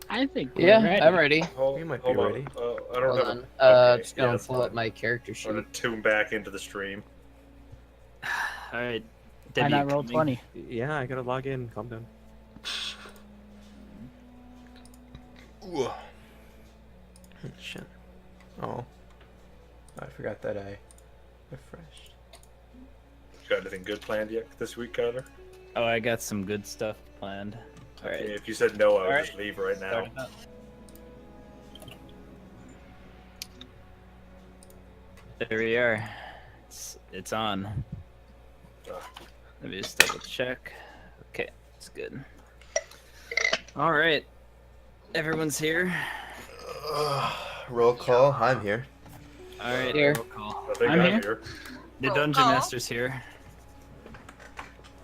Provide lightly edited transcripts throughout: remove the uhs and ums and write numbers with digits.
I think we're Yeah, ready. I'm ready. We might be ready. I don't Hold have on. Okay, Just gonna that's pull up fine. my character I'm gonna sheet. tune back into the stream. Alright. Why not roll 20? Yeah, I gotta log in. Calm down. Ooh. Shit. Oh. I forgot that I refreshed. Got anything good planned yet this week, Kyler? Oh, I got some good stuff planned. Alright. If you said no, I would Alright. just leave right now. There we are. It's on. Let me just double check. Okay, it's good. Alright. Everyone's here. Roll call. I'm here. Alright, Here. roll call. I think I'm I'm here. here. The Roll Dungeon call. Master's here.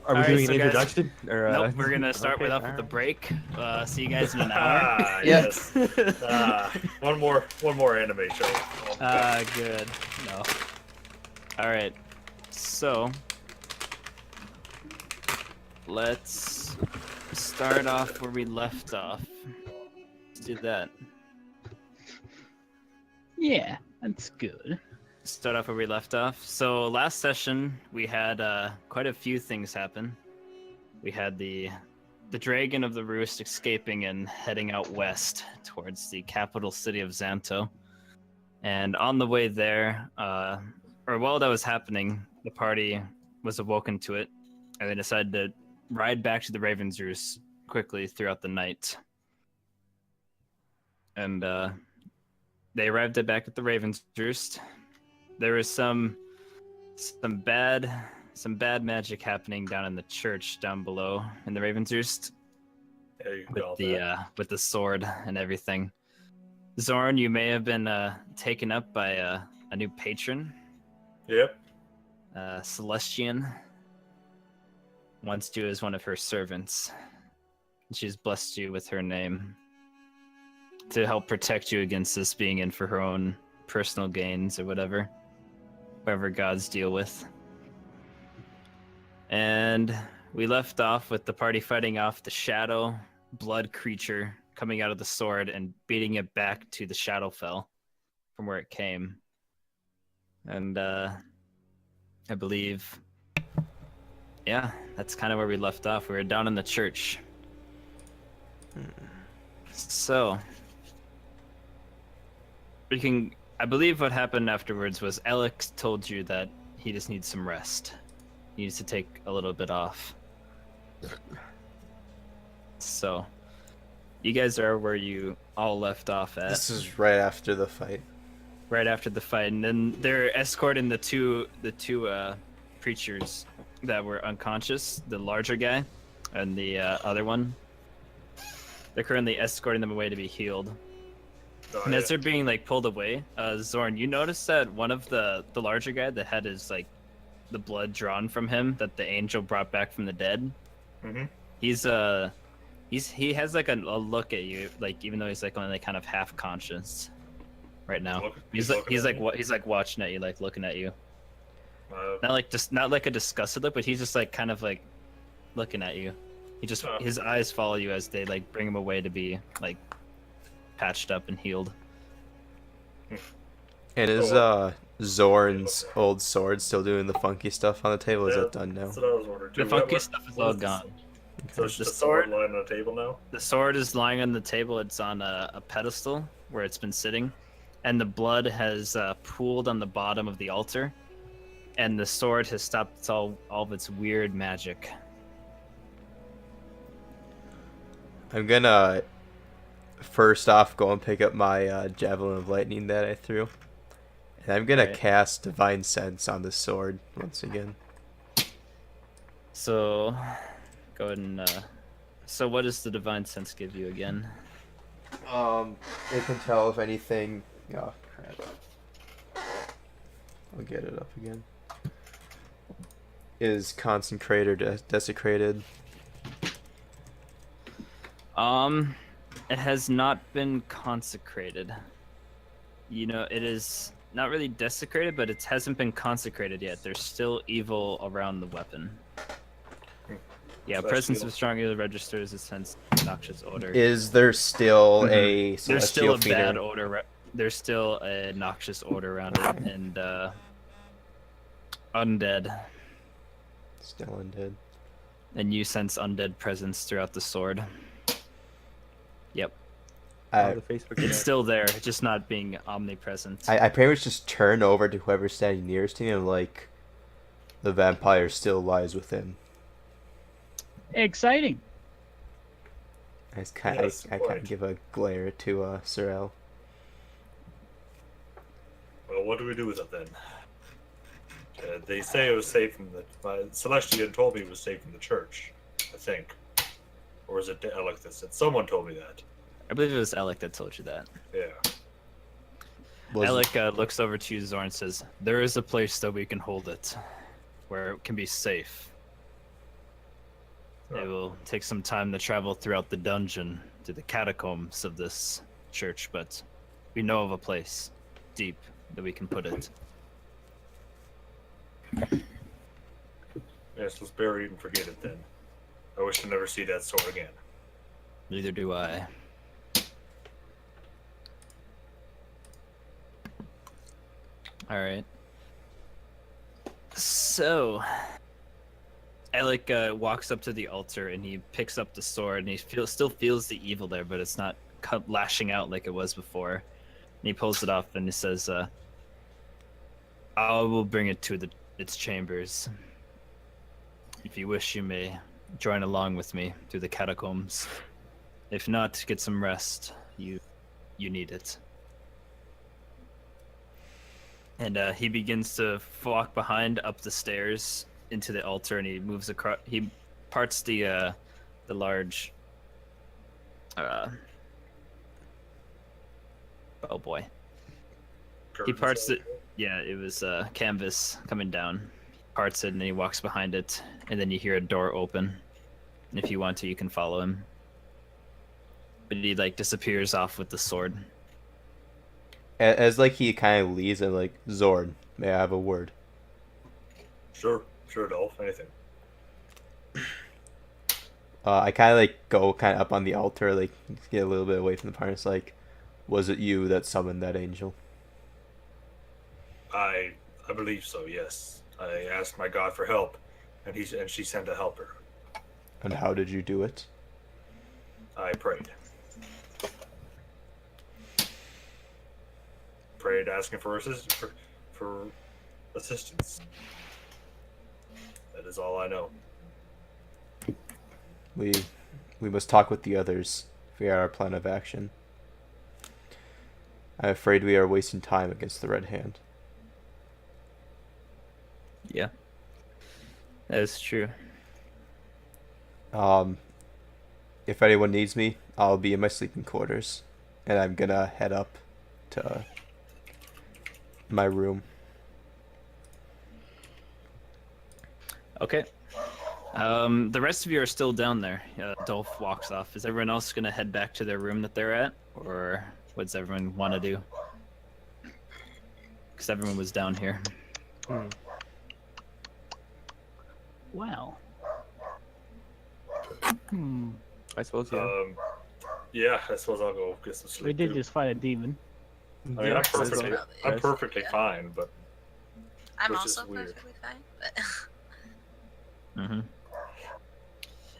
Are we Alright, doing so an guys- introduction? Or, Nope, we're gonna start okay, off with a alright. break. See you guys in an hour. Ah, Yep. yes. One more anime show. Good. No. Alright. So let's start off where we left off. Let's do that. Yeah, that's good. Start off where we left off. So last session we had quite a few things happen. We had the dragon of the Roost escaping and heading out west towards the capital city of Xanto. And on the way there, or while that was happening, the party was awoken to it, and they decided to ride back to the Ravens Roost quickly throughout the night. And they arrived back at the Ravens Roost. There was some bad magic happening down in the church down below in the Ravens Roost Yeah, you can call with the sword and everything. Zorn, you may have been taken up by a new patron. Yep. Celestian wants you as one of her servants. She's blessed you with her name to help protect you against this being in for her own personal gains or whatever gods deal with. And we left off with the party fighting off the shadow blood creature coming out of the sword and beating it back to the Shadowfell from where it came. And I believe, yeah, that's kind of where we left off. We were down in the church. So I believe what happened afterwards was Alex told you that he just needs some rest. He needs to take a little bit off. So you guys are where you all left off at. This is right after the fight. Right after the fight, and then they're escorting the two preachers that were unconscious, the larger guy and the other one. They're currently escorting them away to be healed. Oh, And yeah. as they're being like pulled away, Zorn, you notice that one of the larger guy that had his like the blood drawn from him that the angel brought back from the dead. Mm-hmm. He has like a look at you, like even though he's like only like kind of half conscious right now. He's like watching at you, like looking at you. Not like a disgusted look, but he's just like kind of like looking at you. His eyes follow you as they like bring him away to be like patched up and healed. And is Zorn's old sword still doing the funky stuff on the table? Is Yeah, it done now? That's what I was wondering too. The funky stuff is all gone. So it's The just sword- the sword lying on the table now? The sword is lying on the table. It's on a pedestal where it's been sitting, and the blood has pooled on the bottom of the altar, and the sword has stopped all of its weird magic. I'm gonna first off go and pick up my javelin of lightning that I threw, and I'm gonna Right. cast divine sense on the sword once again. So, go ahead and. So, what does the divine sense give you again? It can tell if anything. Oh crap! I'll get it up again. Is consecrated or desecrated? It has not been consecrated. You know, it is not really desecrated, but it hasn't been consecrated yet. There's still evil around the weapon. Yeah, presence of strong evil registers a sense noxious odor. Is there still a There's celestial still a bad feeder? odor. There's still a noxious odor around it, and undead. Still undead. And you sense undead presence throughout the sword. Yep. The Facebook It's still there, just not being omnipresent. I pretty much just turn over to whoever's standing nearest to me and like, the vampire still lies within. Exciting. I kind of give a glare to Sorel. Well, what do we do with it then? They say it was saved from the. Celestian told me it was saved from the church, I think. Or was it Alec that said? Someone told me that. I believe it was Alec that told you that. Yeah. Alec looks over to you, Zorn, and says, "There is a place that we can hold it, where it can be safe. It will take some time to travel throughout the dungeon, to the catacombs of this church, but we know of a place deep that we can put it." Yes, let's bury it and forget it then. I wish to never see that sword again. Neither do I. All right. So, Alec walks up to the altar and he picks up the sword and he still feels the evil there, but it's not lashing out like it was before. And he pulls it off and he says, "I will bring it to its chambers. If you wish, you may join along with me through the catacombs. If not, get some rest. You need it." And he begins to walk behind up the stairs into the altar, and he moves across. He parts the large. Oh boy. He parts it. Yeah, it was canvas coming down. Parts it, and then he walks behind it, and then you hear a door open. And if you want to, you can follow him. But he like disappears off with the sword. As like he kind of leaves, and like, "Zord, may I have a word?" Sure, Dolph, anything. I kind of like go kind of up on the altar, like get a little bit away from the party. It's like, "Was it you that summoned that angel?" I believe so. Yes, I asked my God for help, and she sent a helper. And how did you do it? I prayed. Prayed, asking for assistance. That is all I know. We must talk with the others for our plan of action. I'm afraid we are wasting time against the Red Hand. Yeah, that is true. If anyone needs me, I'll be in my sleeping quarters, and I'm gonna head up to my room. Okay. The rest of you are still down there. Dolph walks off. Is everyone else gonna head back to their room that they're at, or what does everyone want to do? Because everyone was down here. Well. I suppose, yeah. Yeah, I suppose I'll go get some sleep. We did too. just fight a demon. I mean, I'm perfectly fine, but I'm which also is weird. perfectly fine. But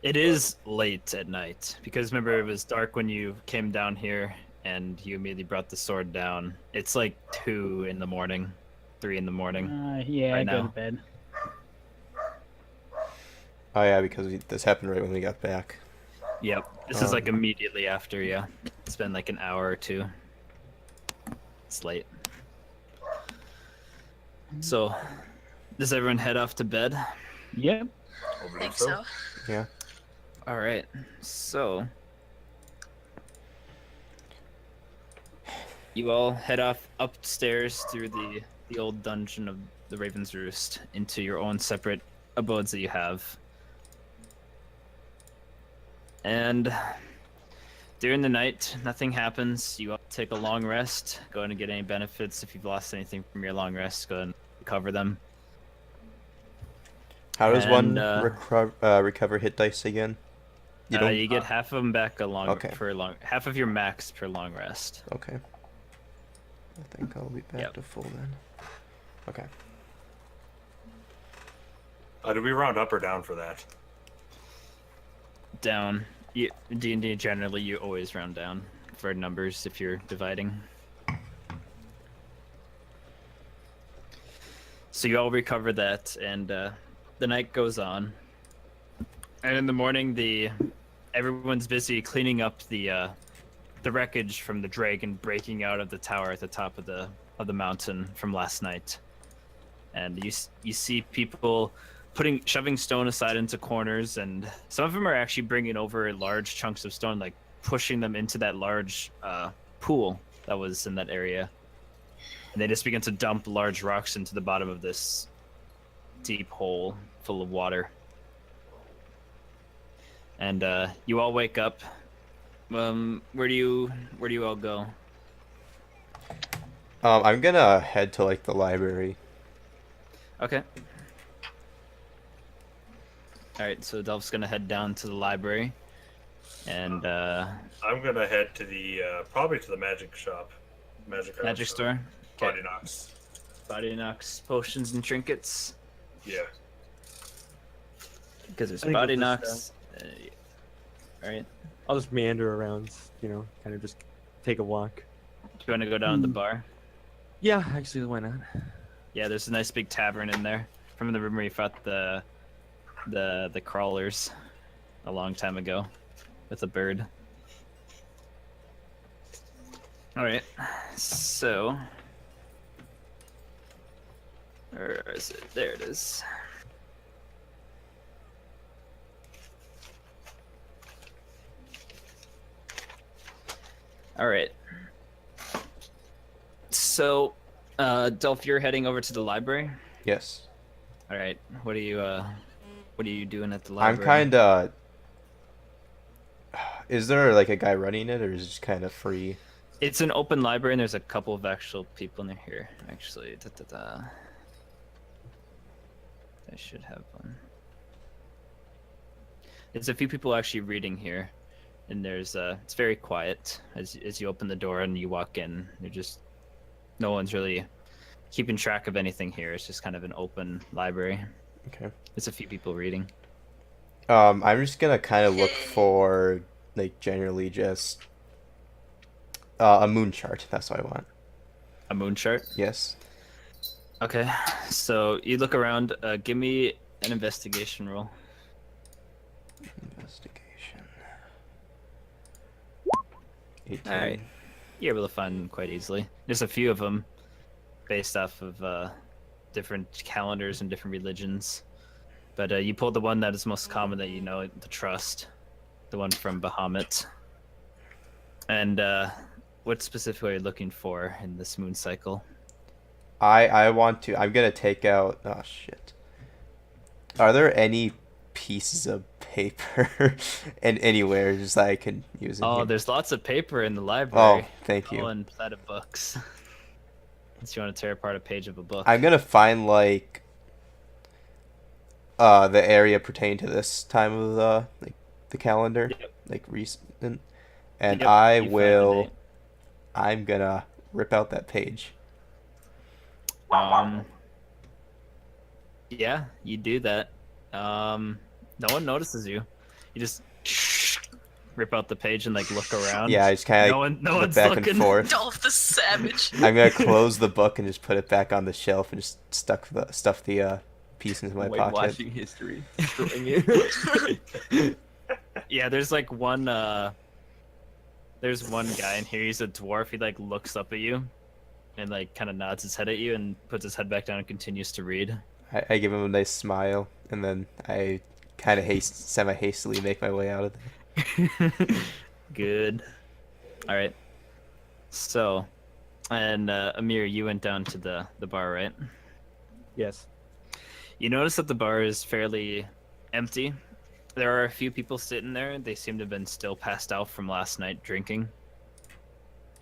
It is late at night because remember it was dark when you came down here and you immediately brought the sword down. It's like 2 in the morning, 3 in the morning. Yeah, Right I go now. to bed. Oh yeah, because this happened right when we got back. Yep. This is like immediately after, yeah. It's been like an hour or 2. It's late. So, does everyone head off to bed? Yep. I think so. Yeah. All right. So, you all head off upstairs through the old dungeon of the Ravens Roost into your own separate abodes that you have. And During the night, nothing happens. You take a long rest. Go in and get any benefits. If you've lost anything from your long rest, go and recover them. How does one And, recover hit dice again? You don't. You get half of them back Okay. half of your max per long rest. Okay. I think I'll be back Yep. to full then. Okay. Do we round up or down for that? Down. D&D generally, you always round down for numbers if you're dividing. So you all recover that, and the night goes on. And in the morning, everyone's busy cleaning up the wreckage from the dragon breaking out of the tower at the top of the mountain from last night. And you see people shoving stone aside into corners, and some of them are actually bringing over large chunks of stone, like pushing them into that large pool that was in that area. And they just begin to dump large rocks into the bottom of this deep hole full of water. And you all wake up. Where do you all go? I'm gonna head to like the library. Okay. All right, so Delph's gonna head down to the library, and I'm gonna head to the probably to the magic shop, magic store. Body knocks. Body knocks, potions and trinkets. Yeah. Because there's I think body we'll knocks. just, All right. I'll just meander around, kind of just take a walk. Do you want to go down to the bar? Yeah, actually, why not? Yeah, there's a nice big tavern in there from the room where you fought the crawlers a long time ago with a bird. All right, so where is it? There it is. All right. So, Delph, you're heading over to the library. Yes. All right. What are you doing at the I'm library? kinda. Is there like a guy running it, or is it just kind of free? It's an open library, and there's a couple of actual people in here. Actually, I should have one. There's a few people actually reading here, and it's very quiet as you open the door and you walk in. No one's really keeping track of anything here. It's just kind of an open library. Okay. There's a few people reading. I'm just gonna kind of look for like generally just a moon chart. That's what I want. A moon chart. Yes. Okay, so you look around. Give me an investigation roll. Investigation. 18. All right. You're able to find them quite easily. There's a few of them based off of different calendars and different religions. But you pulled the one that is most common that you know, the trust. The one from Bahamut. And what specifically are you looking for in this moon cycle? I'm gonna take out. Oh shit. Are there any pieces of paper and anywhere just that I can use? Oh, there's lots of paper in the library. Oh, thank you. Oh, and a set of books. Unless you want to tear apart a page of a book. I'm gonna find like the area pertaining to this time of the calendar, Yep. like recent, and Yep, I you find the will. date. I'm gonna rip out that page. Yeah, you do that. No one notices you. You just rip out the page and like look around. Yeah, I just kind No of one, no look one's back looking. and forth. Dolph the Savage. I'm gonna close the book and just put it back on the shelf and just stuff the piece into my pocket. Whitewashing history. Destroying it. Yeah, there's like one. There's one guy in here. He's a dwarf. He like looks up at you, and like kind of nods his head at you and puts his head back down and continues to read. I give him a nice smile and then I kind of semi-hastily make my way out of there. Good. All right. So, and Amir, you went down to the bar, right? Yes. You notice that the bar is fairly empty. There are a few people sitting there. They seem to have been still passed out from last night drinking.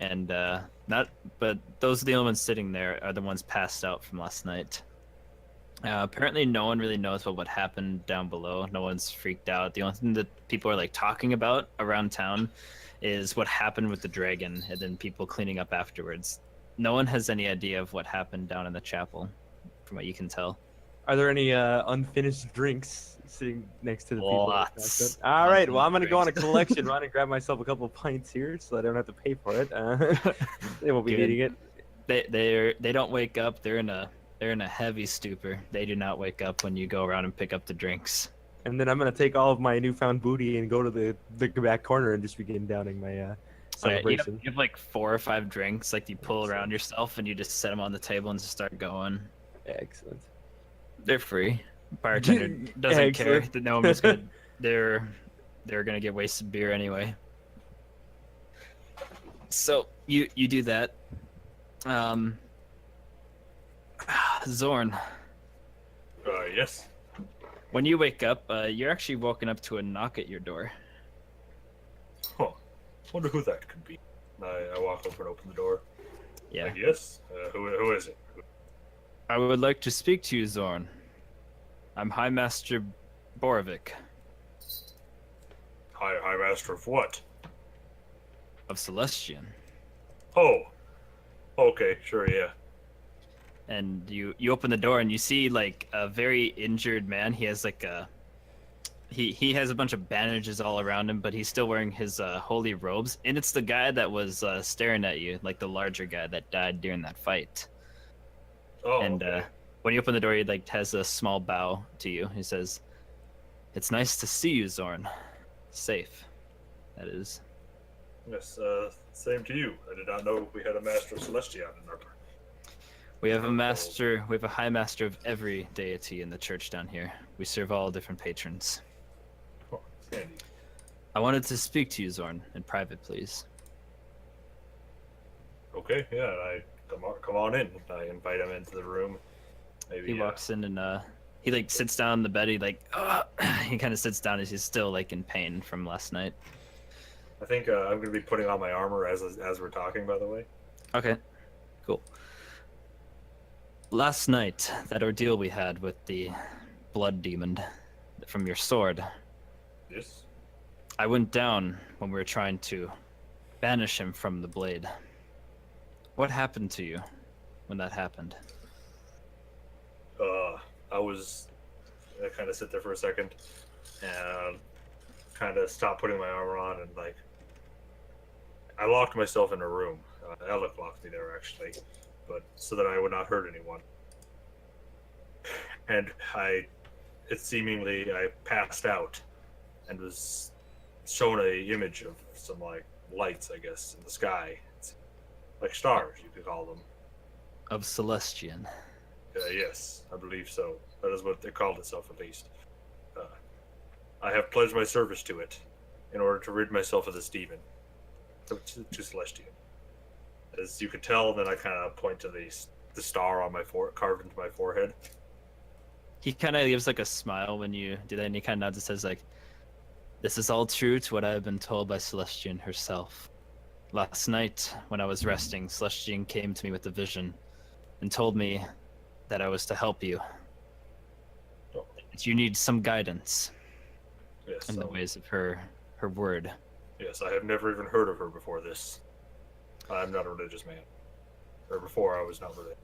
And but those are the only ones sitting there are the ones passed out from last night. Apparently, no one really knows what happened down below. No one's freaked out. The only thing that people are like talking about around town is what happened with the dragon, and then people cleaning up afterwards. No one has any idea of what happened down in the chapel, from what you can tell. Are there any unfinished drinks sitting next to the people? that Lots. passed out? All right. Well, I'm gonna go on a Drinks. collection run and grab myself a couple of pints here, so I don't have to pay for it. They won't be Good. needing it. They don't wake up. They're in a heavy stupor. They do not wake up when you go around and pick up the drinks. And then I'm gonna take all of my newfound booty and go to the back corner and just begin downing my You celebration. have like 4 or 5 drinks, like you pull around yourself and you just set them on the table and just start going. Excellent. They're free. Bartender doesn't care. Excellent. They know I'm just gonna. They're gonna get wasted beer anyway. So you do that. Zorn, Yes. when you wake up, you're actually woken up to a knock at your door. Huh. Wonder who that could be. I walk over and open the door. Yeah. Yes. Who is it? I would like to speak to you, Zorn. I'm High Master Borovic High Master of what? of Celestian. Oh. Okay. Sure. Yeah. And you open the door and you see like a very injured man. He has like he has a bunch of bandages all around him, but he's still wearing his holy robes. And it's the guy that was staring at you, like the larger guy that died during that fight. Oh. And okay. when you open the door, he like has a small bow to you. He says, "It's nice to see you, Zorn. Safe, that is." Yes. Same to you. I did not know we had a Master of Celestion in our. We have a high master of every deity in the church down here. We serve all different patrons. Oh, handy. I wanted to speak to you, Zorn, in private, please. Okay. Yeah. I come on in. I invite him into the room. Maybe He walks in and he like sits down on the bed. He like he kind of sits down as he's still like in pain from last night. I think I'm gonna be putting on my armor as we're talking. By the way. Okay, cool. Last night, that ordeal we had with the blood demon from your sword, Yes. I went down when we were trying to banish him from the blade. What happened to you when that happened? I kind of sit there for a second and kind of stop putting my armor on and like I locked myself in a room. Alec locked me there actually, but so that I would not hurt anyone. And I passed out and was shown a image of some like lights, I guess, in the sky, like stars you could call them. Of Celestian. Yes, I believe so. That is what they called itself, at least. I have pledged my service to it in order to rid myself of this demon. To Celestian. As you can tell, then I kind of point to the star on my carved into my forehead. He kind of gives like a smile when you do that, and he kind of nods and says like, "This is all true to what I have been told by Celestian herself. Last night, when I was resting, Celestian came to me with a vision and told me that I was to help you. Oh. That you need some guidance Yes, in the ways of her word." Yes, I have never even heard of her before this. I'm not a religious man. Or before I was not religious.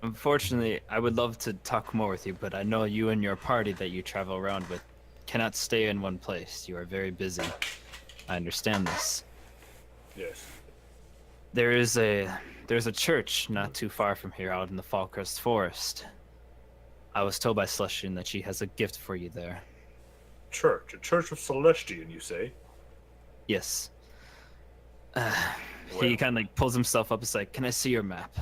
Unfortunately, I would love to talk more with you, but I know you and your party that you travel around with cannot stay in one place. You are very busy. I understand this. Yes. There's a church not too far from here out in the Fallcrest Forest. I was told by Celestian that she has a gift for you there. Church. A church of Celestian, you say? Yes. He Well. kind of like pulls himself up. It's like, "Can I see your map?"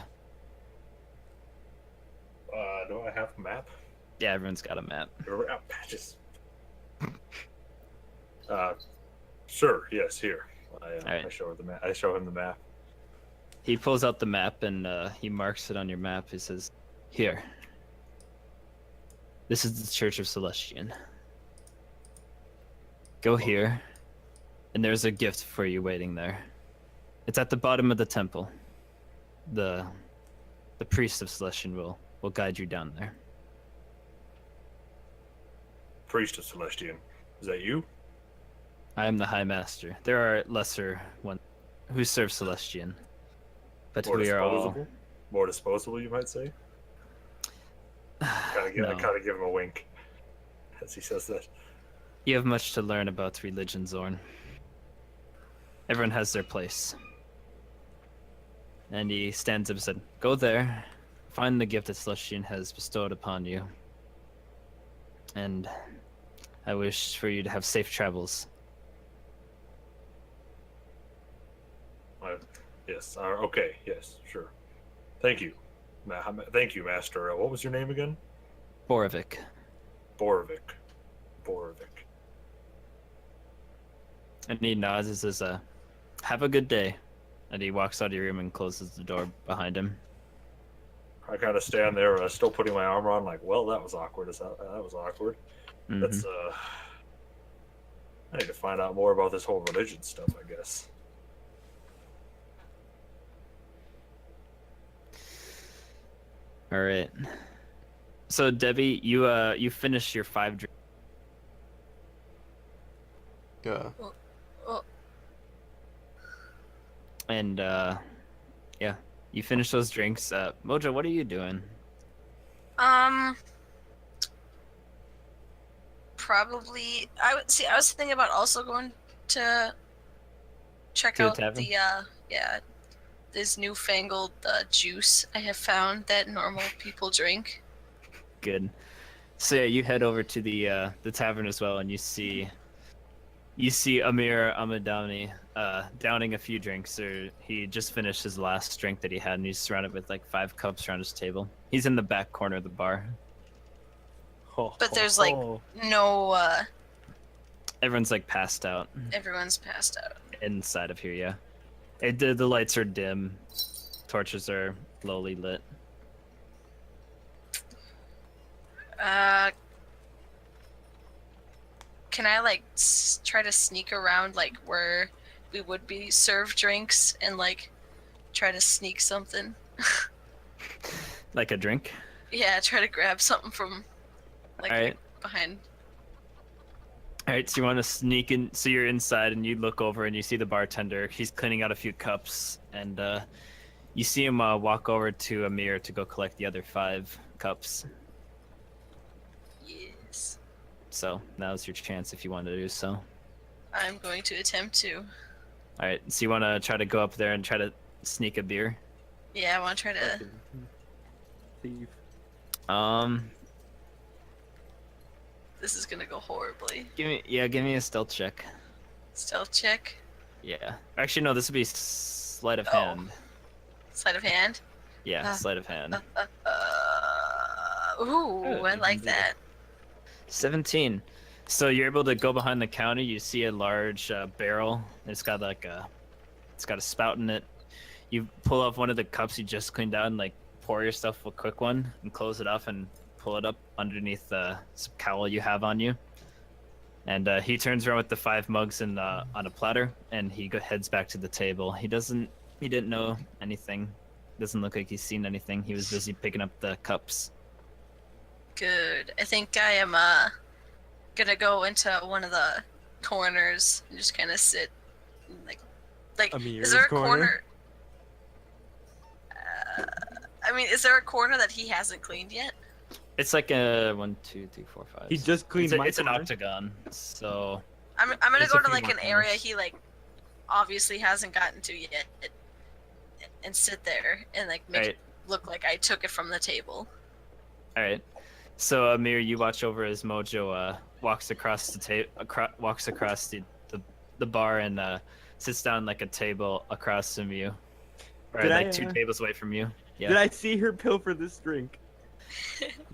Do I have a map? Yeah, everyone's got a map. Patches. Sure. Yes. Here. Alright. I show her the map. I show him the map. He pulls out the map and he marks it on your map. He says, "Here. This is the Church of Celestian." Go here, and there's a gift for you waiting there. It's at the bottom of the temple. The priest of Celestian will guide you down there. Priest of Celestian. Is that you? I am the High Master. There are lesser ones who serve Celestian, but More we are all. disposable? More disposable, you might say? I No. kind of give him a wink as he says that. You have much to learn about religion, Zorn. Everyone has their place. And he stands up and said, "Go there, find the gift that Celestian has bestowed upon you. And I wish for you to have safe travels." Yes. Okay. Yes. Sure. Thank you. Thank you, Master. What was your name again? Borovic. Borovic. And he nods and says, "Have a good day." And he walks out of your room and closes the door behind him. I kind of stand there, still putting my armor on, like, well, that was awkward. That was awkward. Mhm. That's I need to find out more about this whole religion stuff, I guess. All right. So Debbie, you finished your 5 drinks. Yeah. Oh, And yeah, you finish those drinks. Mojo, what are you doing? probably. I was thinking about also going to check To the out tavern? this newfangled juice I have found that normal people drink. Good. So yeah, you head over to the tavern as well, and you see Amir Amadani downing a few drinks. Or he just finished his last drink that he had, and he's surrounded with like 5 cups around his table. He's in the back corner of the bar. But there's like no. Everyone's like passed out Everyone's passed out. inside of here. Yeah, the lights are dim, torches are lowly lit. Can I like try to sneak around like where we would be served drinks and like try to sneak something? Like a drink. Yeah, try to grab something from like Alright. behind. All right, so you want to sneak in. So you're inside, and you look over, and you see the bartender. He's cleaning out a few cups, and you see him walk over to Amir to go collect the other 5 cups. Yes, So now's your chance if you want to do so. I'm going to attempt to. All right, so you want to try to go up there and try to sneak a beer. Yeah, I want to try to. Thief. This is gonna go horribly. Give me a stealth check. Stealth check. Yeah. Actually, no, this would be sleight of Oh. hand. Sleight of hand. Yeah, sleight of hand. Ooh, Good, I you like can do that. 17. So you're able to go behind the counter. You see a large barrel. It's got a spout in it. You pull off one of the cups you just cleaned out and like pour yourself a quick one and close it off and pull it up underneath some cowl you have on you. And he turns around with the 5 mugs and on a platter, and he heads back to the table. He didn't know anything. Doesn't look like he's seen anything. He was busy picking up the cups. Good. I think I am gonna go into one of the corners and just kind of sit, like Amir's is there a corner? corner? I mean, is there a corner that he hasn't cleaned yet? It's like a 1, 2, 3, 4, 5. He just cleaned my It's an corner. octagon, so I'm gonna There's go a to few like more an area corners. he like obviously hasn't gotten to yet, and sit there and like make Right. it look like I took it from the table. all right. So Amir, you watch over as Mojo walks across the bar and sits down like a table across from you, or Did like I, 2 tables away from you. Yeah. Did I see her pilfer this drink?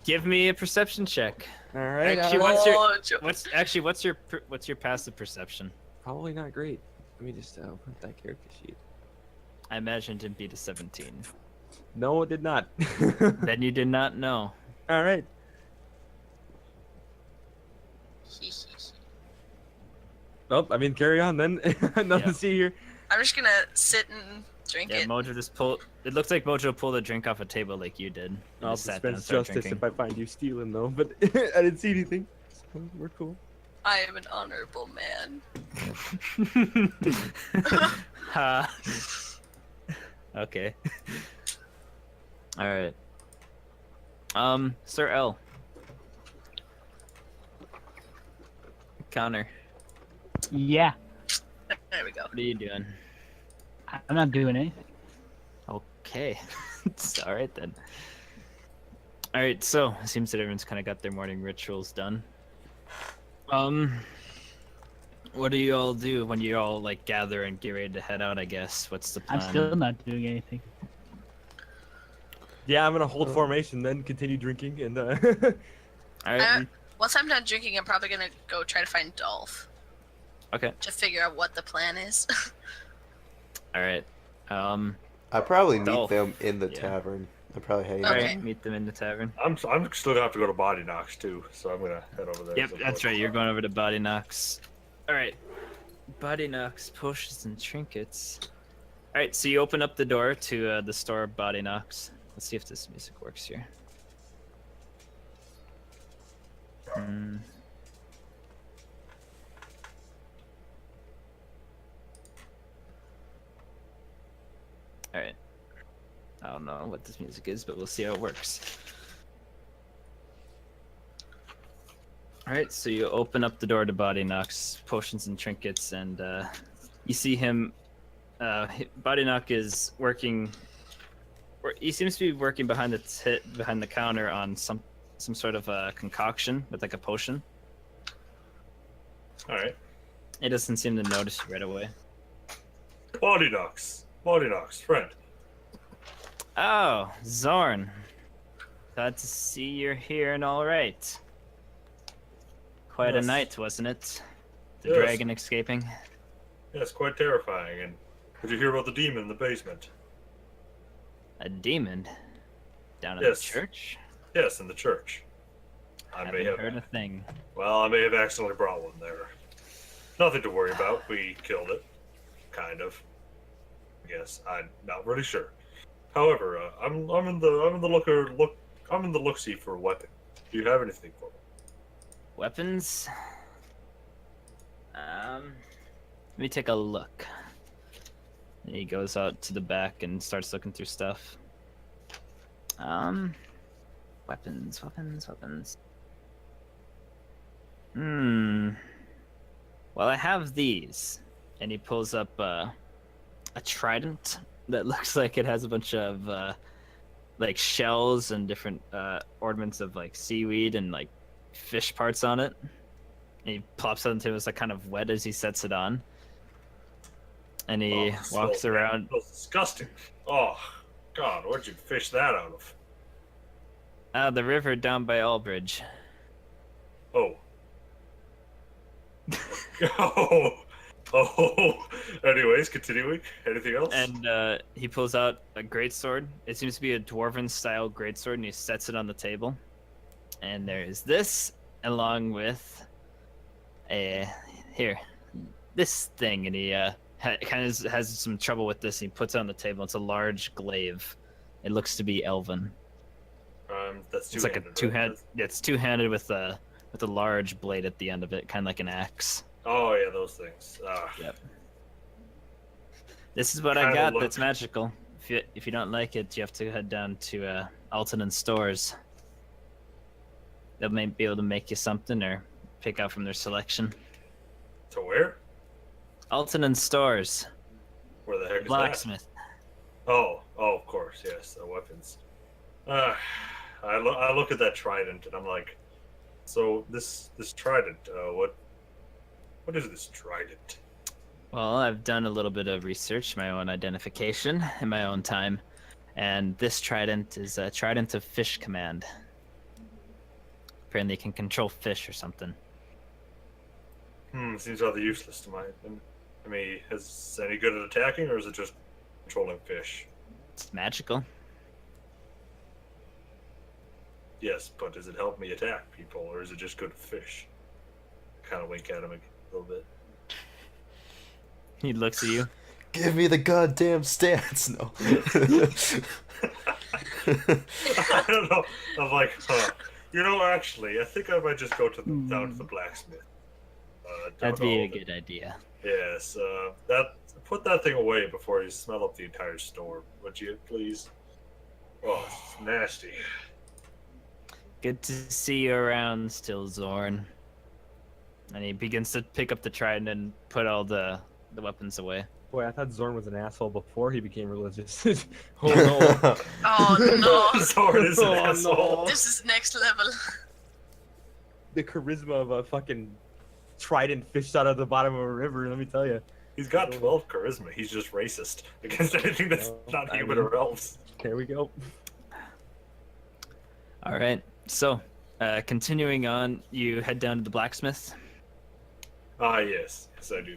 Give me a perception check. All right. Actually, Mojo. what's your passive perception? Probably not great. Let me just open that character sheet. I imagine it didn't beat a 17. No, it did not. Then you did not know. All right. Oh, I mean, carry on then. Nothing Yeah. to see here. I'm just gonna sit and drink Yeah, it. Mojo just pulled. It looks like Mojo pulled a drink off a table like you did. And I'll just sat down and dispense started justice drinking. if I find you stealing, though. But I didn't see anything. So we're cool. I am an honorable man. Ha. Okay. All right. Sir L. Connor, Yeah. There we go. what are you doing? I'm not doing anything. Okay. All right then. All right. So it seems that everyone's kind of got their morning rituals done. What do you all do when you all like gather and get ready to head out? I guess. What's the plan? I'm still not doing anything. Yeah, I'm gonna hold formation, then continue drinking, and All right. Once I'm done drinking, I'm probably gonna go try to find Dolph Okay. to figure out what the plan is. All right. I probably meet Dolph. them in the Yeah. tavern. I probably hang All out. Okay. right. Meet them in the tavern. I'm still gonna have to go to Body Knocks too, so I'm gonna head over there. Yep, at some that's point. right. You're going over to Body Knocks. All right. Body Knocks, potions, and trinkets. All right, so you open up the door to the store Body Knocks. Let's see if this music works here. Hmm. All right. I don't know what this music is, but we'll see how it works. Alright, so you open up the door to Body Knock's potions and trinkets, and you see him. Body Knock is working. He seems to be working behind the counter on some sort of a concoction with like a potion. All right. He doesn't seem to notice you right away. Body Knocks, friend. Oh, Zorn. Glad to see you're here and all right. Quite Yes. a night, wasn't it? The Yes. dragon escaping. Yes, quite terrifying. And did you hear about the demon in the basement? A demon? Down in Yes. the church? Yes, in the church. I Haven't may have. heard a thing. Well, I may have accidentally brought one there. Nothing to worry about. We killed it, kind of. I guess I'm not really sure. However, I'm in the look-see for a weapon. Do you have anything for me? Weapons? Let me take a look. And he goes out to the back and starts looking through stuff. Weapons. Well, I have these. And he pulls up a trident that looks like it has a bunch of like shells and different ornaments of like seaweed and like fish parts on it. And he plops it onto it. It's like kind of wet as he sets it on. And he Oh, walks smells- around. smells disgusting. Oh, God, where'd you fish that out of? The river down by Albridge. Oh. Oh. Anyways, continuing. Anything else? And he pulls out a greatsword. It seems to be a dwarven style greatsword, and he sets it on the table. And there is this, along with this thing. And he kind of has some trouble with this. And he puts it on the table. It's a large glaive. It looks to be elven. That's It's like a two-handed, right? two-handed. It's two-handed with a large blade at the end of it, kind of like an axe. Oh yeah, those things. Yep. This is what I Kinda got look- that's magical. If you don't like it, you have to head down to Alton and Stores. They'll may be able to make you something or pick out from their selection. To where? Alton and Stores, Where the heck is that? blacksmith. Oh, of course, yes, the weapons. I look at that trident and I'm like, so this trident, what is this trident? Well, I've done a little bit of research, my own identification in my own time, and this trident is a trident of fish command. Apparently, it can control fish or something. Seems rather useless to my. I mean, is it any good at attacking, or is it just controlling fish? It's magical. Yes, but does it help me attack people, or is it just good at fish? Kind of wink at him a little bit. He looks at you. Give me the goddamn stance. No. I don't know. I'm like, huh. You know, actually, I think I might just go to down to the blacksmith. That'd be a down good idea. Yes, put that thing away before you smell up the entire store, would you, please? Oh, it's nasty. Good to see you around still, Zorn. And he begins to pick up the trident and put all the weapons away. Boy, I thought Zorn was an asshole before he became religious. Oh no. Oh no. Sword is an Oh, no. asshole. This is next level. The charisma of a fucking trident fished out of the bottom of a river, let me tell you. He's got 12 charisma. He's just racist against anything that's not I human mean- or elves. There we go. All right. So, continuing on, you head down to the blacksmith. Ah, yes. Yes, I do.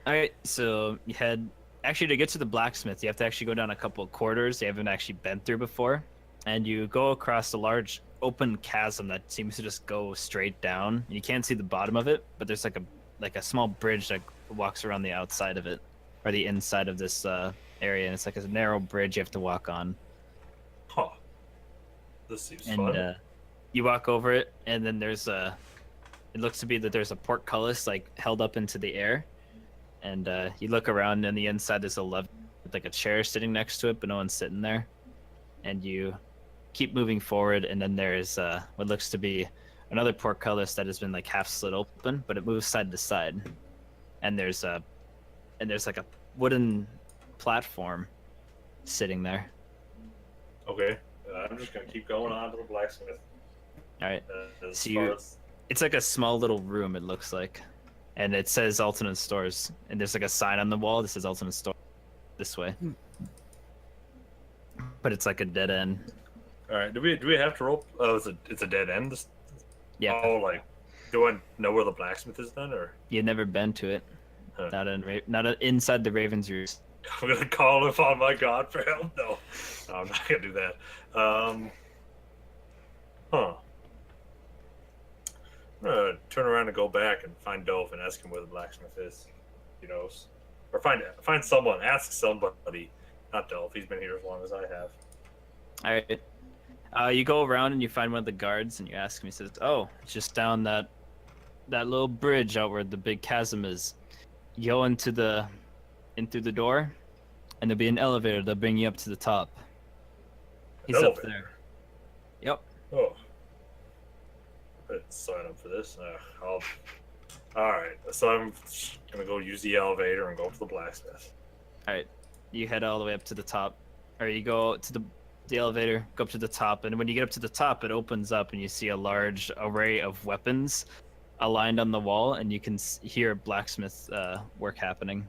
All right. So you head. Actually, to get to the blacksmith, you have to actually go down a couple of corridors you haven't actually been through before, and you go across a large open chasm that seems to just go straight down. You can't see the bottom of it, but there's like a small bridge that walks around the outside of it, or the inside of this area, and it's like a narrow bridge you have to walk on. Huh. This seems And fun. you walk over it, and then there's a. It looks to be that there's a portcullis like held up into the air, and you look around, and the inside there's a like a chair sitting next to it, but no one's sitting there. And you keep moving forward, and then there's what looks to be another portcullis that has been like half slit open, but it moves side to side. And there's like a wooden platform sitting there. Okay. I'm just gonna keep going on to the blacksmith. All right. As So far you- as... It's like a small little room, it looks like. And it says alternate stores. And there's like a sign on the wall that says alternate store this way. But it's like a dead end. All right. Do we have to roll? Oh, it's a dead end. Yeah. Oh, like, do I know where the blacksmith is then, or You've never been to it. Huh. Not inside the Ravens Roost. I'm gonna call upon my god for help? No, I'm not gonna do that. Huh. I'm gonna turn around and go back and find Dove and ask him where the blacksmith is. He knows, or find someone. Ask somebody. Not Dove. He's been here as long as I have. All right. You go around and you find one of the guards and you ask him. He says, "Oh, it's just down that little bridge out where the big chasm is. You go in through the door, and there'll be an elevator that'll bring you up to the top. He's up Elevator? there. Yep. Oh. I didn't sign up for this. All right. So I'm just gonna go use the elevator and go up to the blacksmith. All right. You head all the way up to the top, or you go to the elevator, go up to the top, and when you get up to the top, it opens up and you see a large array of weapons aligned on the wall, and you can hear blacksmith work happening.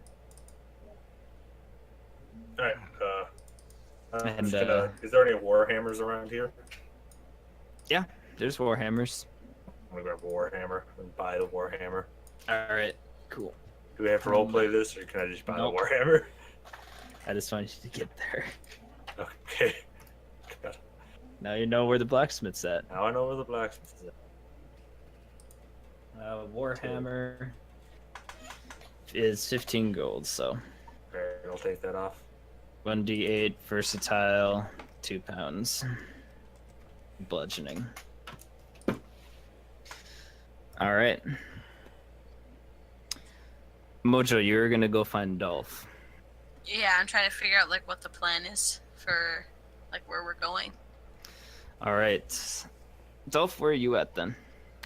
All right. I'm And, just gonna, is there any warhammers around here? There's warhammers. I'm gonna grab a warhammer and buy the warhammer. All right. Cool. Do we have to roleplay this, or can I just buy Nope. the warhammer? I just wanted you to get there. Okay. God, Now you know where the blacksmith's at. now I know where the blacksmith is at. Warhammer is 15 gold, so Okay, I'll take that off. 1d8 versatile, 2 pounds. Bludgeoning. All right. Mojo, you're gonna go find Dolph. Yeah, I'm trying to figure out like what the plan is for like where we're going. All right. Dolph, where are you at then?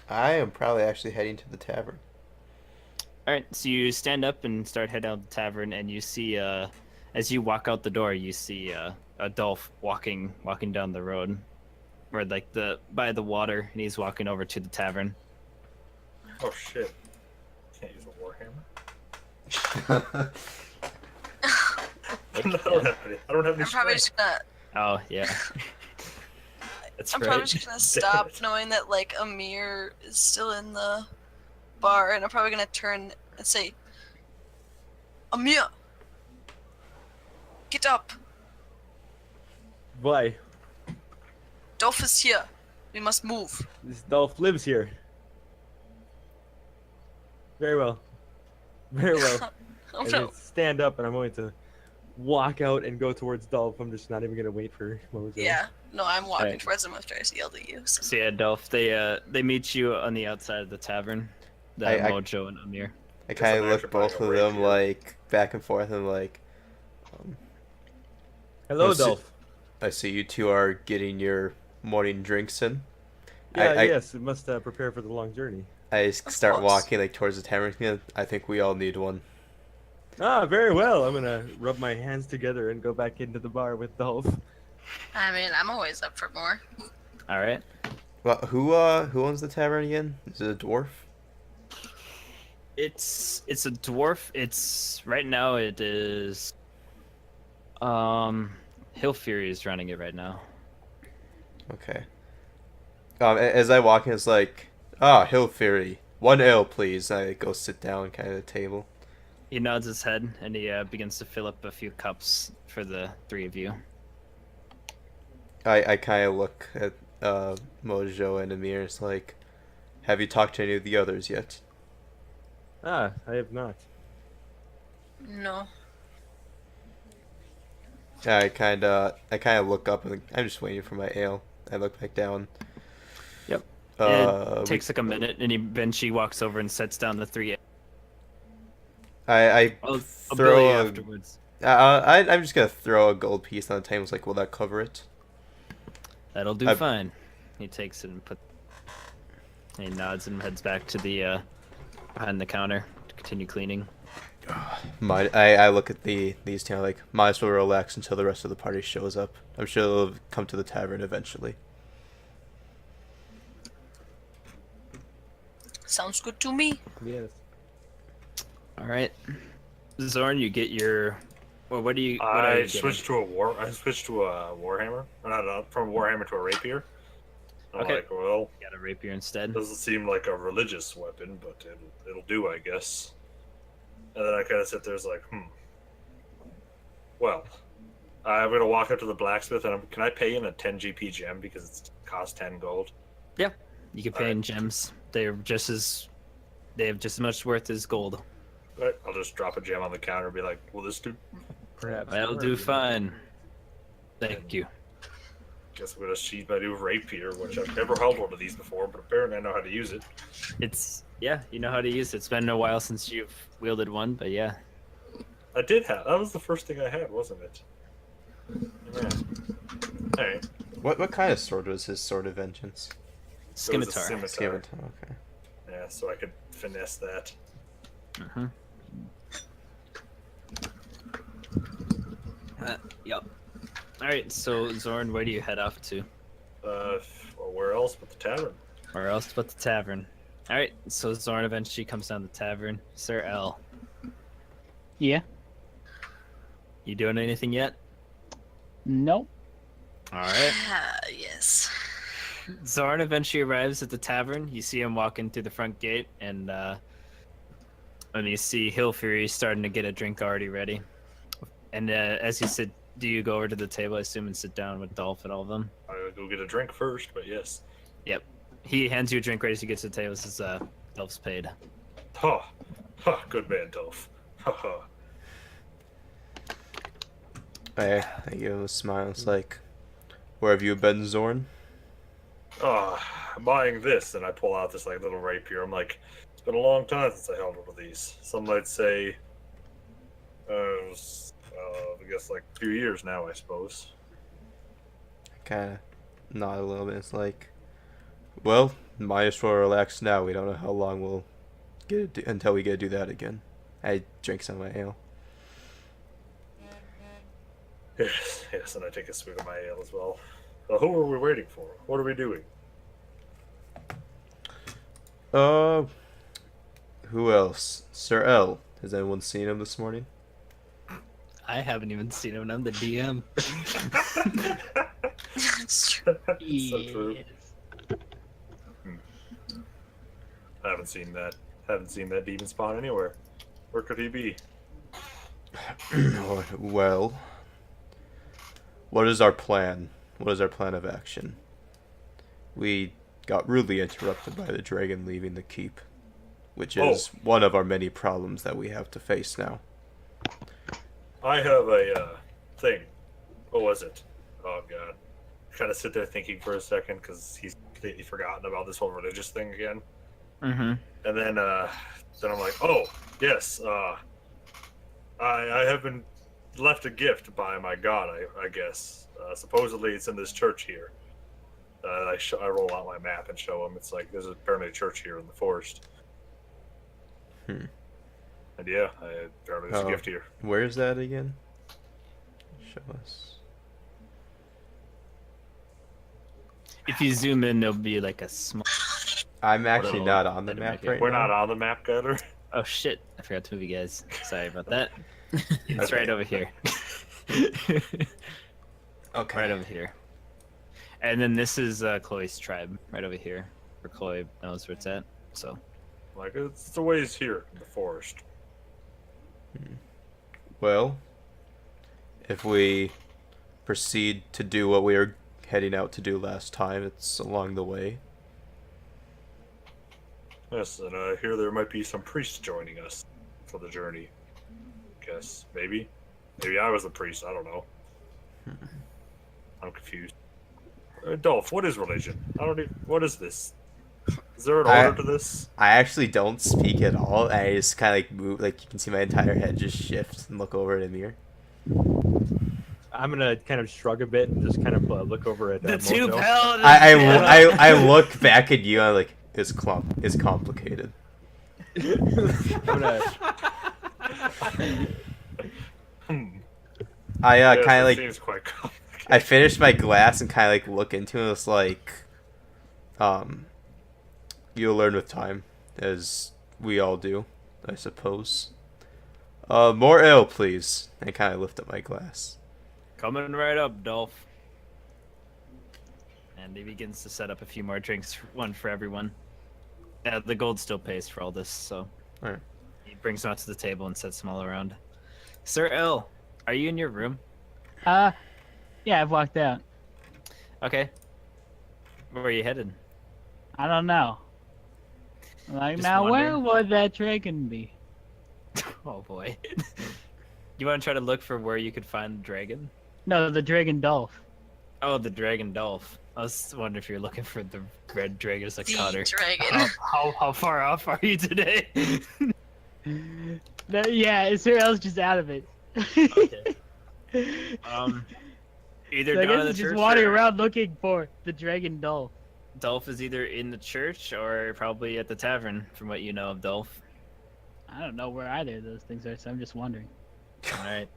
I am probably actually heading to the tavern. All right, so you stand up and start heading out the tavern, and you see, as you walk out the door, you see a Dolph walking down the road, or like by the water, and he's walking over to the tavern. Oh shit! Can't use a warhammer. I don't have any I'm probably strength. just gonna. Oh yeah, that's I'm right. probably just gonna stop knowing that like Amir is still in the bar, and I'm probably gonna turn and say, Amir, get up. Why? Dolph is here. We must move. This Dolph lives here. Very well. Very well. Oh and no. just stand up, and I'm going to walk out and go towards Dolph. I'm just not even gonna wait for Mojo. Yeah. No, I'm walking Alright. towards him after I yelled at you. So. So yeah, Dolph, they meet you on the outside of the tavern. I- Mojo and Amir. I Guess kind I'm of actually look both putting of a them rapier. like back and forth and like, Hello, Oh, so- Dolph. I see you two are getting your morning drinks in. Yeah, I- yes, we must prepare for the long journey. I Of start course. walking like towards the tavern. Yeah, I think we all need one. Ah, very well. I'm gonna rub my hands together and go back into the bar with Dolph. I mean, I'm always up for more. All right. Well, who owns the tavern again? Is it a dwarf? It's a dwarf. It's right now. It is. Hill Fury is running it right now. Okay. As I walk in, it's like, Hill Fury, 1 ale, please. I go sit down, kind of at the table. He nods his head and he begins to fill up a few cups for the three of you. I kind of look at Mojo and Amir. It's like, have you talked to any of the others yet? Ah, I have not. No. I kind of look up and I'm just waiting for my ale. I look back down. Yep. Uh, It takes like a minute, and eventually walks over and sets down the three. I I'll bill throw you a, afterwards. I'm just gonna throw a gold piece on the table. It's like, will that cover it? That'll do I- fine. He takes it and he nods and heads back to the behind the counter to continue cleaning. I look at these two like, might as well relax until the rest of the party shows up. I'm sure they'll come to the tavern eventually. Sounds good to me. Yes. All right, Zorn, you get your. Well, what do you? What are you I switched to a warhammer. Not from a warhammer to a rapier. I'm Okay. like, well, You got a rapier instead. doesn't seem like a religious weapon, but it'll do, I guess. And then I kind of sit there, like, Well, I'm gonna walk up to the blacksmith, and can I pay in a 10 GP gem because it costs 10 gold? You can pay in gems. They have just as much worth as gold. Right, I'll just drop a gem on the counter and be like, will this do? Perhaps. That'll do fine. Thank you. Guess I'm gonna sheath my new rapier, which I've never held one of these before, but apparently I know how to use it. You know how to use it. It's been a while since you've wielded one, but yeah. I did have. That was the first thing I had, wasn't it? Yeah. Alright. What kind of sword was his sword of vengeance? It was a Scimitar. scimitar. Scimitar, okay. Yeah, so I could finesse that. Mm-hmm. Yep. All right, so Zorn, where do you head off to? Well, where else but the tavern? Where else but the tavern? All right, so Zorn eventually comes down the tavern. Sir L, Yeah. you doing anything yet? Nope. All right. Ah, yes. Zorn eventually arrives at the tavern. You see him walking through the front gate, and you see Hill Fury starting to get a drink already ready. And as you sit, do you go over to the table, I assume, and sit down with Dolph and all of them? I'll go get a drink first, but yes. Yep. He hands you a drink right as he gets to the table. Says, Dolph's paid. Ha! Ha! Good man, Dolph. Ha ha. I give him a smile. It's like, where have you been, Zorn? Buying this, and I pull out this like little rapier. I'm like, it's been a long time since I held one of these. Some might say, I guess like a few years now, I suppose. I kind of nod a little bit. It's like, well, might as well relax now. We don't know how long we'll until we get to do that again. I drink some of my ale. Yes, yes, and I take a swig of my ale as well. Who are we waiting for? What are we doing? Who else? Sir L. Has anyone seen him this morning? I haven't even seen him, and I'm the DM. It's true. So true. Yes. I haven't seen that. Haven't seen that demon spawn anywhere. Where could he be? Well, what is our plan? What is our plan of action? We got rudely interrupted by the dragon leaving the keep, which is one of our many problems that we have to face now. I have a thing. What was it? Oh god. Kind of sit there thinking for a second because he's completely forgotten about this whole religious thing again. Mm-hmm. And then I'm like, oh yes, I have been left a gift by my god. I guess supposedly it's in this church here. I roll out my map and show him. It's like there's apparently a church here in the forest. Hmm. And yeah, apparently there's Oh. a gift here. Where is that again? Show us. If you zoom in, there'll be like a small. I'm actually Whatever. not on the Let it map make it- right We're now. not on the map, Gather. Oh shit! I forgot to move you guys. Sorry about that. It's right over here. Okay. Right over here. And then this is Chloe's tribe, right over here. Where Chloe knows where it's at. So. Like it's a ways here in the forest. Well, if we proceed to do what we were heading out to do last time, it's along the way. Yes, and I hear there might be some priests joining us for the journey. Guess maybe I was the priest. I don't know. I'm confused. Dolph, what is religion? I don't even. What is this? Is there an order to this? I actually don't speak at all. I just kind of like move, like you can see my entire head just shift and look over at Amir. I'm gonna kind of shrug a bit and just kind of look over at The two Mojo. paladins. I look back at you and I'm like, it's complicated. I'm gonna, I Yes, kind of it like seems quite complicated. I finished my glass and kind of like look into it. It's like, you'll learn with time, as we all do, I suppose. More ale, please. I kind of lift up my glass. Coming right up, Dolph. And he begins to set up a few more drinks, one for everyone. The gold still pays for all this, so Alright. he brings them out to the table and sets them all around. Sir L, are you in your room? Yeah, I've walked out. Okay. Where are you headed? I don't know. Like, Just now where wondering. would that dragon be? Oh boy. You want to try to look for where you could find the dragon? No, the dragon Dolph. Oh, the dragon Dolph. I was wondering if you're looking for the red dragon as a The cotter. dragon. How far off are you today? Yeah, Sir L's just out of it. Okay. Either So I down in guess the he's church just wandering or around looking for the dragon Dolph. Dolph is either in the church or probably at the tavern, from what you know of Dolph. I don't know where either of those things are, so I'm just wondering. All right.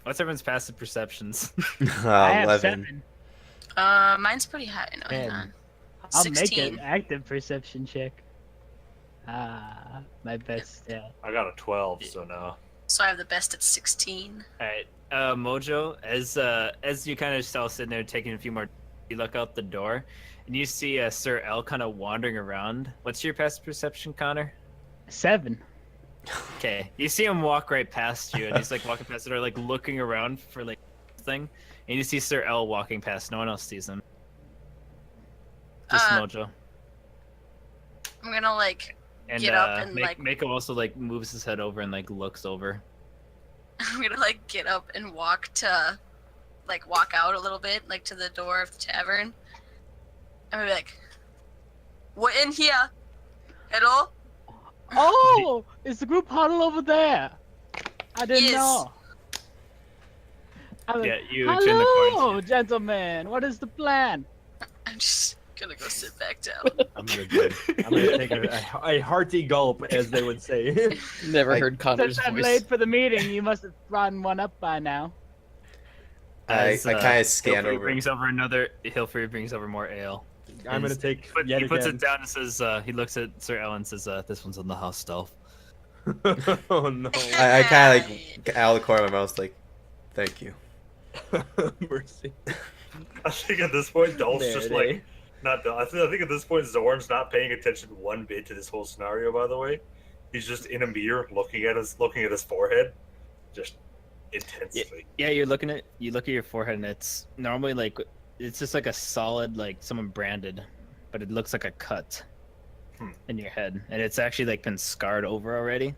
What's everyone's passive perceptions? I have 11. 7. Mine's pretty high. No, hang 10. on. I'll 16. make an active perception check. Ah, my best stat. I got a 12, so no. So I have the best at 16. All right, Mojo, as you kind of all sitting there taking a few more, you look out the door, and you see Sir L kind of wandering around. What's your passive perception, Connor? 7. Okay, you see him walk right past you, and he's like walking past the door, like looking around for like thing, and you see Sir L walking past. No one else sees him. Just Mojo. I'm gonna like And get up and, like- Mako also like moves his head over and like looks over. I'm gonna like get up and walk out a little bit, like to the door of the tavern. I'm gonna be like, "What in here? Hello?" Oh, it's the group huddle over there. I didn't Yes. know. I'm like, Yeah, you turn the hello, corner. gentlemen. What is the plan? I'm just gonna go sit back down. I'm gonna take a hearty gulp, as they would say. Never I- heard Connor's Since I'm voice. late for the meeting, you must have brought one up by now. I kind of scan Hilfrey over. brings over another. Hilfrey brings over more ale. I'm gonna take But yet he puts again. it down and says, he looks at Sir Ellen and says, "This one's on the house, Dolph." Oh no! I kind of like out of the corner of my mouth, like, thank you. Mercy. I think at this point, Dolph's just There it like not. I think at this point, Zorn's not paying attention one bit to this whole scenario. By the way, he's just in a mirror, looking at his forehead, just intensely. Yeah, you look at your forehead, and it's normally like it's just like a solid, like someone branded, but it looks like a cut in your head, and it's actually like been scarred over already.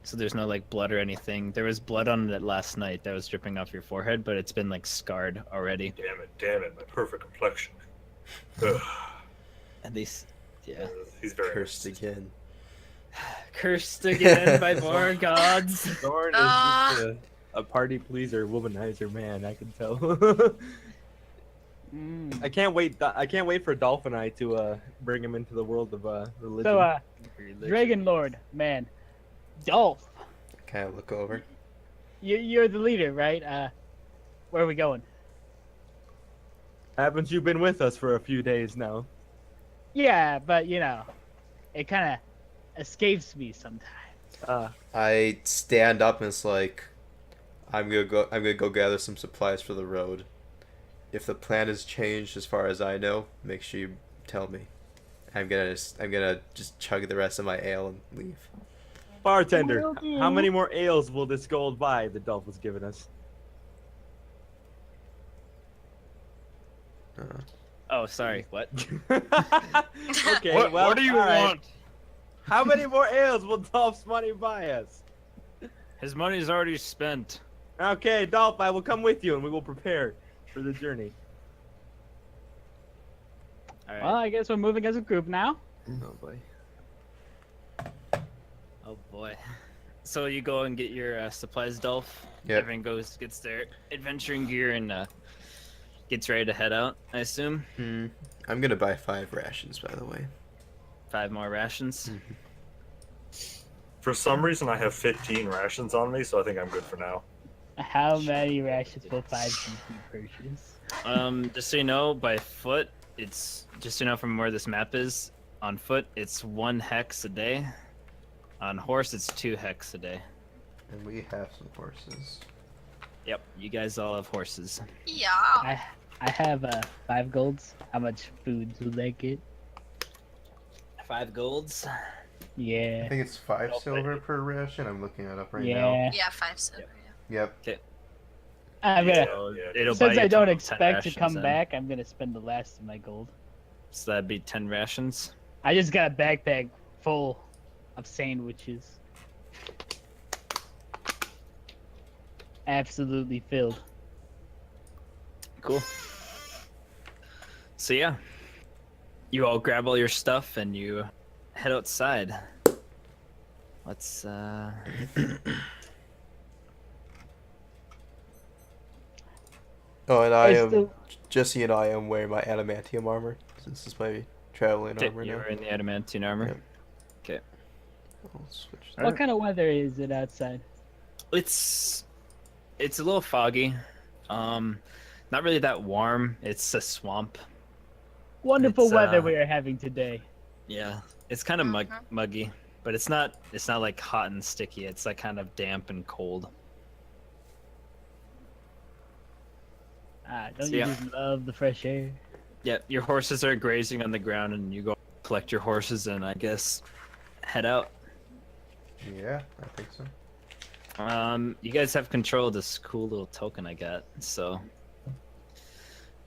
so there's no like blood or anything. There was blood on it last night that was dripping off your forehead, but it's been like scarred already. Damn it, my perfect complexion. Ugh. At least, yeah. He's very Cursed again. Cursed again by more gods. Zorn is Ah. just a party pleaser, womanizer man. I can tell. I can't wait. I can't wait for Dolph and I to bring him into the world of religion. So, Dragon Lord, man, Dolph, Kind of look over. you're the leader, right? Where are we going? Haven't you been with us for a few days now? Yeah, but you know, it kind of escapes me sometimes. I stand up and it's like, I'm gonna go gather some supplies for the road. If the plan has changed as far as I know, make sure you tell me. I'm gonna just chug the rest of my ale and leave. Bartender, Will do. how many more ales will this gold buy that Dolph was giving us? Oh, sorry. What? Okay, What, well, what do you all right. want? How many more ales will Dolph's money buy us? His money's already spent. Okay, Dolph, I will come with you and we will prepare for the journey. All right. Well, I guess we're moving as a group now. Oh boy. Oh boy. So you go and get your supplies, Dolph. Yep. Everyone gets their adventuring gear and gets ready to head out. I assume I'm gonna buy 5 rations, by the way. 5 more rations. For some reason, I have 15 rations on me, so I think I'm good for now. How many rations will 5 GP purchase? Just so you know, by foot, it's just so you know from where this map is. On foot, it's 1 hex a day. On horse, it's 2 hex a day. And we have some horses. Yep, you guys all have horses. Yeah. I have 5 golds. How much food do they get? 5 golds. Yeah. I think it's 5 silver per ration. I'm looking it up right now. Yeah. Yeah, 5 silver. Yep. I'm gonna. It'll buy Since you I a don't total of 10 expect to rations come then. back, I'm gonna spend the last of my gold. So that'd be 10 rations. I just got a backpack full of sandwiches. Absolutely filled. Cool. So yeah, you all grab all your stuff and you head outside. Let's Oh, and I still- Jesse and I am wearing my adamantium armor since it's my traveling armor now. you're in the adamantine armor. Yep. Okay. I'll switch What that. kind of weather is it outside? It's a little foggy. Not really that warm. It's a swamp. Wonderful It's, weather we are having today. Yeah. It's kind of muggy, but it's not like hot and sticky. It's like kind of damp and cold. Don't So, you yeah. just love the fresh air? Yeah, your horses are grazing on the ground and you go collect your horses and I guess head out. Yeah, I think so. You guys have control of this cool little token I got, so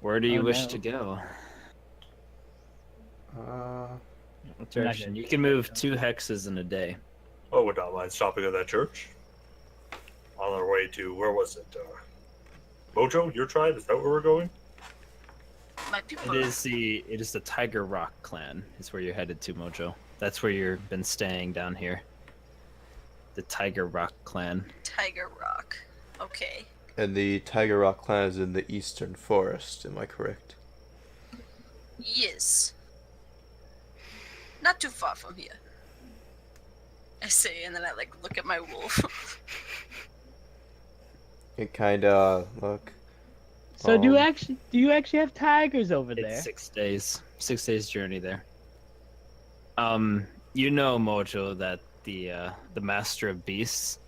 where do you Oh, wish no. to go? What We're not direction? gonna You do can that, move though. 2 hexes in a day. Oh, would not mind stopping at that church. On our way to, where was it? Mojo, your tribe? Is that where we're going? My people. It is the Tiger Rock clan is where you're headed to, Mojo. That's where you've been staying down here. The Tiger Rock clan. Tiger Rock. Okay. And the Tiger Rock clan is in the eastern forest, am I correct? Yes. Not too far from here. I say, and then I like look at my wolf. It kinda look. So do Um, you actually have tigers over It's there? 6 days. 6 days journey there. You know, Mojo, that the Master of Beasts,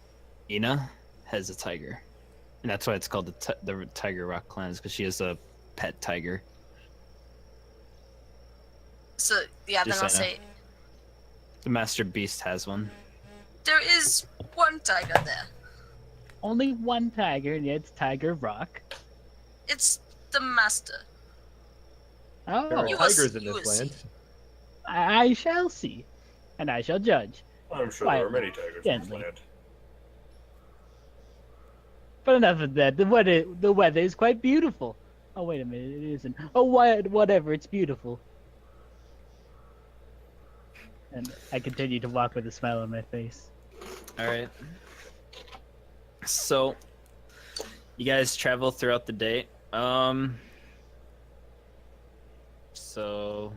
Ina, has a tiger, and that's why it's called the Tiger Rock clan, is because she has a pet tiger. So yeah, then Just I'll saying. say The Master Beast has one. there is one tiger there. Only one tiger, and it's Tiger Rock. It's the master. Oh, There are You will tigers see- in you this will see. land. I shall see, and I shall judge. I'm sure there are Quietly. many tigers in this Gently. land. But enough of that. The weather is quite beautiful. Oh wait a minute, it isn't. Oh whatever, it's beautiful. And I continue to walk with a smile on my face. All right. So, you guys travel throughout the day. So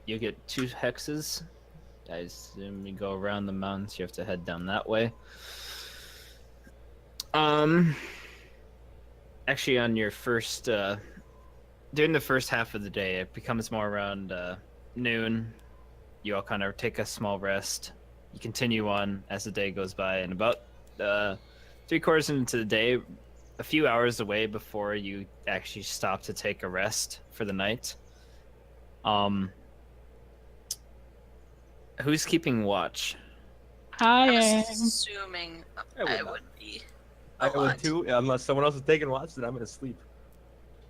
you get 2 hexes. I assume you go around the mountains. You have to head down that way. Actually, on your first, during the first half of the day, it becomes more around noon. You all kind of take a small rest. You continue on as the day goes by, and about 3/4 into the day, a few hours away before you actually stop to take a rest for the night. Who's keeping watch? I I am. was assuming I would be. I would too, unless someone else is taking watch, then I'm gonna sleep.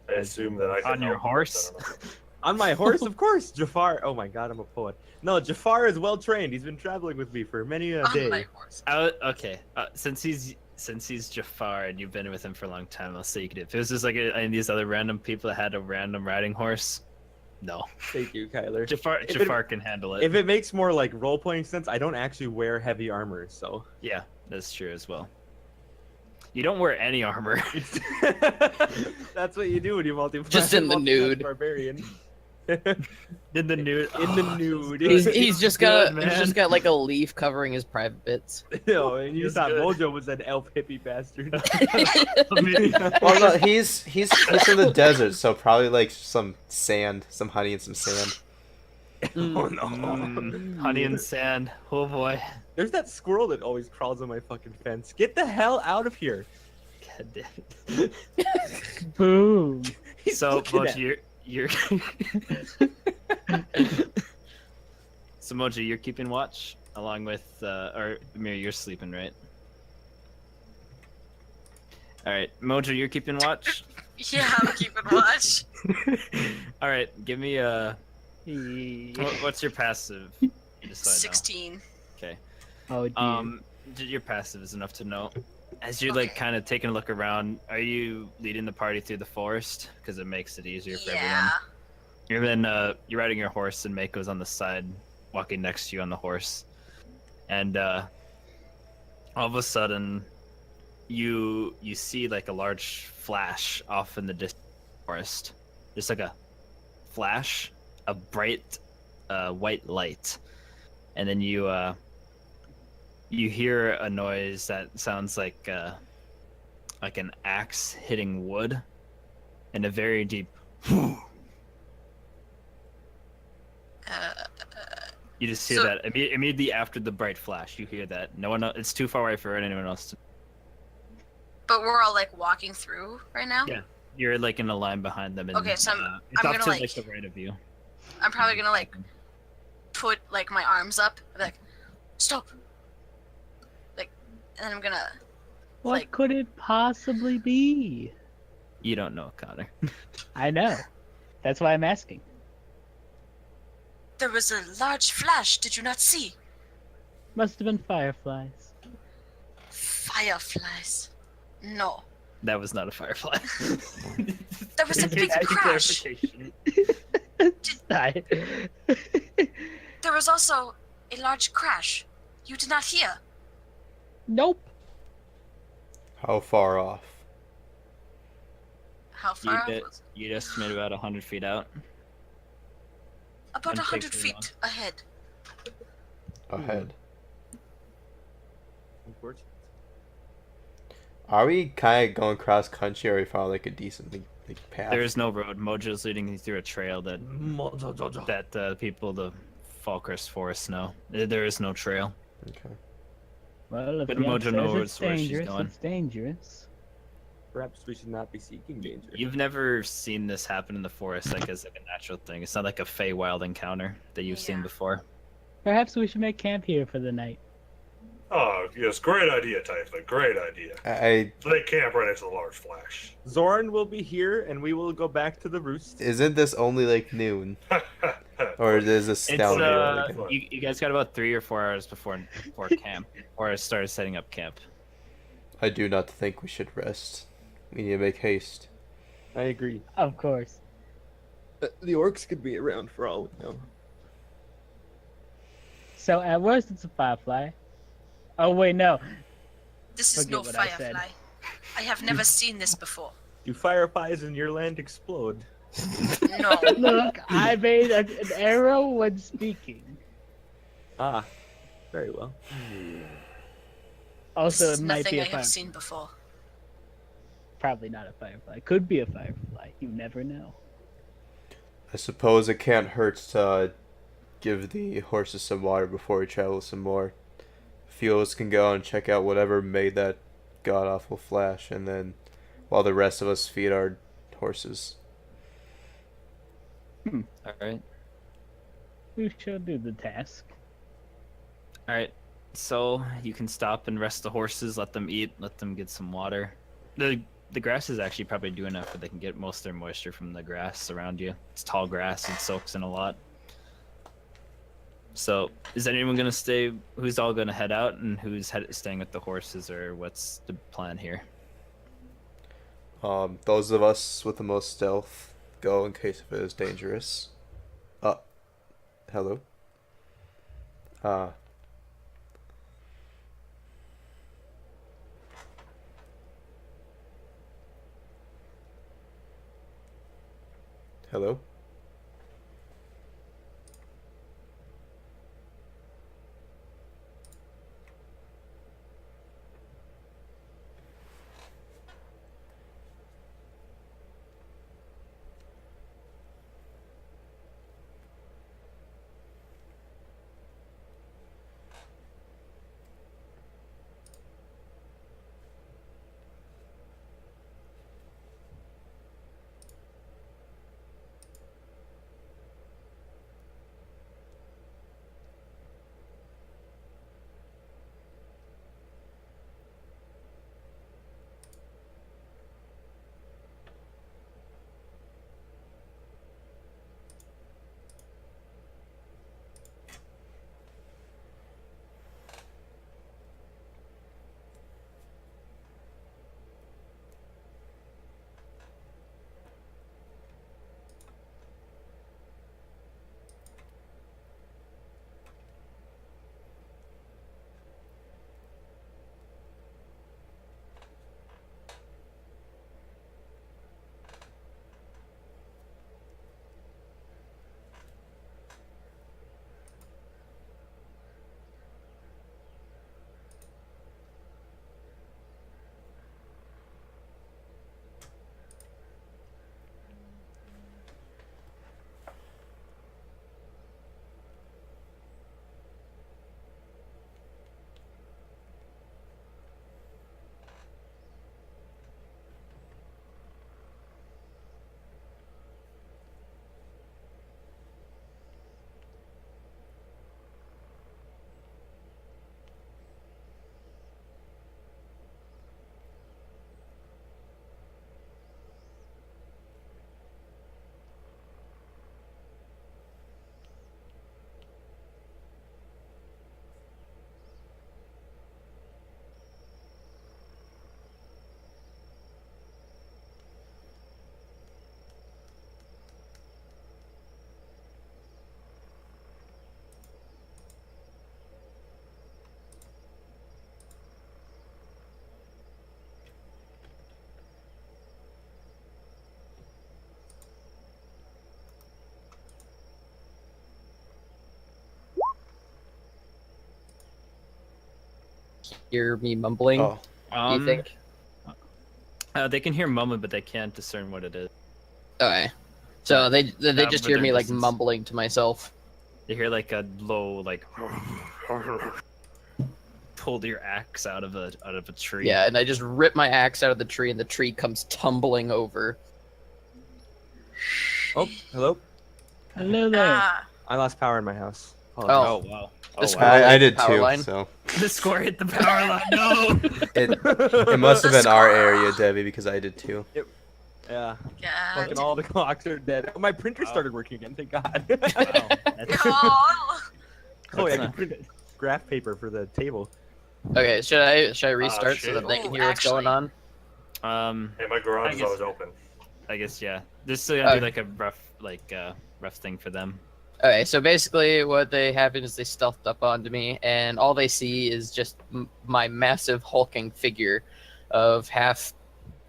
I assume that I can On your help, but I horse? don't know. On my horse, of course. Jafar. Oh my god, I'm a poet. No, Jafar is well trained. He's been traveling with me for many a On day. my horse. Okay. Since he's Jafar and you've been with him for a long time, I'll say you could. If it was just like any of these other random people that had a random riding horse, no. Thank you, Kyler. Jafar can handle it. If it makes more like role playing sense, I don't actually wear heavy armor, so. Yeah, that's true as well. You don't wear any armor. That's what you do when you multiply. Just in the nude. Barbarian. In the nude. In the nude. He's just got good, he's just got like a leaf covering his private bits. No, and you He's thought good. Mojo was an elf hippie bastard. Well, no, he's in the desert, so probably like some sand, some honey and some sand. Oh no. Honey and sand. Oh boy. There's that squirrel that always crawls on my fucking fence. Get the hell out of here. God damn it. Boom. He's So, looking at- Moji, you're So Moji, you're keeping watch along with or Amir, you're sleeping, right? All right, Mojo, you're keeping watch. Yeah, I'm keeping watch. All right, give me what's your passive? Just so I know. 16. Okay. Oh dear. Your passive is enough to know. As you're like Okay. kind of taking a look around, are you leading the party through the forest? Because it makes it easier for Yeah. everyone. You're riding your horse, and Mako's on the side, walking next to you on the horse. And all of a sudden, you see like a large flash off in the distant forest. Just like a flash, a bright white light, and then you hear a noise that sounds like an axe hitting wood, and a very deep. You just hear So- that immediately after the bright flash. You hear that. No one else, it's too far away for anyone else to. But we're all like walking through right now. Yeah. You're like in a line behind them. And, Okay, so it's I'm off gonna, to like- the right of you. I'm probably gonna like put like my arms up, and be like, stop. Like, and then I'm gonna. What like- could it possibly be? You don't know, Connor. I know. That's why I'm asking. There was a large flash. Did you not see? Must have been fireflies. Fireflies. No. That was not a firefly. There was a big crash. Die. There was also a large crash. You did not hear. Nope. How far off? How far? Was You'd estimate about 100 feet out. About Wouldn't take 100 too feet long. ahead. Ahead. Unfortunate. Are we kind of going cross country, or we found like a decent like path? There is no road. Mojo's leading you through a trail that people the Falkrest Forest know. There is no trail. Okay. Well, if But the Mojo says knows it's where she's dangerous, going. it's dangerous. Perhaps we should not be seeking danger. You've never seen this happen in the forest like as like a natural thing. It's not like a Feywild encounter that you've seen Yeah. before. Perhaps we should make camp here for the night. Oh, yes, great idea, Typhon. Great idea. I They camp right next to the large flash. Zorn will be here, and we will go back to the roost. isn't this only like noon, or is this It's down here? you guys got about 3 or 4 hours before camp, or started setting up camp. I do not think we should rest. We need to make haste. I agree. Of course. The orcs could be around for all we know. So at worst, it's a firefly. Oh wait, no. This is Forget no what I said. firefly. I have never seen this before. Do fireflies in your land explode? No. Look, I made an arrow when speaking. Ah, very well. Also, This is it might nothing be I a have firefly. seen before. Probably not a firefly. Could be a firefly. You never know. I suppose it can't hurt to give the horses some water before we travel some more. Felix can go and check out whatever made that god-awful flash, and then while the rest of us feed our horses. All right. Who shall do the task? All right. So you can stop and rest the horses, let them eat, let them get some water. The grass is actually probably doing enough where they can get most of their moisture from the grass around you. It's tall grass and soaks in a lot. So is anyone gonna stay? Who's all gonna head out, and who's staying with the horses, or what's the plan here? Those of us with the most stealth go in case if it is dangerous. Hello? Hello? Hear me mumbling? Oh. Do you think? They can hear mumbling, but they can't discern what it is. Okay. So they just but hear they're me like distance. mumbling to myself. They hear like a low like pulled your axe out of a tree. Yeah, and I just rip my axe out of the tree, and the tree comes tumbling over. Oh, hello. Hello there. Ah, I lost power in my house. Oh. Oh wow. The Oh, squirrel wow. I did power too, line. so The score hit the power line. No. it must have been our area, Debbie, because I did too. Yeah. God. Fucking all the clocks are dead. Oh, my printer started working again. Thank God. Wow. That's, Oh, Oh, yeah, I That's can print graph paper for the table. Okay, should I restart so shit. that they can Ooh, hear what's going on? Hey, my garage I is guess- always open. I guess yeah. Just so gonna do Okay. like a rough thing for them. Okay, so basically what they happen is they stealthed up onto me, and all they see is just my massive hulking figure of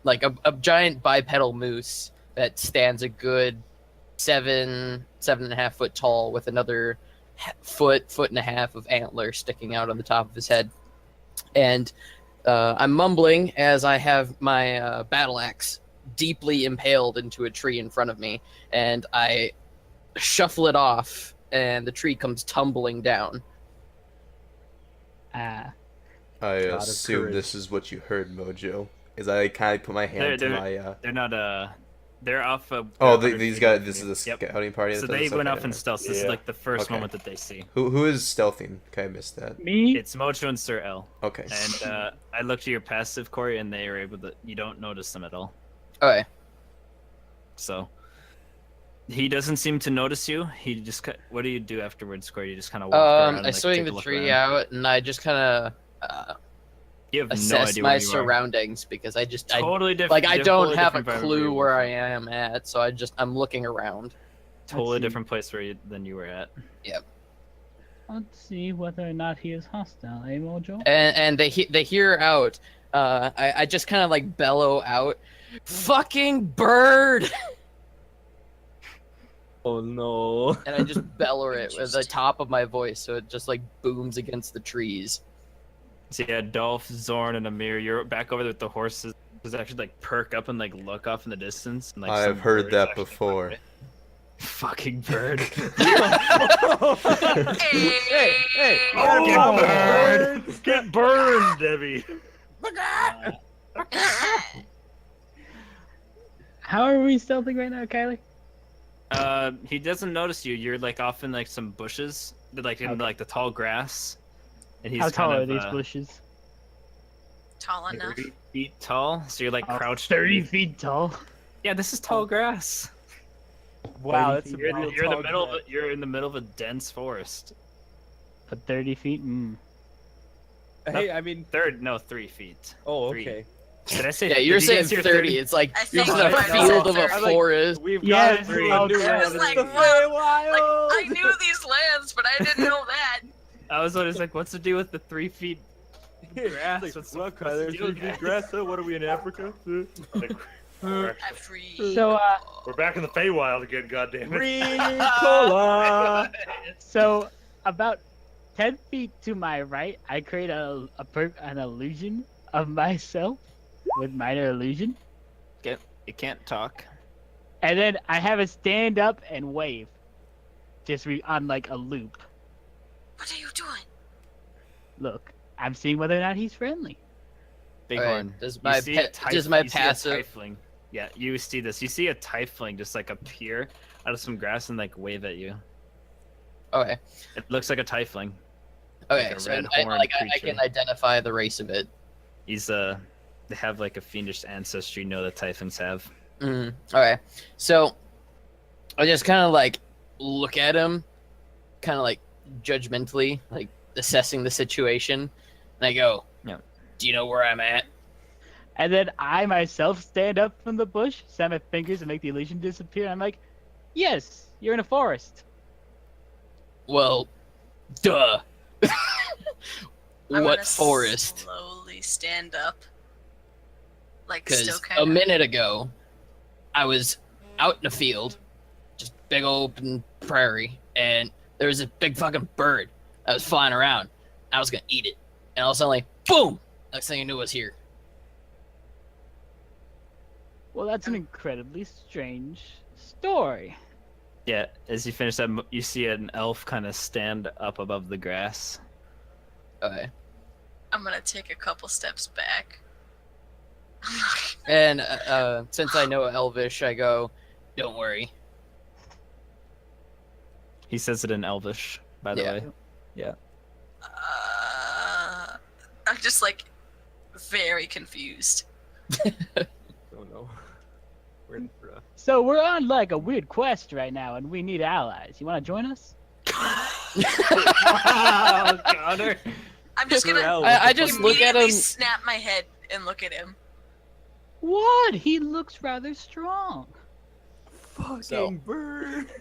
like a giant bipedal moose that stands a good 7.5 foot tall with another foot and a half of antler sticking out on the top of his head. And I'm mumbling as I have my battle axe deeply impaled into a tree in front of me, and I shuffle it off, and the tree comes tumbling down. I of assume courage. this is what you heard, Mojo. Is I kind of put my hand to They're- my. They're not they're off of. Oh, they're these 100 feet guys. away This from is you. a scouting party. So that does they this? went Okay, off in never stealth. This is Yeah. like the first Okay. moment that they see. Who is stealthing? Okay, I missed that. Me? It's Mojo and Sir L. Okay. And I looked at your passive, Corey, and they are able to. You don't notice them at all. Okay. So he doesn't seem to notice you. He just. What do you do afterwards, Corey? You just kind of walk around. And, I like, swing take a the look tree around. out, and I just kind of You have no assess idea my where you are. surroundings because I just Totally different. like I don't totally have a different environment clue you where were I from. am at, so I'm looking around. Totally see. different place than you were at. Let's see whether or not he is hostile, eh, Mojo? And they hear out. I just kind of like bellow out, "Fucking bird!" Oh no. and I just bellow it with the top of my voice, so it just like booms against the trees. So yeah, Dolph, Zorn, and Amir, you're back over there with the horses. Does actually like perk up and like look off in the distance? And, like, I've some heard birds that actually before. fly away. Fucking bird. Hey, Get burned, Debbie. How are we stealthing right now, Kylie? He doesn't notice you. You're like off in like some bushes, like in Okay. like the tall grass. And he's How tall kind are of, these bushes? Tall enough. 30 feet tall. So you're like Oh, crouched. 30 feet tall. Yeah, this is tall grass. Wow, that's a You're real You're in the tall middle. guy. You're in the middle of a dense forest. But 30 feet? Hey, I mean, 3 feet. oh, Three. okay. Did I say? Yeah, you're did you saying guys hear 30. It's like I you're think in a you might have field said of a 30. forest. We've Yeah, got three. a new I land. was like, It's well, wild. I knew these lands, but I didn't know that. I was always like, what's the deal with the 3 feet grass? It's What's like, the look, deal, there's guys? grass. What are we in Africa? Every So, We're back in the Feywild again, goddammit. Ricola. So, about 10 feet to my right, I create an illusion of myself with minor illusion. It can't talk. And then I have it stand up and wave. Just on like a loop. What are you doing? Look, I'm seeing whether or not he's friendly. Bighorn. Alright, does You my see a does my you see a passive tiefling. Yeah, you see this. You see a tiefling just like appear out of some grass and like wave at you. okay It looks like a tiefling. okay a so red I horned can creature. identify the race of it. He's they have like a fiendish ancestry. You know that tieflings have. Okay, so I just kind of like look at him, kind of like judgmentally, like assessing the situation, and I go, Yeah. "Do you know where I'm at?" And then I myself stand up from the bush, snap my fingers, and make the illusion disappear. I'm like, yes, you're in a forest. Well, duh. I'm What gonna forest? Slowly stand up. Like Because still a kind of. minute ago, I was out in a field, just big open prairie, and there was a big fucking bird that was flying around. I was gonna eat it, and all of a sudden, like, boom! Next thing I knew, it was here. Well, that's an incredibly strange story. Yeah, as you finish that, you see an elf kind of stand up above the grass. Okay. I'm gonna take a couple steps back. And since I know Elvish, I go, "Don't worry." He says it in Elvish, by the Yeah. way. I'm just like very confused. Oh no. We're in for a... So we're on like a weird quest right now, and we need allies. You want to join us? Wow, Connor. I'm just gonna I just look at immediately him. snap my head and look at him. What? He looks rather strong. Fucking So- bird.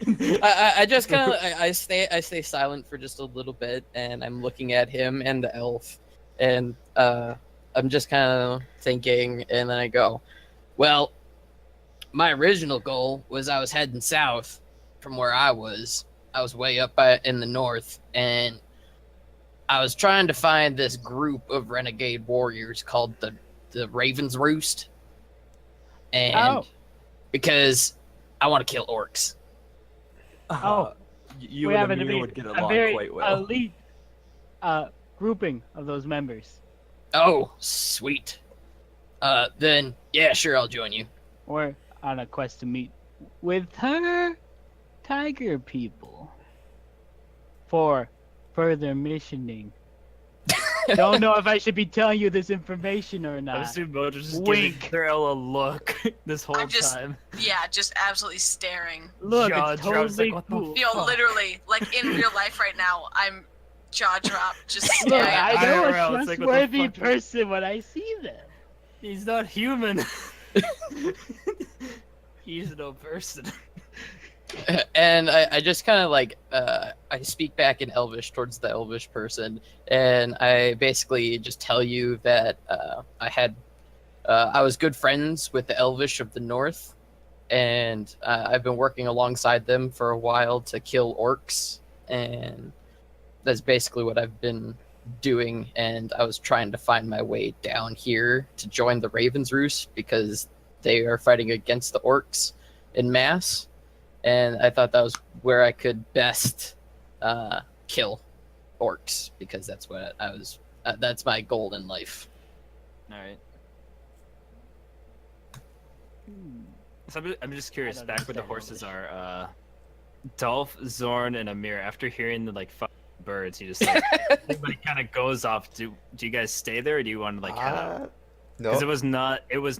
I just kind of I stay silent for just a little bit, and I'm looking at him and the elf, and I'm just kind of thinking, and then I go, well, my original goal was I was heading south from where I was. I was way up in the north, and I was trying to find this group of renegade warriors called the Ravens Roost, and because I want to kill orcs. Oh, you we and have an Amir elite, would get a along very quite well. elite grouping of those members. Oh, sweet. Then yeah, sure, I'll join you. We're on a quest to meet with her tiger people for further missioning. Don't know if I should be telling you this information or I not. assume Mojo's just Wink. giving Thrill a look this whole I'm just- time. Yeah, just absolutely staring. Look, Jaw it's drops, totally like, what the cool. You know, literally, like in real life right now, I'm jaw dropped, just Look, staring. I know IRL, a it's like, what the trustworthy fuck? person when I see them. He's not human. He's no person. And I just kind of like I speak back in Elvish towards the Elvish person, and I basically just tell you that I was good friends with the Elvish of the North, and I've been working alongside them for a while to kill orcs, and that's basically what I've been doing. And I was trying to find my way down here to join the Ravens Roost because they are fighting against the orcs in mass. And I thought that was where I could best kill orcs because that's what I was. That's my goal in life. All right. So I'm just curious. I don't Back where the understand horses English. are, Dolph, Zorn, and Amir. After hearing the like fucking birds, he just like, kind of goes off. Do you guys stay there, or do you want to like head out? No. Because it was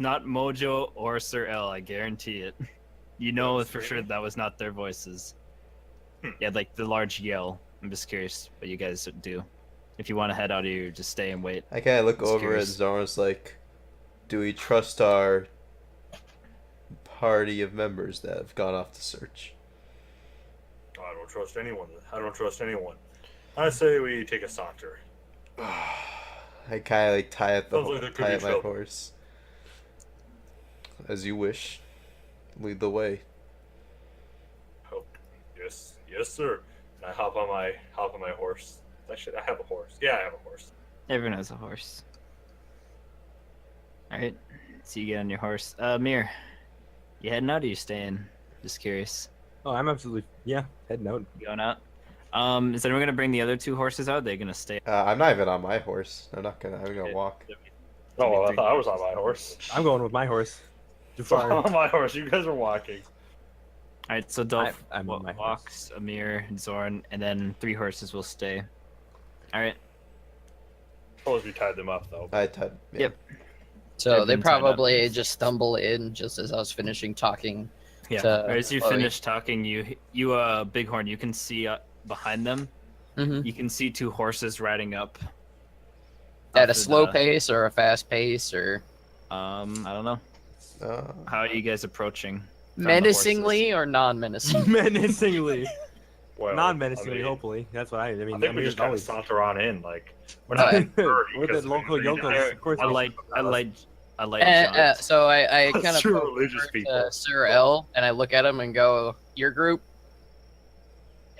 not Mojo or Sir L. I guarantee it. You know That's for true. sure that was not their voices. Yeah, like the large yell. I'm just curious what you guys would do. If you want to head out, or you just stay and wait. I kind of look Just over curious. at Zorn's like, do we trust our party of members that have gone off to search? I don't trust anyone. I don't trust anyone. I say we take a saunter. I kind of like tie up Sounds like there could tie be up my trouble. horse. As you wish. Lead the way. Oh, yes, sir. And I hop on my horse. I have a horse. Yeah, I have a horse. Everyone has a horse. All right. So you get on your horse. Mir, you heading out or you staying? Just curious. Oh, I'm absolutely heading out. You going out? Is anyone gonna bring the other two horses out? Or they're gonna stay. I'm not even on my horse. I'm gonna walk. Oh, well, I thought I was on my horse. I'm going with my horse. I'm Jafar. on my horse. You guys are walking. All right. So Dolph I'm on my horse. walks, Amir, and Zorn, and then 3 horses will stay. All right. Suppose we tied them up though. I tied. Yeah. Yep. So They've they been tied up. probably just stumble in just as I was finishing talking. Yeah. to As you Chloe. finish talking, you Bighorn, you can see behind them. Mhm. You can see 2 horses riding up. At a off of slow the- pace or a fast pace or I don't know. Uh, How are you guys approaching? from the menacingly or non-menacingly. Menacingly. Well, Non-menacingly, I mean, hopely. That's what I mean. I think we Amir's just kind of always- saunter on in. Like we're Uh, not in a hurry, We're the 'cause local we- yokels. Of course. I like And, shots. so I kind of True go religious over people. to Sir L and I look at him and go, "Your group."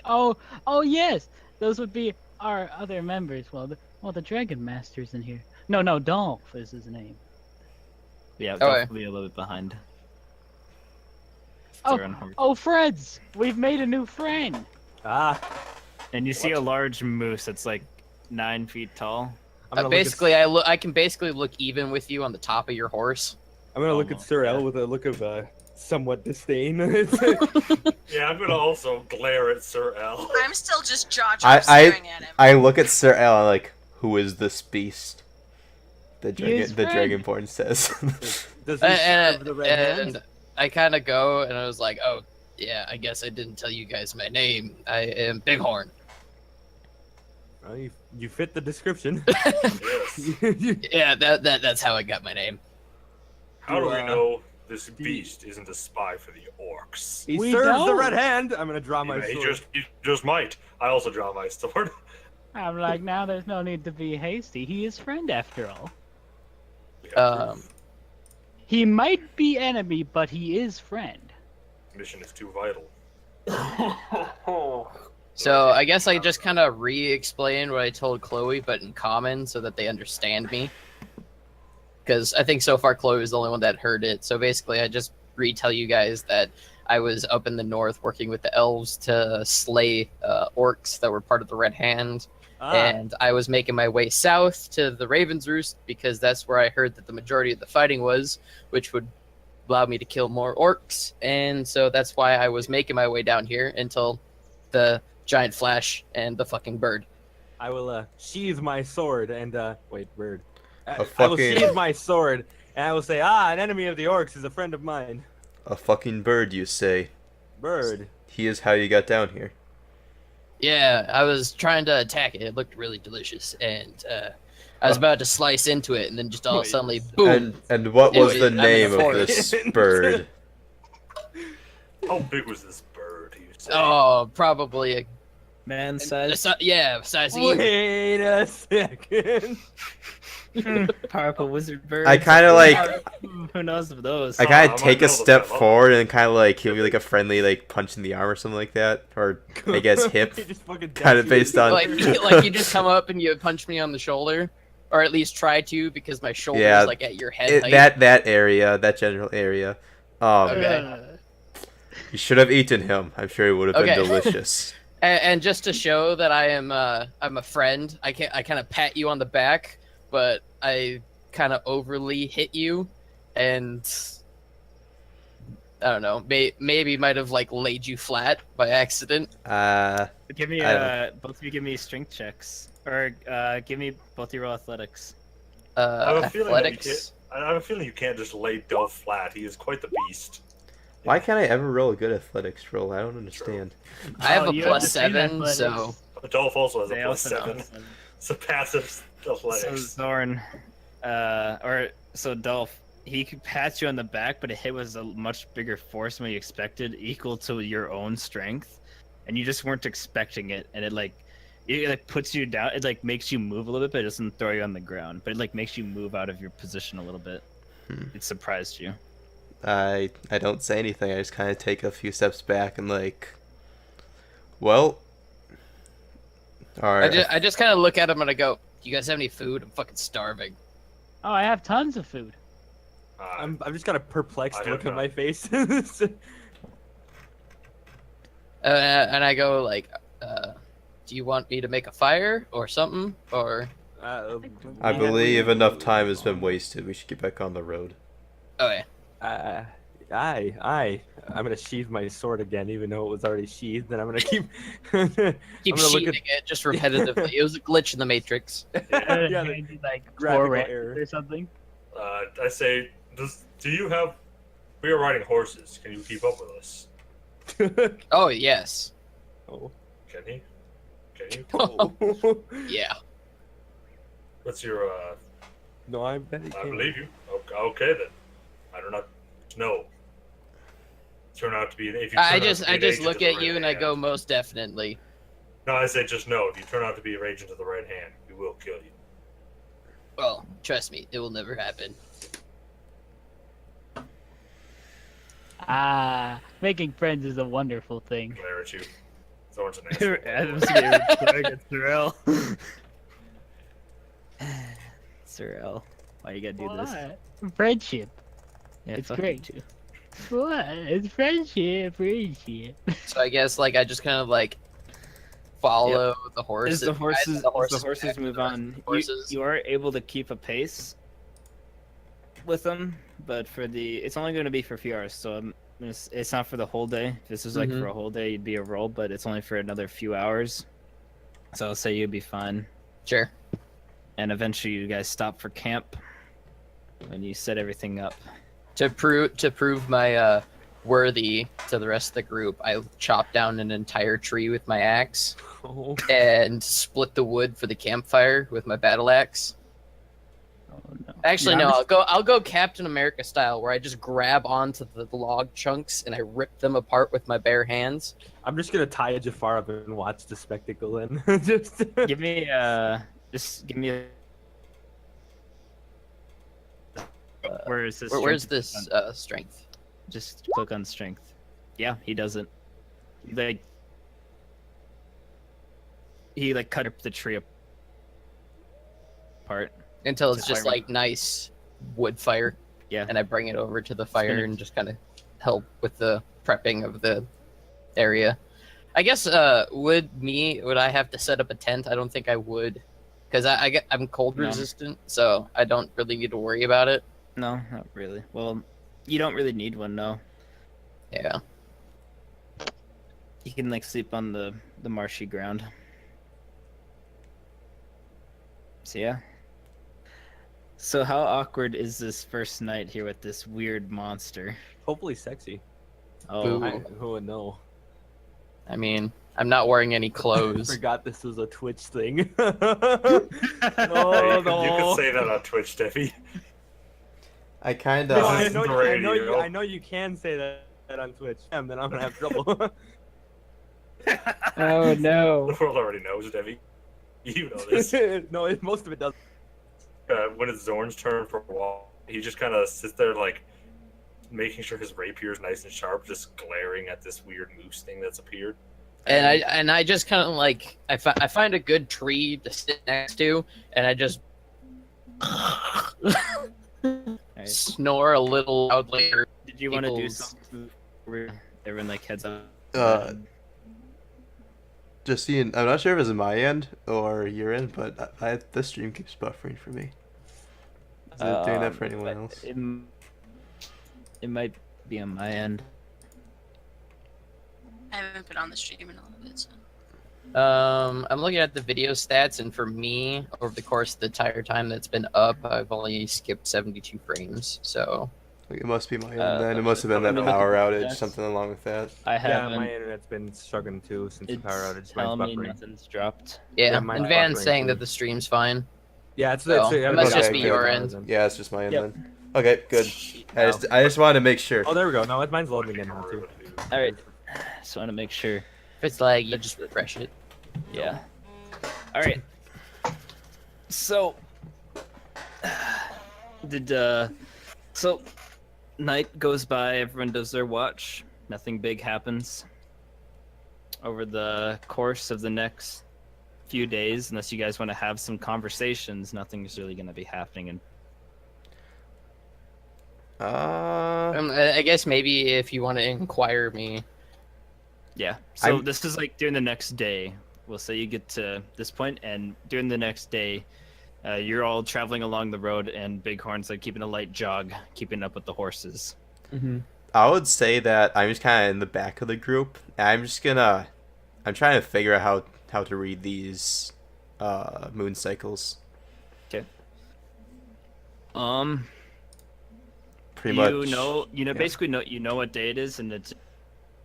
Oh yes, those would be our other members. Well, the Dragon Master's in here. No, Dolph is his name. Yeah, Okay. definitely a little bit behind. Oh, They're on horse. oh, Freds, we've made a new friend. Ah, And you see a large moose that's like 9 feet tall. I'm gonna look at- Basically, I can basically look even with you on the top of your horse. I'm gonna look at Almost, Sir yeah. L with a look of somewhat disdain. Yeah, I'm gonna also glare at Sir L. I'm still just jaw I- dropped staring at him. I look at Sir L and like, who is this beast? The is Dragonborn says. Does he serve the Red Hand? And I kind of go and I was like, "Oh, yeah, I guess I didn't tell you guys my name. I am Bighorn." Well, you fit the description. Yes. Yeah, that's how I got my name. How do we Uh, know this beast isn't a spy for the orcs? He We serves the don't. Red Hand. I'm gonna draw my He sword. just might. I also draw my sword. I'm like, now there's no need to be hasty. He is friend after all. We have proof. He might be enemy, but he is friend. Mission is too vital. So I guess I just kind of re-explain what I told Chloe, but in common, so that they understand me. Because I think so far Chloe was the only one that heard it. So basically, I just retell you guys that I was up in the north working with the elves to slay orcs that were part of the Red Hand. And I was making my way south to the Ravens Roost because that's where I heard that the majority of the fighting was, which would allow me to kill more orcs. And so that's why I was making my way down here until the giant flash and the fucking bird. I will sheathe my sword and wait, bird. I will fucking- sheathe my sword and I will say, an enemy of the orcs is a friend of mine. A fucking bird, you say? Bird. He is how you got down here. Yeah, I was trying to attack it. It looked really delicious, and I was about to slice into it, and then just all suddenly, boom! And what It was was- the I'm in name the of forest. this bird? How big was this bird? You say? Oh, probably a Man size. size of you. Wait a second. Powerful wizard bird. I kind of like, Who knows of those? I kind I of might take be a able to step climb up. forward and kind of like give you like a friendly like punch in the arm or something like that, or I guess hip, He just fucking kind of dashes based you. on. Like you just come up and you punch me on the shoulder, or at least try to, because my shoulder Yeah, is like at your head height. that area, that general area. Okay. You should have eaten him. I'm sure it would have been Okay. delicious. And just to show that I'm a friend, I kind of pat you on the back, but I kind of overly hit you, and I don't know, maybe might have like laid you flat by accident. Give me I both of you give me strength checks, or give me both your roll athletics. I have a feeling that you Athletics. I have a feeling you can't just lay Dove flat. He is quite the beast. Why can't I ever roll a good athletics roll? I don't understand. I have Oh, a you plus understand 7, athletics. so Dolph also has a They plus also 7. know. So passive So athletics. Zorn, so Dolph, he could pat you on the back, but it hit with a much bigger force than you expected, equal to your own strength, and you just weren't expecting it, and it like puts you down. It like makes you move a little bit, but it doesn't throw you on the ground. But it like makes you move out of your position a little bit. It surprised you. I don't say anything. I just kind of take a few steps back and like, well, all right. I just kind of look at him and I go, "You guys have any food? I'm fucking starving." Oh, I have tons of food. I'm just got a perplexed I have look on not. my face. And I go like, "Do you want me to make a fire or something?" Or I believe enough time has been wasted. We should get back on the road. okay, aye. I'm gonna sheathe my sword again, even though it was already sheathed, and I'm gonna keep. keep I'm gonna look sheathing it just repetitively. It was a glitch in the matrix. Yeah, Like graphical 4 error. ranks or something. I say, do you have? We are riding horses. Can you keep up with us? Oh yes, Oh. Can he? Can you? Oh. yeah. What's your? No, I bet he I can. believe you. Okay then. I do not know. Turn out to be if you. I turn out just to be an look agent of the at Red you and I Hand- go, "Most definitely." No, I say just know. If you turn out to be an agent of the Red Hand, we will kill you. Well, trust me, it will never happen. Making friends is a wonderful thing. Glare at you. Thorn's an asshole. Adam's getting at Sorrel. Sorrel, why you gotta do this? What? Friendship. Yeah, It's fuck you great. too. What? It's friendship. So I guess like I just kind of like follow the horses. As the horses, the horses move on, horses. you are able to keep a pace with them, but it's only going to be for a few hours, so it's not for the whole day. If this was like for a whole day, you'd be a roll, but it's only for another few hours. So I'll say you'd be fine. Sure. And eventually, you guys stop for camp when you set everything up. To prove my worthy to the rest of the group, I chopped down an entire tree with my axe Oh. and split the wood for the campfire with my battle axe. Oh no. Actually, Yeah, no, I'm I'll go Captain America style, where I just grab onto the log chunks and I rip them apart with my bare hands. I'm just gonna tie a Jafar up and watch the spectacle and just. Give me just give me a. Where is this? Where's strength? this strength? Just click on strength. Yeah, he doesn't. He cut up the tree apart. Until it's It's just fire. like nice wood fire. Yeah. And I bring it over to the fire gonna- and just kind of help with the prepping of the area. I guess would I have to set up a tent? I don't think I would, because I'm cold No. resistant, so I don't really need to worry about it. No, not really. Well, you don't really need one, no. Yeah. You can sleep on the marshy ground. So yeah. So how awkward is this first night here with this weird monster? Hopefully sexy. Oh, Boo. Who would know? I mean, I'm not wearing any clothes. Forgot this was a Twitch thing. Hey, Oh, you can say that on Twitch, Steffi. I kind No, of. I This is know, the radio. I know you can say that on Twitch. Then I'm gonna have trouble. Oh no. The world already knows, Debbie. You know this. No, most of it doesn't. When it's Zorn's turn for a while, he just kind of sits there, making sure his rapier is nice and sharp, just glaring at this weird moose thing that's appeared. And I just kind of I find a good tree to sit next to, and I just Alright. snore a little loudly. Did you want to do People's- something where everyone heads up? Just seeing, I'm not sure if it's my end or your end, but the stream keeps buffering for me. Is it doing that for anyone else? It might be on my end. I haven't been on the stream in a little bit, so. I'm looking at the video stats, and for me, over the course of the entire time that's been up, I've only skipped 72 frames. So It must be my end then. It must have been let that me look power at the outage, stats. something along with that. I Yeah, haven't. my internet's been struggling too since the It's power outage telling went me buffering. nothing's dropped. yeah, mine's and Van's buffering saying too. that the stream's fine. Yeah, it's So, yeah, it must it's just okay, be good. your end. Yeah, it's just my end Yep. then. Okay, good. I just wanted to make sure. Oh, there we go. No, mine's loading again now too. All right. Just want to make sure. If it's lag, you just refresh it. Yeah. All right. So, so night goes by. Everyone does their watch. Nothing big happens over the course of the next few days, unless you guys want to have some conversations. Nothing's really going to be happening. And I guess maybe if you want to inquire me. yeah. So I'm- this is during the next day. We'll say you get to this point, and during the next day, you're all traveling along the road, and Bighorn's keeping a light jog, keeping up with the horses. I would say that I'm just kind of in the back of the group. I'm trying to figure out how to read these moon cycles. Okay. Pretty much. You basically know what day it is, and it's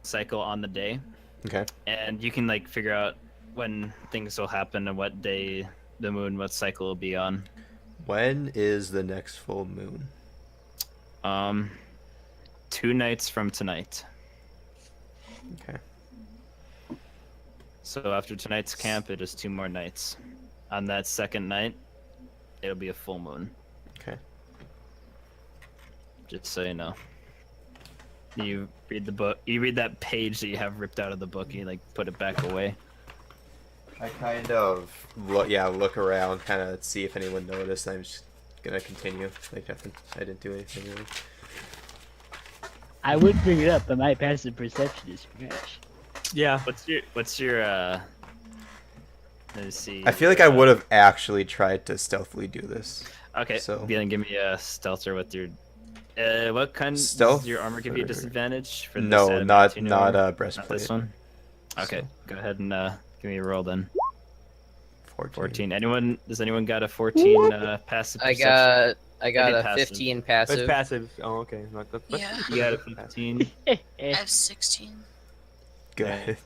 cycle on the day, Okay. and you can figure out when things will happen and what day the moon, what cycle will be on. When is the next full moon? 2 nights from tonight. Okay. So after tonight's camp, it is 2 more nights. On that second night, it'll be a full moon. Okay. Just so you know. You read the book. You read that page that you have ripped out of the book. And you put it back away. I kind of look around, kind of see if anyone noticed. I'm just gonna continue. I didn't do anything really. I would bring it up, but my passive perception is trash. Yeah. What's your let's see. I feel like I would have actually tried to stealthily do this. Okay, so- so give me a stealther with your what kind Stealth does your armor give you a or- disadvantage for this No, not adamantine armor? Not breastplate. this one. Okay, go ahead and give me a roll then. 14. 14. Does anyone got a 14 passive I perception? got I got Maybe a passive. 15 That's passive. passive. Oh, okay. That's Yeah. You got a 15. I have 16. Good.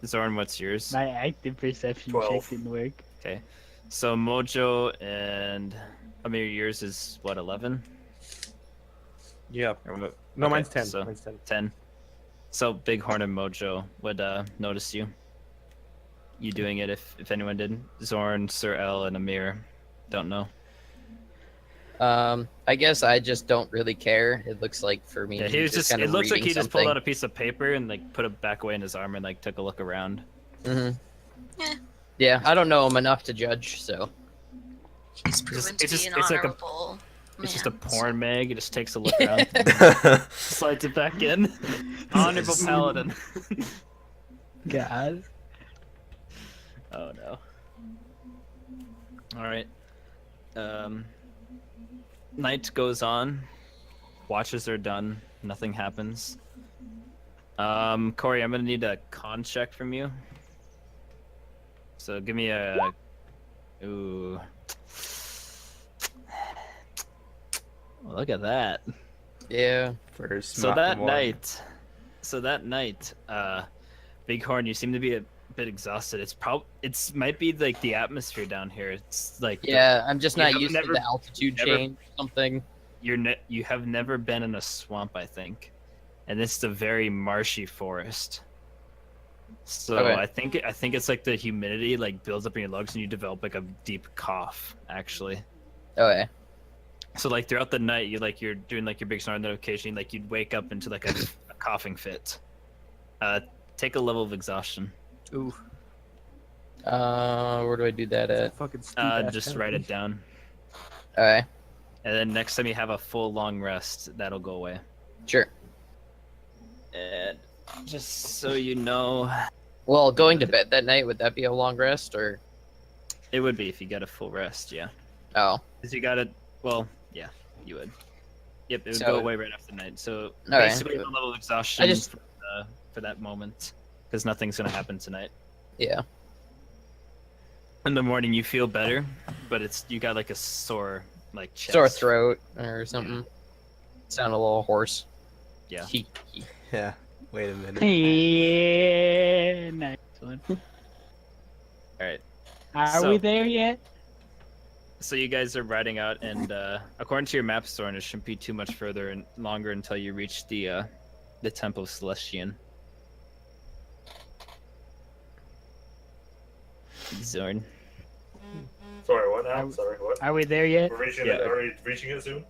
Zorn, what's yours? My active perception 12. check didn't work. Okay. So Mojo and Amir, yours is what, 11? Yeah. Or what? No, Okay, mine's 10. so- Mine's 10. 10. So Bighorn and Mojo would notice you. You doing it if anyone did. Zorn, Sir L, and Amir don't know. I guess I just don't really care. It looks like for me. Yeah, he was just. kind It of looks like he reading just pulled something. out a piece of paper and like put it back away in his arm and like took a look around. Mhm. Yeah. Yeah, I don't know him enough to judge, so. He's proven to it's be just- an it's like a- honorable It's just a man, porn mag. He just takes a look around, slides it back in. Honorable paladin. God. Oh no. All right. Night goes on. Watches are done. Nothing happens. Corey, I'm gonna need a con check from you. So give me a. Ooh. Look at that. Yeah. First. So mo- that one. night, Bighorn, you seem to be a bit exhausted. Might be like the atmosphere down here. It's like Yeah, I'm just You not have used to never- the altitude never- change or something. you have never been in a swamp, I think, and this is a very marshy forest. So Okay. I think it's like the humidity like builds up in your lungs and you develop like a deep cough actually. Okay. So like throughout the night you're doing like your big snore, and then occasionally like you'd wake up into like a coughing fit. Take a level of exhaustion. Ooh. Where do I do that at? Fucking stupid Just write it down. Okay. And then next time you have a full long rest, that'll go away. Sure. And just so you know, Well, going to bed that night, would that be a long rest or? it would be if you got a full rest, yeah. Oh. Because you got it. Well, yeah, you would. Yep, it would So- go away right after the night. So Alright. basically, a level of exhaustion I just- for that moment, because nothing's gonna happen tonight. Yeah. In the morning, you feel better, but you got like a sore like chest. Sore throat or something. Sound a little hoarse. Yeah. Yeah. Wait a minute. Yeah, nice one. All right. Are So- we there yet? So you guys are riding out, and according to your map, Zorn, it shouldn't be too much further and longer until you reach the Temple of Celestian. Zorn. Sorry, what now? Sorry, what? Are we there yet? We're reaching Yeah. it. Are we reaching it soon?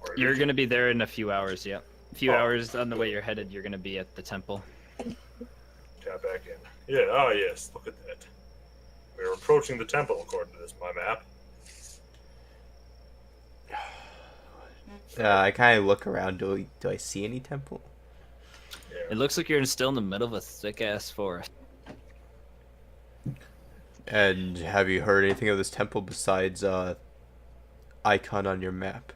Or You're reaching- gonna be there in a few hours. Yeah, a few Oh. hours on the way you're headed. You're gonna be at the temple. Tap back in. Yeah. Oh yes. Look at that. We're approaching the temple according to this my map. I kind of look around. Do I see any temple? Yeah. It looks like you're still in the middle of a thick ass forest. And have you heard anything of this temple besides icon on your map?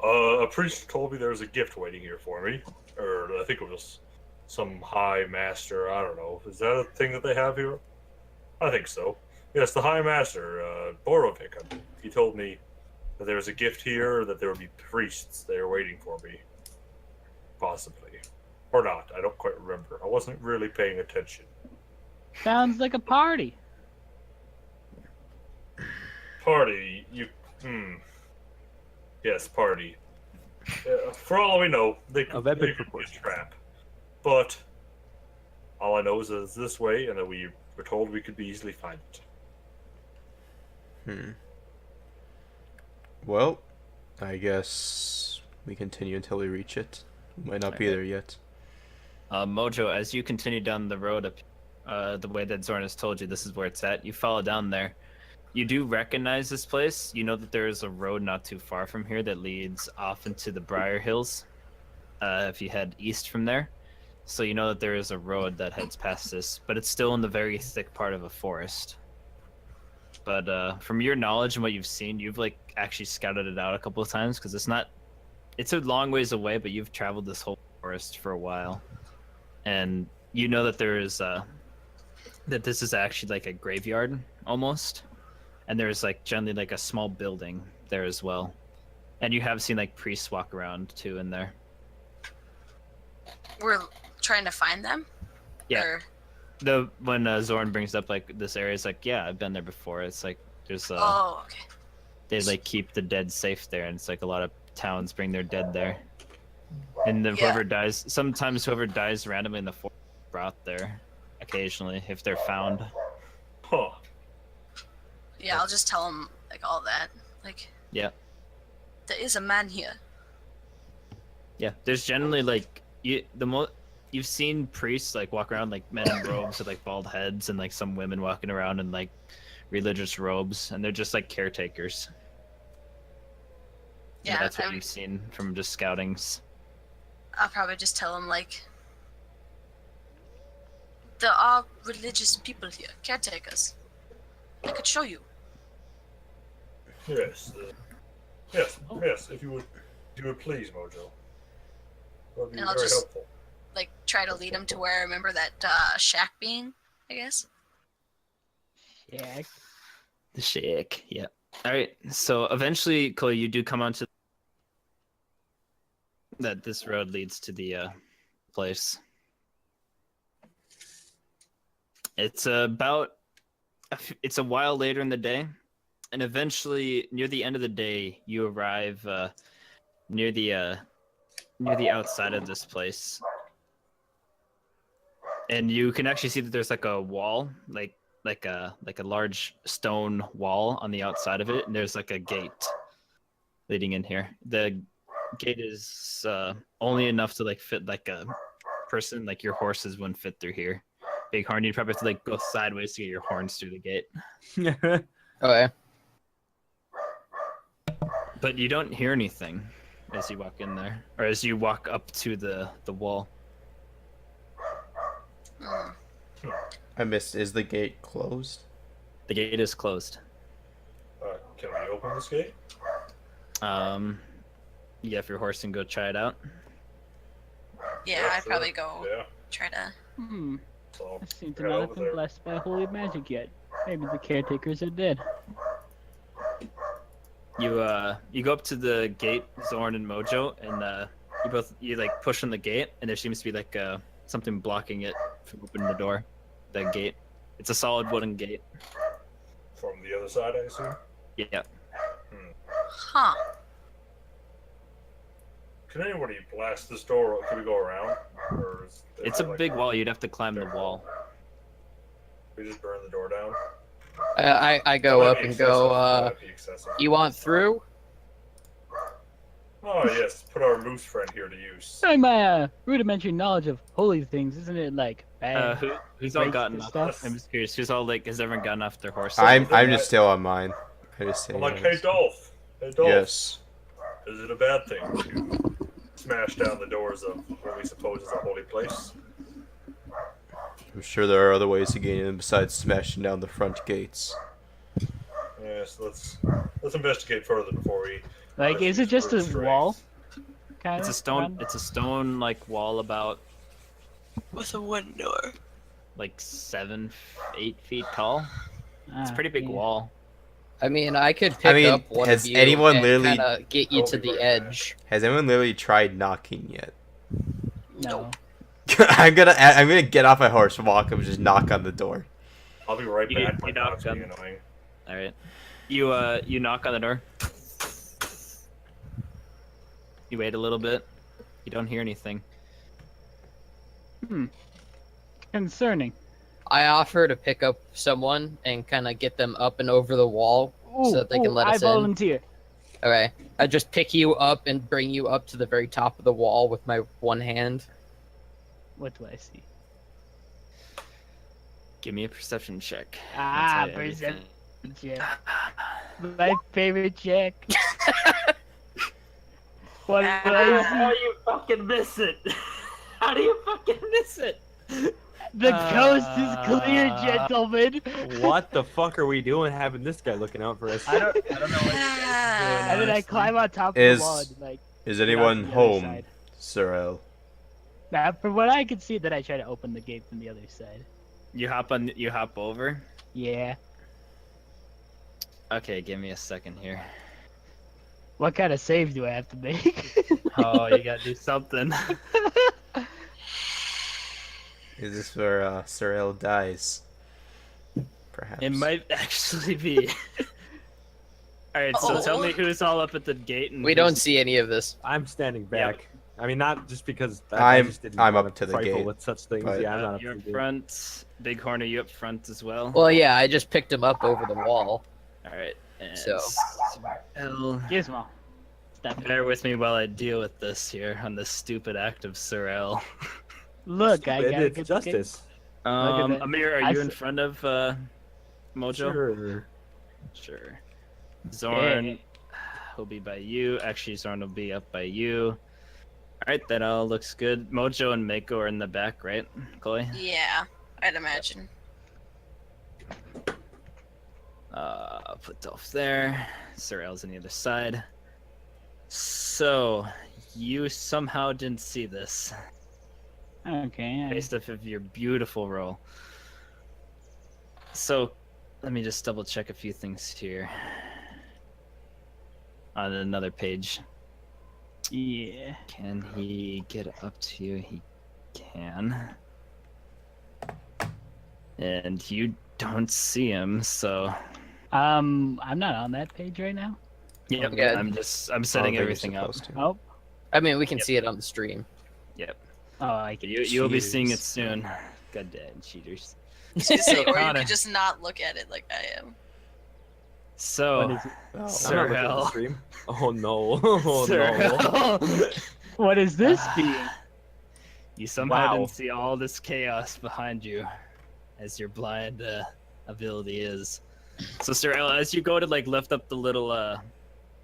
A priest told me there was a gift waiting here for me, or I think it was some high master. I don't know. Is that a thing that they have here? I think so. Yes, the high master, Borovic. He told me that there was a gift here, that there would be priests there waiting for me. Possibly. Or not. I don't quite remember. I wasn't really paying attention. Sounds like a party. Party, Yes, party. For all we know, they could, Of epic they could be a proportions. trap. But all I know is that it's this way, and that we were told we could easily find it. Well, I guess we continue until we reach it. We might not be there yet. Mojo, as you continue down the road up, the way that Zorn has told you, this is where it's at. You follow down there. You do recognize this place. You know that there is a road not too far from here that leads off into the Briar Hills. If you head east from there, so you know that there is a road that heads past this, but it's still in the very thick part of a forest. But from your knowledge and what you've seen, you've like actually scouted it out a couple of times because it's a long ways away, but you've traveled this whole forest for a while, and you know that there is that this is actually like a graveyard almost, and there's like generally like a small building there as well. And you have seen like priests walk around too in there. We're trying to find them. Yeah. Or... When Zorn brings up like this area, it's like, yeah, I've been there before. It's like there's Oh, okay. they like keep the dead safe there, and it's like a lot of towns bring their dead there. And then Yeah. whoever dies, sometimes whoever dies randomly in the forest is brought there, occasionally if they're found. Huh. Yeah, I'll just tell them like all that. Like, Yeah. there is a man here. Yeah, there's generally like you've seen priests like walk around like men in robes with like bald heads, and like some women walking around in like religious robes, and they're just like caretakers. And Yeah, that's what you've seen from just scoutings. I'll probably just tell them like, there are religious people here, caretakers. I could show you. Yes. Yes. If you would please, Mojo. That'd be And I'll very just- helpful. Like, try to lead them to where I remember that shack being, I guess. Yeah. The shake, yeah. All right, so eventually, Chloe, you do come onto that. This road leads to the place. It's it's a while later in the day, and eventually, near the end of the day, you arrive near the outside of this place, and you can actually see that there's like a wall, like a large stone wall on the outside of it, and there's like a gate leading in here. The gate is only enough to like fit like a person, like your horses wouldn't fit through here. Bighorn, you'd probably have to like go sideways to get your horns through the gate. Okay. But you don't hear anything as you walk in there, or as you walk up to the wall. Mm. I missed. Is the gate closed? The gate is closed. Can we open this gate? You get off your horse and go try it out. Yeah, I'd sure. probably go Yeah. try to. So I seem to head not over have been there. blessed by holy magic yet. Maybe the caretakers are dead. You go up to the gate, Zorn and Mojo, and you like push on the gate, and there seems to be like something blocking it from opening the door. The gate. It's a solid wooden gate. From the other side, I assume. Yeah. Huh. Can anybody blast this door? Can we go around? Or is It's a like, big wall. You'd have to climb the wall. We just burn the door down. I go That up might be and go, excessive. That might be excessive. you want through? Oh yes, put our moose friend here to use. Knowing my rudimentary knowledge of holy things, isn't it like bad? Who's all Breaks gotten the off? stuff? I'm just curious. Who's all like? Has everyone gotten off their horse? I'm just still on mine. I just I'm like, hey Dolph. Hey Dolph. Yes. Is it a bad thing to smash down the doors of what we suppose is a holy place? I'm sure there are other ways to gain in besides smashing down the front gates. Yes, let's investigate further before we. Like, is it just a strength. wall? Kind It's a stone. It's a stone like wall about With a wooden door. like 8 feet tall. It's a pretty big wall. I mean, I could pick mean, up one has of you anyone and literally- kinda get you I'll to be the right back. edge. Has anyone literally tried knocking yet? No. I'm gonna get off my horse, walk up, and just knock on the door. I'll be right You- back. My you knock dog's being on- annoying. All right. You knock on the door. You wait a little bit. You don't hear anything. Concerning. I offer to pick up someone and kind of get them up and over the wall Ooh, so that they can let I us in. volunteer. Okay. I just pick you up and bring you up to the very top of the wall with my one hand. What do I see? Give me a perception check. Ah, That's everything. perception check. My favorite check. What do I How do you fucking miss it? How do you fucking miss it? see? The coast is clear, gentlemen. What the fuck are we doing having this guy looking out for us? I don't know what you guys are doing. And then I climb on top of Is- the wall and like Is get out anyone the other home, side. Sorel? Now, from what I can see, that I try to open the gate from the other side. You hop over. Yeah. Okay, give me a second here. What kind of save do I have to make? Oh, you gotta do something. Is this where Sorel dies? Perhaps. It might actually be. All right, so tell me Oh. who's all up at the gate and We who's- don't see any of this. I'm standing back. I mean, not just because I'm- just didn't I'm wanna up to the trifle gate, with such things. but- Yeah, I'm not up You're to up the gate. front. Bighorn, are you up front as well? Well, yeah, I just picked him up over the wall. All right. And So- Sorel, Gizmo. Stop it. bear with me while I deal with this here on this stupid act of Sorel. Look, I Stupid, gotta it's get justice. that. Amir, are I you in s- front of Mojo? Sure. Sure. Zorn will be by you. Actually, Zorn will be up by you. All right, that all looks good. Mojo and Mako are in the back, right, Chloe? Yeah, I'd imagine. I'll put Dolph there. Sorel's on the other side. So, you somehow didn't see this, Okay. based off of your beautiful roll. So, let me just double check a few things here. On another page. Yeah. Can he get up to you? He can. And you don't see him, so I'm not on that page right now. yep. Yeah. I'm setting I don't think everything you're up. supposed to. Oh. I mean, we can Yep. see it on the stream. Oh, I can. You'll be seeing it Cheaters. soon. Goddamn cheaters. Or you Connor. could just not look at it like I am. So, What is it? I'm Oh. not Sir looking at the Hell. stream. Oh no. Oh Sir no. Hell, What is this being? you somehow Wow. didn't see all this chaos behind you, as your blind ability is. So, Sir Hell, as you go to like lift up the little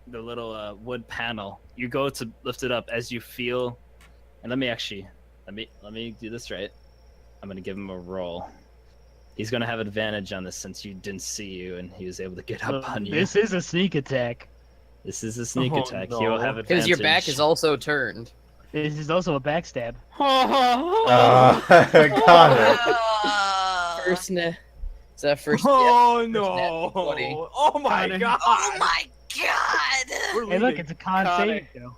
wood panel, you go to lift it up as you feel. And let me do this right. I'm gonna give him a roll. He's gonna have advantage on this since you didn't see you and he was able to get up on you. This is a sneak attack. This is a sneak Oh, attack. no. He will have advantage. Because your back is also turned. This is also a backstab. Connor. First, is that first? Oh yeah, no. first net 20. Oh my Connor. god. Oh my god! We're Hey, look, leaving. it's a con Connor. save though.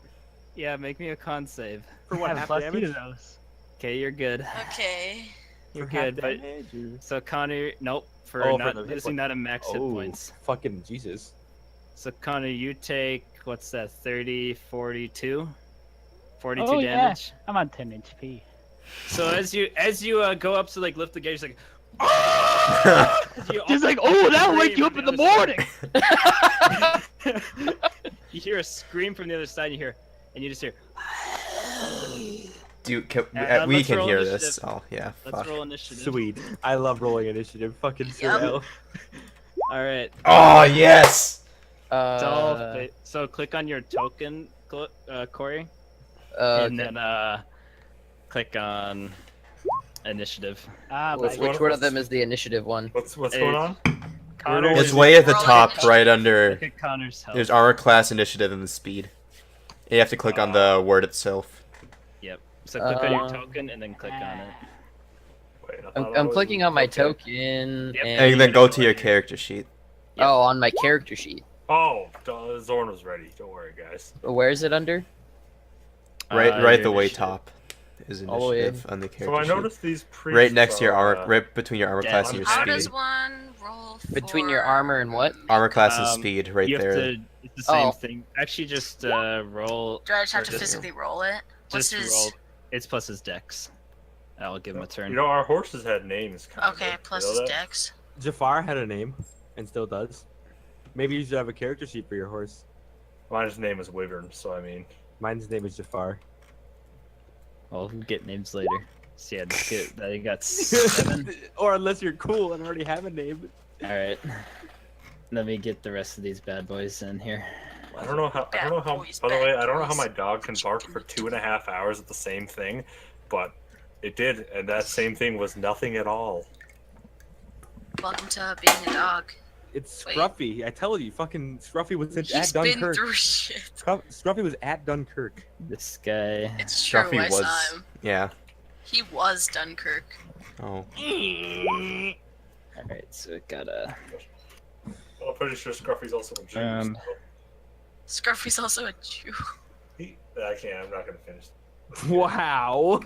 Yeah, make me a con save. For I what, have half plus 2 damage? to those. Okay, you're good. Okay. You're For half good, but damage, or- so Connor, nope, for Oh, for not the hit losing point. that in max hit Oh, points. fucking Jesus. So Connor, you take what's that? 30, 42, 42 Oh, yeah. damage. I'm on 10 HP. So as you go up to like lift the gauge, like. As you Just like, all oh, that'll wake scream you on up in the other side. morning. You hear a scream from the other side. And you just hear. Dude, we let's can roll hear initiative. this. Oh yeah, Let's fuck. roll initiative. Sweet. I love rolling initiative. Fucking Yep. Sorel. All right. Oh yes. So click on your token, Corey, Okay. and then click on initiative. Ah, What's my Which one of them is the initiative one? What's Hey. going on? Connor, It's is- way at the Roll top, initiative. right under. Look at Connor's health. There's armor class, initiative, and the speed. You have to click on the word itself. Yep. So click on your Uh, token and then click on it. Wait, I thought I'm, I I'm was- clicking on my okay. token. Yep. And then go to your character sheet. Yep. Oh, on my character sheet. Oh, Zorn was ready. Don't worry, guys. Where is it under? Right Your the way initiative. top is All the way initiative on the character So I sheet. noticed these priests Right next to your are, armor, right between your armor Yeah, class and your How Speed. does speed. one roll for... Between your armor and what? Armor class and Um, speed, right You have there. to. It's the same Oh. thing. Actually, just roll. Do I just have to Just- physically roll it? What's Just his... roll. It's plus his dex. I'll give him a turn. You know, our horses had names. Kind Okay, plus you know his that? dex. Jafar had a name, and still does. Maybe you should have a character sheet for your horse. Mine's name is Wyvern, so I mean. Mine's name is Jafar. Well, we'll get names later. So yeah, just get. I got 7. Or unless you're cool and already have a name. All right. Let me get the rest of these bad boys in here. I don't know how. I don't know how. Boys, By the bad way, I don't know how boys. my dog can bark for 2.5 hours at the same thing, but it did, and that same thing was nothing at all. Welcome to being a dog. It's Wait. Scruffy. I tell you, fucking Scruffy was at He's been Dunkirk. through shit. Scruffy was at Dunkirk. This guy. It's true, Scruffy I was. saw him. Yeah. He was Dunkirk. Oh. All right, so we got a. Well, I'm pretty sure Scruffy's also a Jew. Um, Scruffy's also a Jew. I can't. I'm not gonna finish. Wow.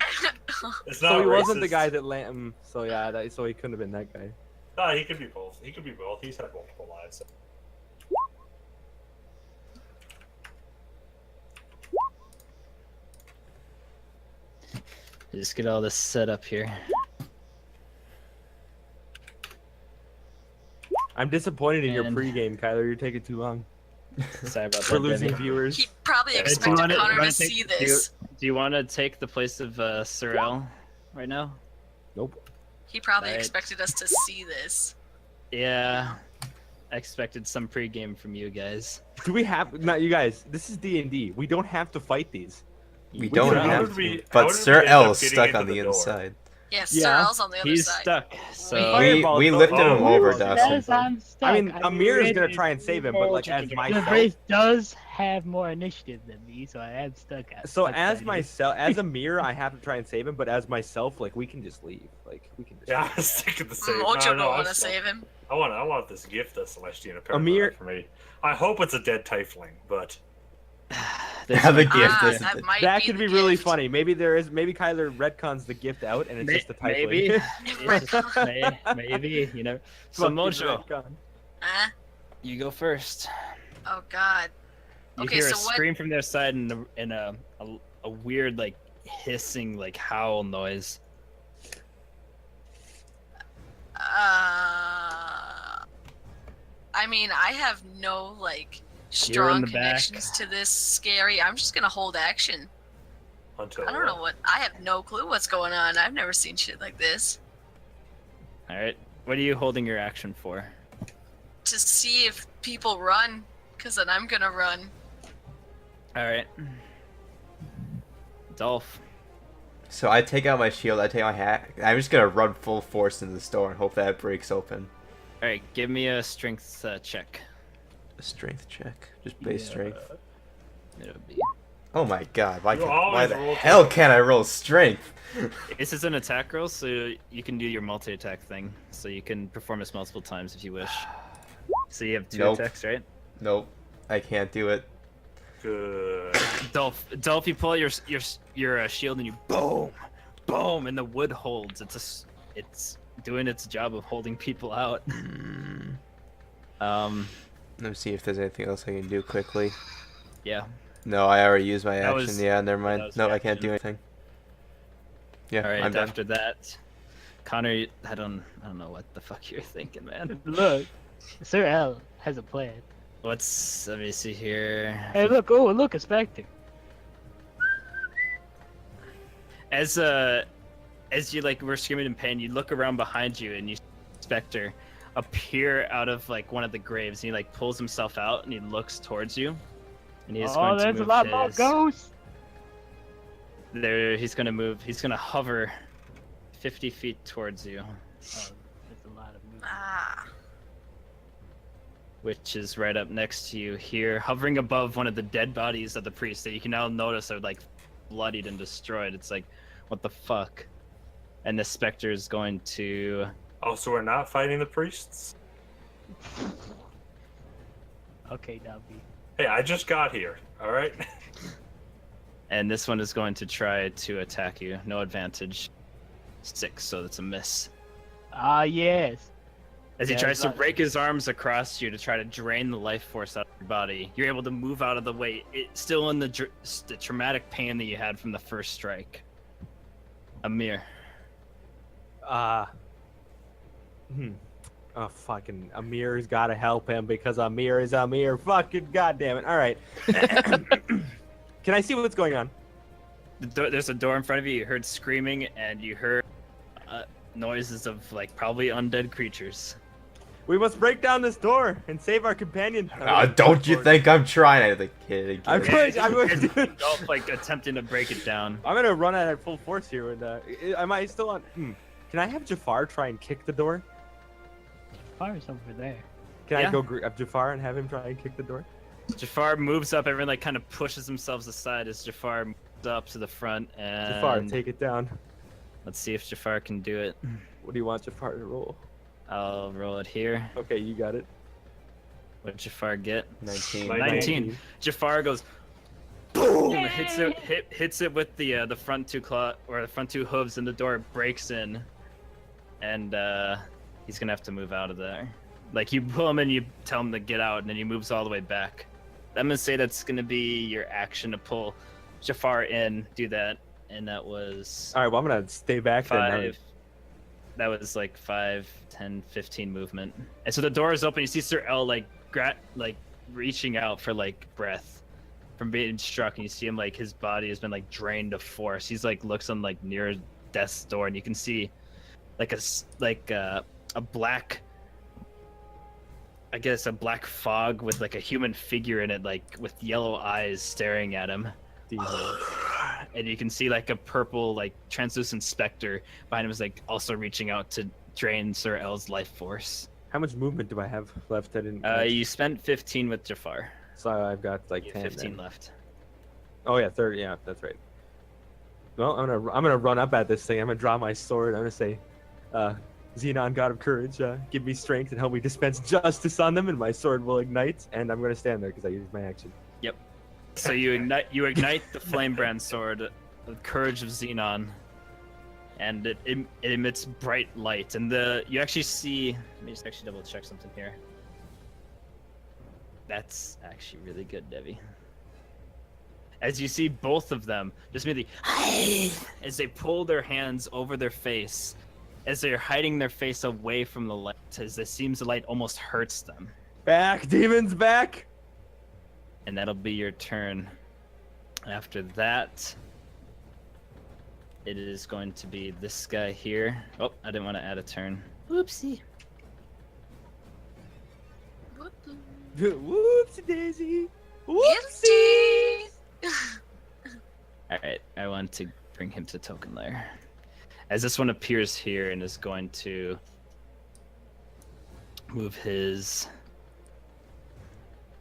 It's not So he racist. wasn't the guy that so yeah, so he couldn't have been that guy. No, he could be both. He could be both. He's had multiple lives. So. Just get all this set up here. I'm disappointed in your And- pregame, Kyler. You're taking too long. Sorry about that. We're losing Benny. viewers. He probably Yeah, expected wanna- Connor wanna to take- see this. Do you want to take the place of Sorrel right now? Nope. He probably Right. expected us to see this. Yeah. I expected some pregame from you guys. Do we have? Not you guys. This is D&D. We don't have to fight these. We We don't can- How have did we- to. how But did we Sir end up L's getting stuck into on the the door? inside. Yes, Yeah. Sorrel's on the other He's side. stuck. So Fireball, We don't- lifted him Oh, over, who Dawson. Says I'm stuck. I mean, I'm Amir is ready gonna to try and save him, but like as The myself. race does have more initiative than me, so I am stuck. So stuck as by myself, as Amir, I have to try and save him. But as myself, like we can just leave. Like we can just. Yeah, I leave. was thinking the same. Mojo No, don't no, want to I'm still- save him. I want this gift that Celestian apparently Amir- for me. I hope it's a dead tiefling, but there's Have a no- gift, Ah, isn't that it? might That be could the be really gift. funny. Maybe Kyler retcons the gift out, and it's just a type. Maybe. It's just- maybe. You know. So Mojo, Huh? you go first. Oh God. You Okay, hear a so what- scream from their side and a weird like hissing like howl noise. I mean, I have no like You're in strong the back. connections to this scary. I'm just gonna hold action. until I don't know what. I have no clue what's going on. I've never seen shit like this. All right. What are you holding your action for? To see if people run, because then I'm gonna run. All right. Dolph. So I take out my shield, I take my hat. I'm just gonna run full force into the door and hope that it breaks open. All right. Give me a strength check. A strength check, just base strength. It'll be. Oh my god, why, You why always the roll hell together. can't I roll strength? This is an attack roll, so you can do your multi-attack thing. So you can perform this multiple times if you wish. So you have two Nope. attacks, right? Nope, I can't do it. Good. Dolph, you pull out your shield and you boom, and the wood holds. It's doing its job of holding people out. Let me see if there's anything else I can do quickly. Yeah. No, I already used my That action. was- Yeah, never that mind. was No, your I can't do action. anything. Yeah, All right. I'm done. After that, Connor, I don't know what the fuck you're thinking, man. Look, Sir L has a plan. Let me see here. Hey, look! Oh, look, a specter. As you like were screaming in pain, you look around behind you and you see Spectre appear out of like one of the graves. And he like pulls himself out and he looks towards you. And he's Oh, going to there's a move lot more his- ghosts. There, he's gonna move. He's gonna hover 50 feet towards you, Oh, there's a lot of movement. Ah. which is right up next to you here, hovering above one of the dead bodies of the priest that you can now notice are like bloodied and destroyed. It's like, what the fuck? And the specter is going to. Oh, so we're not fighting the priests? Okay, Dobby. Hey, I just got here. All right. And this one is going to try to attack you. No advantage. 6, so that's a miss. Ah, yes. As he Yeah, tries to it's not- break his arms across you to try to drain the life force out of your body, you're able to move out of the way, still in the traumatic pain that you had from the first strike. Amir. Oh, fucking Amir's gotta help him because Amir is Amir. Fucking goddamn it! All right. Can I see what's going on? There's a door in front of you. You heard screaming, and you heard noises of like probably undead creatures. We must break down this door and save our companion. Don't you think I'm trying? I'm the kid I'm again. going. Dolph like attempting to break it down. I'm gonna run at full force here. And am I still on? Can I have Jafar try and kick the door? Fire's over there. Can Yeah. I go grab Jafar and have him try and kick the door? Jafar moves up. Everyone like kind of pushes themselves aside as Jafar moves up to the front. And Jafar, take it down. let's see if Jafar can do it. What do you want Jafar to roll? I'll roll it here. Okay, you got it. What'd Jafar get? 19. 19. Jafar goes boom, hits it with the front two the front two hooves, and the door breaks in, and he's gonna have to move out of there. Like, you pull him and you tell him to get out, and then he moves all the way back. I'm gonna say that's gonna be your action to pull Jafar in, do that, and that was All right, well, I'm gonna stay back then. 5. That was like 5, 10, 15 movement. And so the door is open. You see Sir L like reaching out for like breath from being struck, and you see him like his body has been like drained of force. He's like looks on like near death's door, and you can see like a black, I guess a black fog with like a human figure in it, like with yellow eyes staring at him. And you can see like a purple, like translucent specter behind him is like also reaching out to drain Sir L's life force. How much movement do I have left? I didn't. You spent 15 with Jafar. So I've got like You 10. have 15 then. left. Oh yeah, 30. Yeah, that's right. Well, I'm gonna run up at this thing. I'm gonna draw my sword. I'm gonna say, Xenon, God of Courage, give me strength and help me dispense justice on them, and my sword will ignite. And I'm gonna stand there because I used my action. Yep. So you ignite the flame brand sword, the courage of Xenon, and it emits bright light. And you actually see. Let me just actually double check something here. That's actually really good, Devi. As you see both of them just immediately as they pull their hands over their face, as they're hiding their face away from the light, as it seems the light almost hurts them. Back, demons, back! And that'll be your turn. After that, it is going to be this guy here. Oh, I didn't want to add a turn. Oopsie. Whoopsie daisy! Guilty. Alright, I want to bring him to token layer. As this one appears here and is going to move his...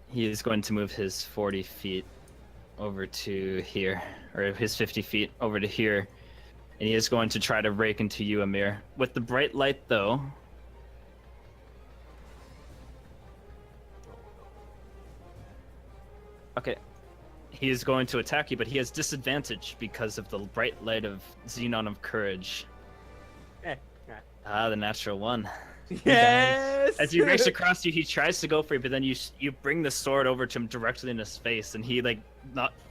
He is going to move his 40 feet over to here, or his 50 feet over to here, and he is going to try to rake into you, Amir. With the bright light, though, okay, he is going to attack you, but he has disadvantage because of the bright light of Xenon of Courage. The natural one. Yes! As he rakes across you, he tries to go for you, but then you bring the sword over to him directly in his face, and he like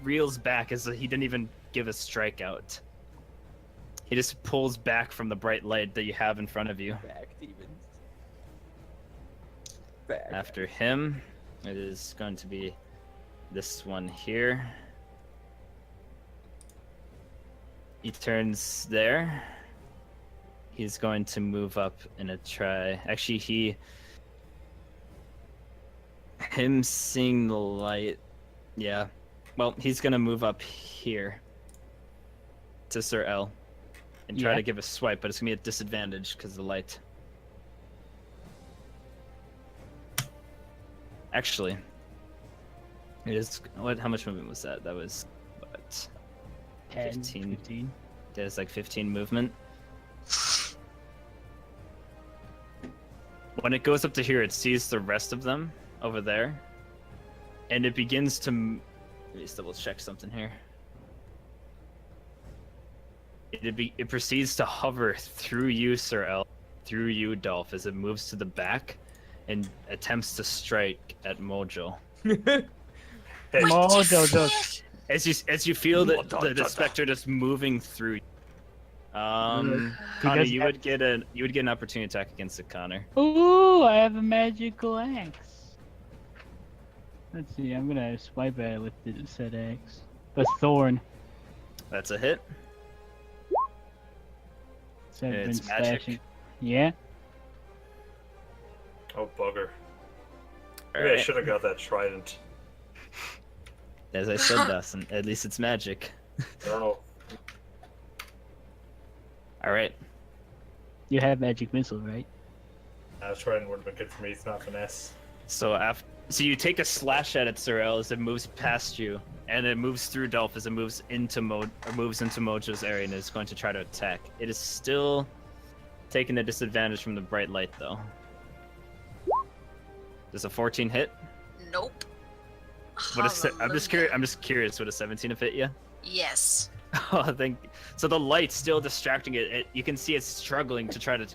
reels back as he didn't even give a strikeout. He just pulls back from the bright light that you have in front of you. Back, demons. Back. After him, it is going to be this one here. He turns there. He's going to move up in a try. Actually, him seeing the light. Yeah. Well, he's gonna move up here to Sir L and try to give a swipe, but it's gonna be at disadvantage because of the light. Actually, it is. How much movement was that? That was what? 10, 15. There's like 15 movement. When it goes up to here, it sees the rest of them over there, and it begins to. Let me just double check something here. It proceeds to hover through you, Sir L, through you, Dolph, as it moves to the back, and attempts to strike at Mojo. Mojo just. As you feel the specter just moving through. Connor, you would get an opportunity attack against it, Connor. Ooh, I have a magical axe. Let's see, I'm gonna swipe at it with the said axe. A thorn. That's a hit. So I've It's been magic. slashing. Yeah. Oh, bugger. All Maybe I right. should have got that trident. As I said, Dustin, at least it's magic. I don't know. All right. You have magic missile, right? Trident would have been good for me. It's not finesse. So you take a slash at it, Sorel, as it moves past you, and it moves through Dolph as it moves into Mojo's area and is going to try to attack. It is still taking a disadvantage from the bright light, though. Does a 14 hit? Nope. I'm just Hallelujah. curious. I'm just curious. Would a 17 have hit you? Yes. Oh, I think so. The light's still distracting it. You can see it's struggling to try to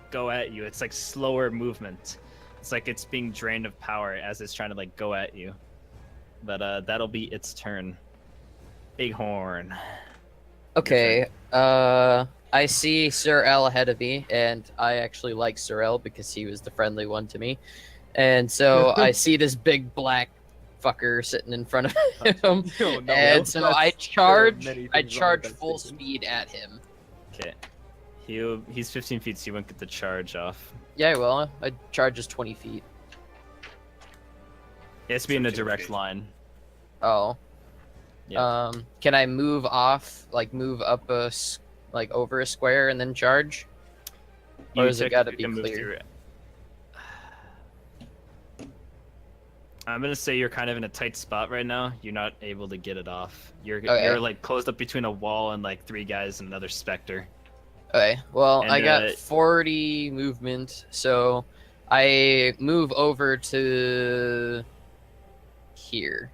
go at you. It's like slower movement. It's like it's being drained of power as it's trying to like go at you. But that'll be its turn. Bighorn. Okay. I see Sir L ahead of me, and I actually like Sir L because he was the friendly one to me. And so I see this big black fucker sitting in front of him. No, no, And so I there charge are many I things wrong charge with that full statement. speed at him. Okay. He's 15 feet, so you won't get the charge off. Yeah, well, my charge is 20 feet. It has to be in a 15 direct feet. line. Oh. Yeah. Can I move off, like move up like over a square and then charge? Or You has it gotta technically be can move clear? through it. I'm gonna say you're kind of in a tight spot right now. You're not able to get it off. Okay. You're like closed up between a wall and like 3 guys and another specter. Okay, well, And, I got 40 movement, so I move over to here.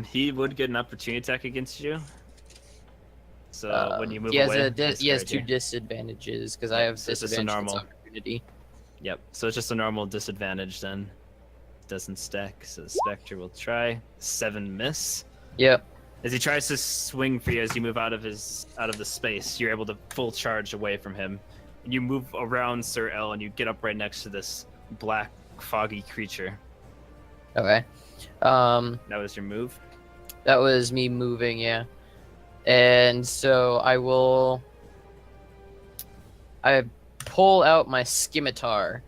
He would get an opportunity attack against you. So when you move he has away, he has discard 2 your- disadvantages because I have so it's just a disadvantage normal. opportunity. Yep. So it's just a normal disadvantage then. Doesn't stack. So the specter will try 7 miss. Yep. As he tries to swing for you, as you move out of the space, you're able to full charge away from him. And you move around Sir L, and you get up right next to this black, foggy creature. Okay. That was your move. That was me moving, yeah. And so I pull out my scimitar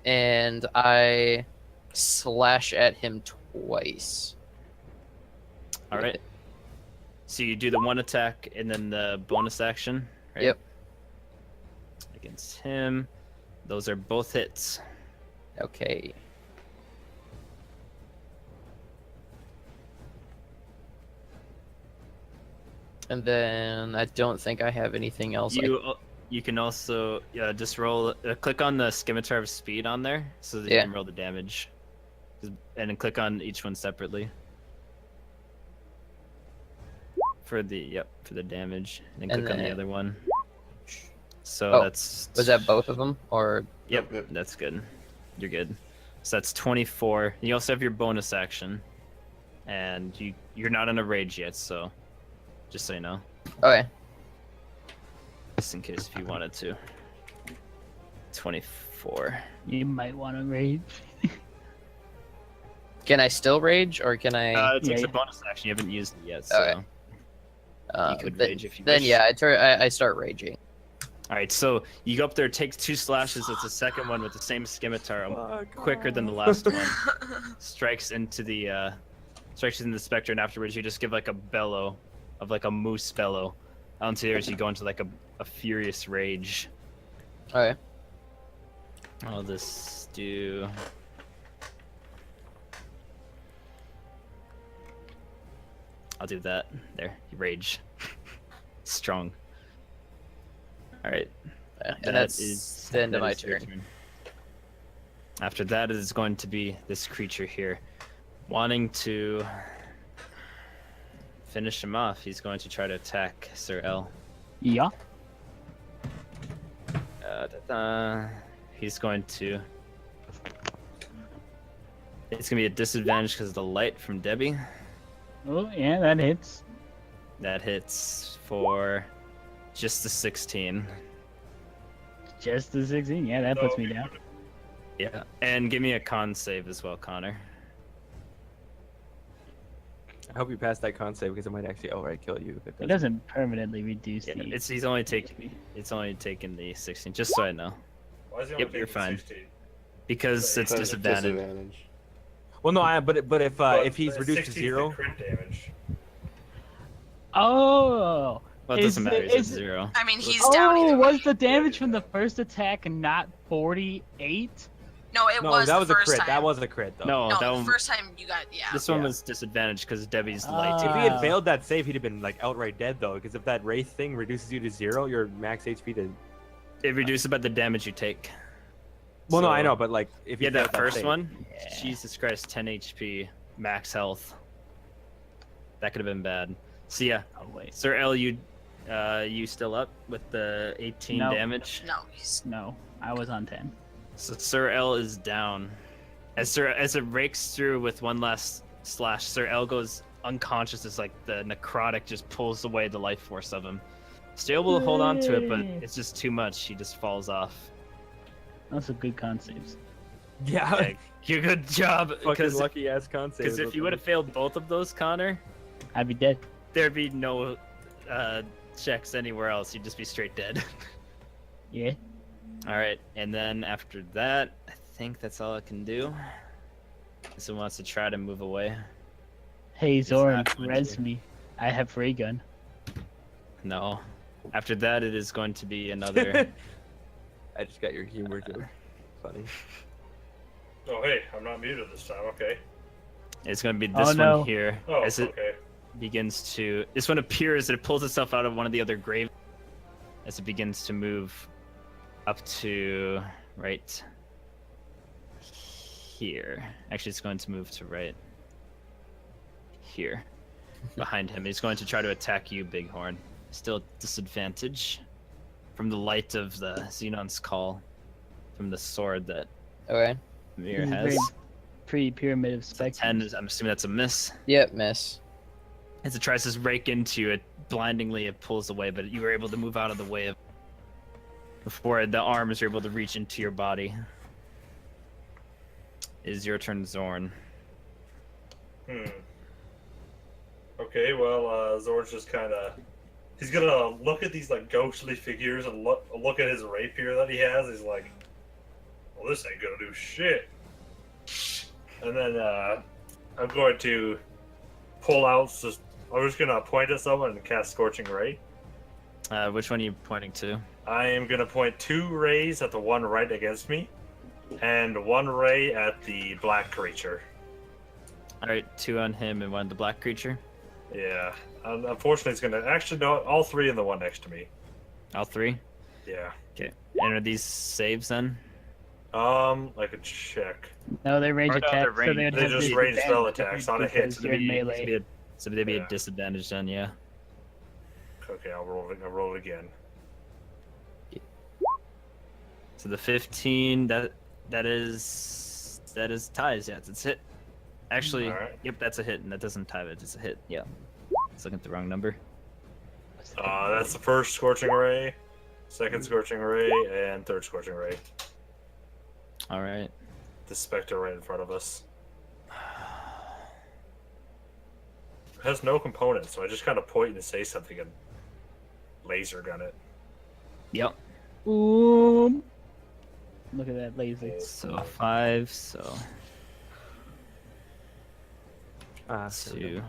and I slash at him twice. All right. So you do the 1 attack and then the bonus action. Right? Yep. Against him, those are both hits. Okay. And then I don't think I have anything else. You can also just roll. Click on the scimitar of speed on there so that you Yeah. can roll the damage, and then click on each one separately for the damage, and then And click on the then- other one. So Oh, that's Was that both of them, or Yep, Yep. that's good. You're good. So that's 24. You also have your bonus action, and you're not in a rage yet, so just so you know, okay? just in case if you wanted to. 24. You might want to rage. Can I still rage, or can I? It's Yeah, a yeah. bonus action. You haven't used it yet, so Okay. you could then, rage if you then wish. yeah, I start raging. All right, so you go up there, takes 2 slashes. It's the second one with the same scimitar, quicker than the last one. Strikes into the specter, and afterwards you just give like a bellow, of like a moose bellow, onto there as you go into like a furious rage. Okay. I'll just do. I'll do that. There, you rage. Strong. All right. And That that's is the end of that my is your turn. After that is going to be this creature here, wanting to finish him off. He's going to try to attack Sir L. Yeah. He's going to. It's gonna be a disadvantage because of the light from Debbie. Oh, yeah, that hits. That hits for just the 16. Just the 16. Yeah, that puts me down. Yeah, and give me a con save as well, Connor. I hope you pass that con save because it might actually outright kill you. If It doesn't permanently reduce Yeah, the. it's only taking the 16, just so I know, Why is he Yep, only you're taking fine. 16? because it's But disadvantage. Well, no, but But if he's the reduced to 16 0, crit damage. Oh. Well, it doesn't matter. It's at is- 0. I mean, he's down Oh, either was way. the damage from the first attack not 48? No, it no, was that the was a first crit. time. That was a crit, though. No, No, that the one. first time you got, yeah. This one Yeah. was disadvantage because Debbie's light. If he Ah. had failed that save, he'd have been like outright dead, though. Because if that wraith thing reduces you to 0, your max HP to. It reduces about the damage you take. Well, no, I So- know, but like if you Yeah, that failed first save- one. Yeah. Jesus Christ, 10 HP, max health. That could have been bad. So yeah, Oh wait, Sir L, you still up with the 18 No. damage? No, he's no, I was on 10. So Sir L is down. As it rakes through with one last slash, Sir L goes unconscious as like the necrotic just pulls away the life force of him. Still able to hold on to it, but it's just too much. He just falls off. Those are good con saves. Yeah, Like, you good job, fucking because lucky ass con saves. if you would have failed both of those, Connor, I'd be dead. there'd be no checks anywhere else. You'd just be straight dead. Yeah. All right, and then after that, I think that's all I can do. Someone wants to try to move away. Hey It's Zoran, not going res to. me. I have ray gun. No. After that, it is going to be another. I just got your humor joke. Funny. Oh, hey, I'm not muted this time. Okay. It's going to be this Oh, no. one here. Oh, as it okay. begins to. This one appears. It pulls itself out of one of the other graves as it begins to move up to right here. Actually, it's going to move to right here behind him. He's going to try to attack you, Bighorn. Still at disadvantage from the light of the Xenon's call from the sword that Okay. Mir This is has. very Pre-pyramid of So specters. 10 is, I'm assuming that's a miss. Yep, miss. As it tries to rake into you, it blindingly it pulls away, but you were able to move out of the way of before the arms are able to reach into your body. It is your turn, Zorn. Okay, well, Zorn's just kind of... He's gonna look at these, like, ghostly figures and look at his rapier that he has. He's like, well, this ain't gonna do shit. And then, I'm going to pull out... I'm just gonna point at someone and cast Scorching Ray. Which one are you pointing to? I am gonna point 2 rays at the one right against me, and 1 ray at the black creature. All right, 2 on him and 1 on the black creature. Yeah. Unfortunately, it's gonna... Actually, no, all 3 in the one next to me. All 3. Yeah. Okay. And are these saves then? I could check. No, they're range Or no, attacks. they're range. So they'd They have just range spell disadvantage attacks, not a hit, because so you're in they'd be- melee. So they'd be Yeah. a disadvantage then, yeah. Okay, I'll roll it again. So the 15, that is ties. Yeah, it's a hit. Actually, Alright. yep, that's a hit, and that doesn't tie it. It's a hit. Yeah. Let's look at the wrong number. That's the first Scorching Ray, second Scorching Ray, and third Scorching Ray. All right. The Spectre right in front of us. It has no components, so I just kind of point and say something and laser gun it. Yep. Boom. Look at that laser. So 5. So Ah, 2,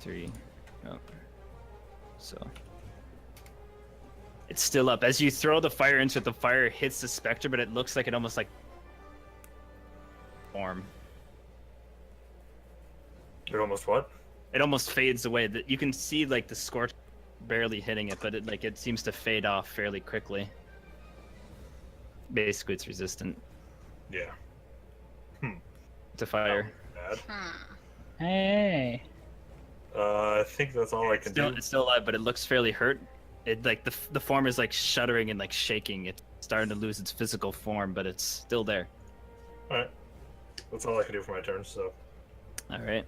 3. Oh. So it's still up. As you throw the fire into it, the fire hits the specter, but it looks like it almost like form. It almost what? It almost fades away. That you can see like the scorch barely hitting it, but it seems to fade off fairly quickly. Basically, it's resistant Yeah. to fire. Bad. Hey. I think that's all I can do. It's still alive, but it looks fairly hurt. It like the form is like shuddering and like shaking. It's starting to lose its physical form, but it's still there. Alright. That's all I can do for my turn, so. All right,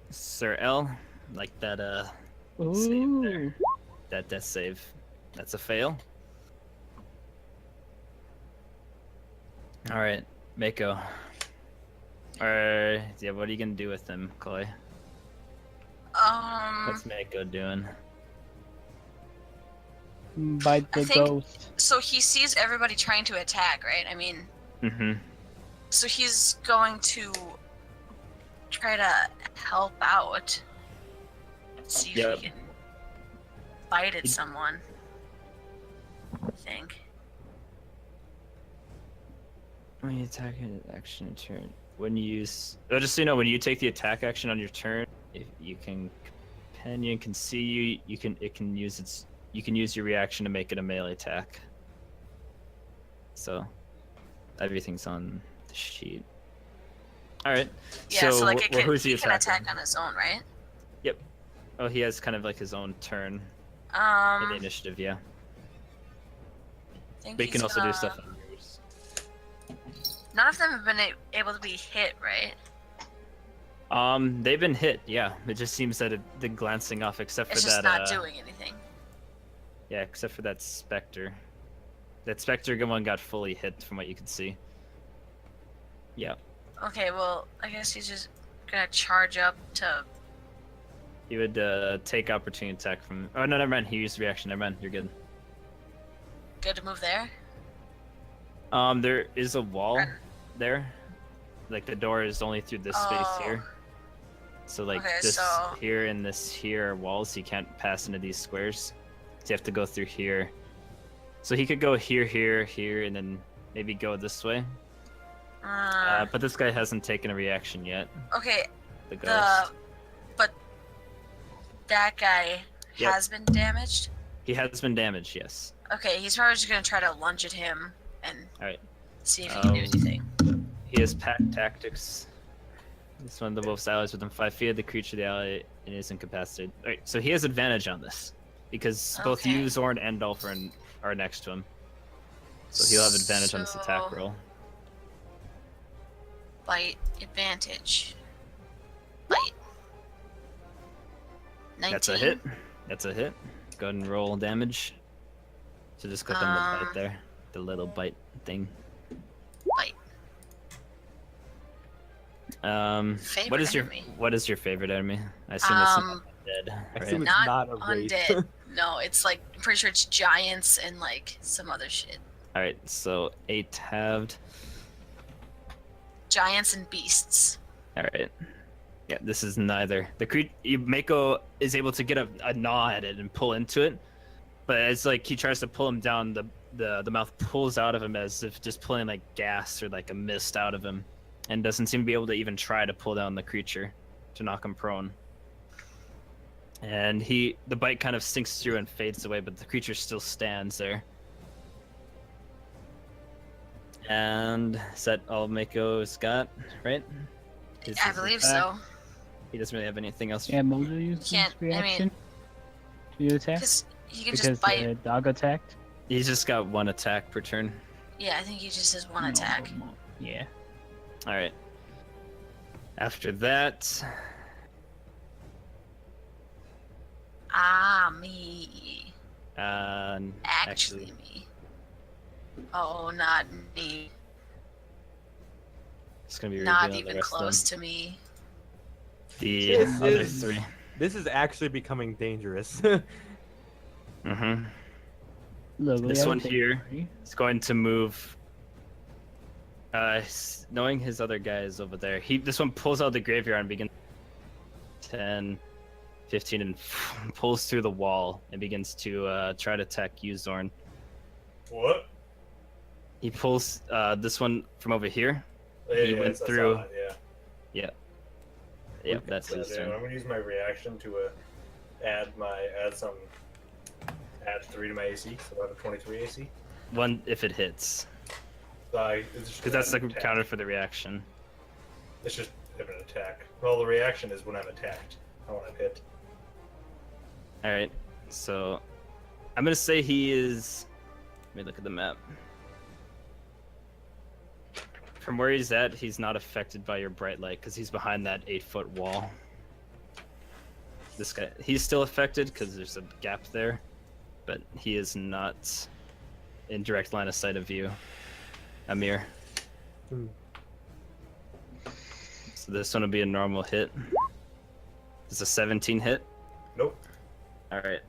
Sir L, like that save Ooh. there. That death save. That's a fail. All right, Mako. Yeah, what are you gonna do with them, Chloe? What's Mako doing? Bite I the think- ghost. So he sees everybody trying to attack, right? I mean, Mm-hmm. so he's going to try to help out. See if Yep. he can bite at someone. I think. When you attack an action turn, when you use, just so you know, when you take the attack action on your turn, if you can, companion can see you. You can use your reaction to make it a melee attack. So Everything's on the sheet. All right. Yeah, so like who's he he can attacking? attack on his own, right? Yep. Oh, he has kind of like his own turn in the I initiative, yeah. think But he can he's also do gonna- stuff on yours. None of them have been able to be hit, right? They've been hit, yeah. It just seems that the glancing off, except It's for just that. not doing anything. Yeah, except for that specter. That specter one got fully hit, from what you can see. Yeah. Okay, well, I guess he's just gonna charge up to. He would take opportunity attack from. Oh no, never mind. He used reaction. Never mind. You're good. Good to move there. There is a wall there. Like the door is only through this space Oh. here. So like Okay, this so- here and this here are walls. He can't pass into these squares. So you have to go through here. So he could go here, here, here, and then maybe go this way. But this guy hasn't taken a reaction yet. Okay, The ghost. but that guy Yep. has been damaged. He has been damaged, yes. Okay, he's probably just gonna try to lunge at him and Alright. see if he can do anything. He has pack tactics. This one of the wolf's allies within 5 feet of the creature, the ally is incapacitated. Alright, so he has advantage on this. Because both Okay. you, Zorn, and Dolphin are next to him. So he'll have advantage on this attack So- roll. Bite advantage. Bite. 19. That's a hit. That's a hit. Go ahead and roll damage. So just click on the bite there. The little bite thing. Bite. What Favorite is your enemy? favorite enemy? I assume it's Um, dead. I Right? assume it's Not not a race. undead. No, it's like I'm pretty sure it's giants and like some other shit. Alright, so 8 halved. Giants and beasts. Alright. Yeah, this is neither. Mako is able to get a gnaw at it and pull into it, but it's like he tries to pull him down, the mouth pulls out of him as if just pulling like gas or like a mist out of him, and doesn't seem to be able to even try to pull down the creature to knock him prone. And the bite kind of sinks through and fades away, but the creature still stands there. And is that all Mako's got, right? Is I his believe attack? so. He doesn't really have anything else. Yeah, Mojo used Can't- his reaction to attack Because he can because just bite. the dog attacked. He's just got one attack per turn. Yeah, I think he just has one No, attack. Yeah. All right. After that, Me. actually, Actually, me. Oh, not me. it's gonna be Not revealing the even rest of close them. to me. The This other is- 3. This is actually becoming dangerous. Mm-hmm. Look, we This have one a big here party. is going to move. Knowing his other guy is over there, this one pulls out the graveyard and begins 10, 15, and pulls through the wall and begins to try to attack you, Zorn. What? He pulls this one from over here. Yeah, He went I saw through- that, yeah. Yep, that's So, his yeah, turn. I'm gonna use my reaction to add 3 to my AC, so I have a 23 AC. One if it hits, because that's the attack. counter for the reaction. It's just an attack. Well, the reaction is when I'm attacked, not when I'm hit. All right, so I'm gonna say he is. Let me look at the map. From where he's at, he's not affected by your bright light because he's behind that 8-foot wall. This guy, he's still affected because there's a gap there, but he is not in direct line of sight of you, Amir. Hmm. So this one will be a normal hit. It's a 17 hit. Nope. All right.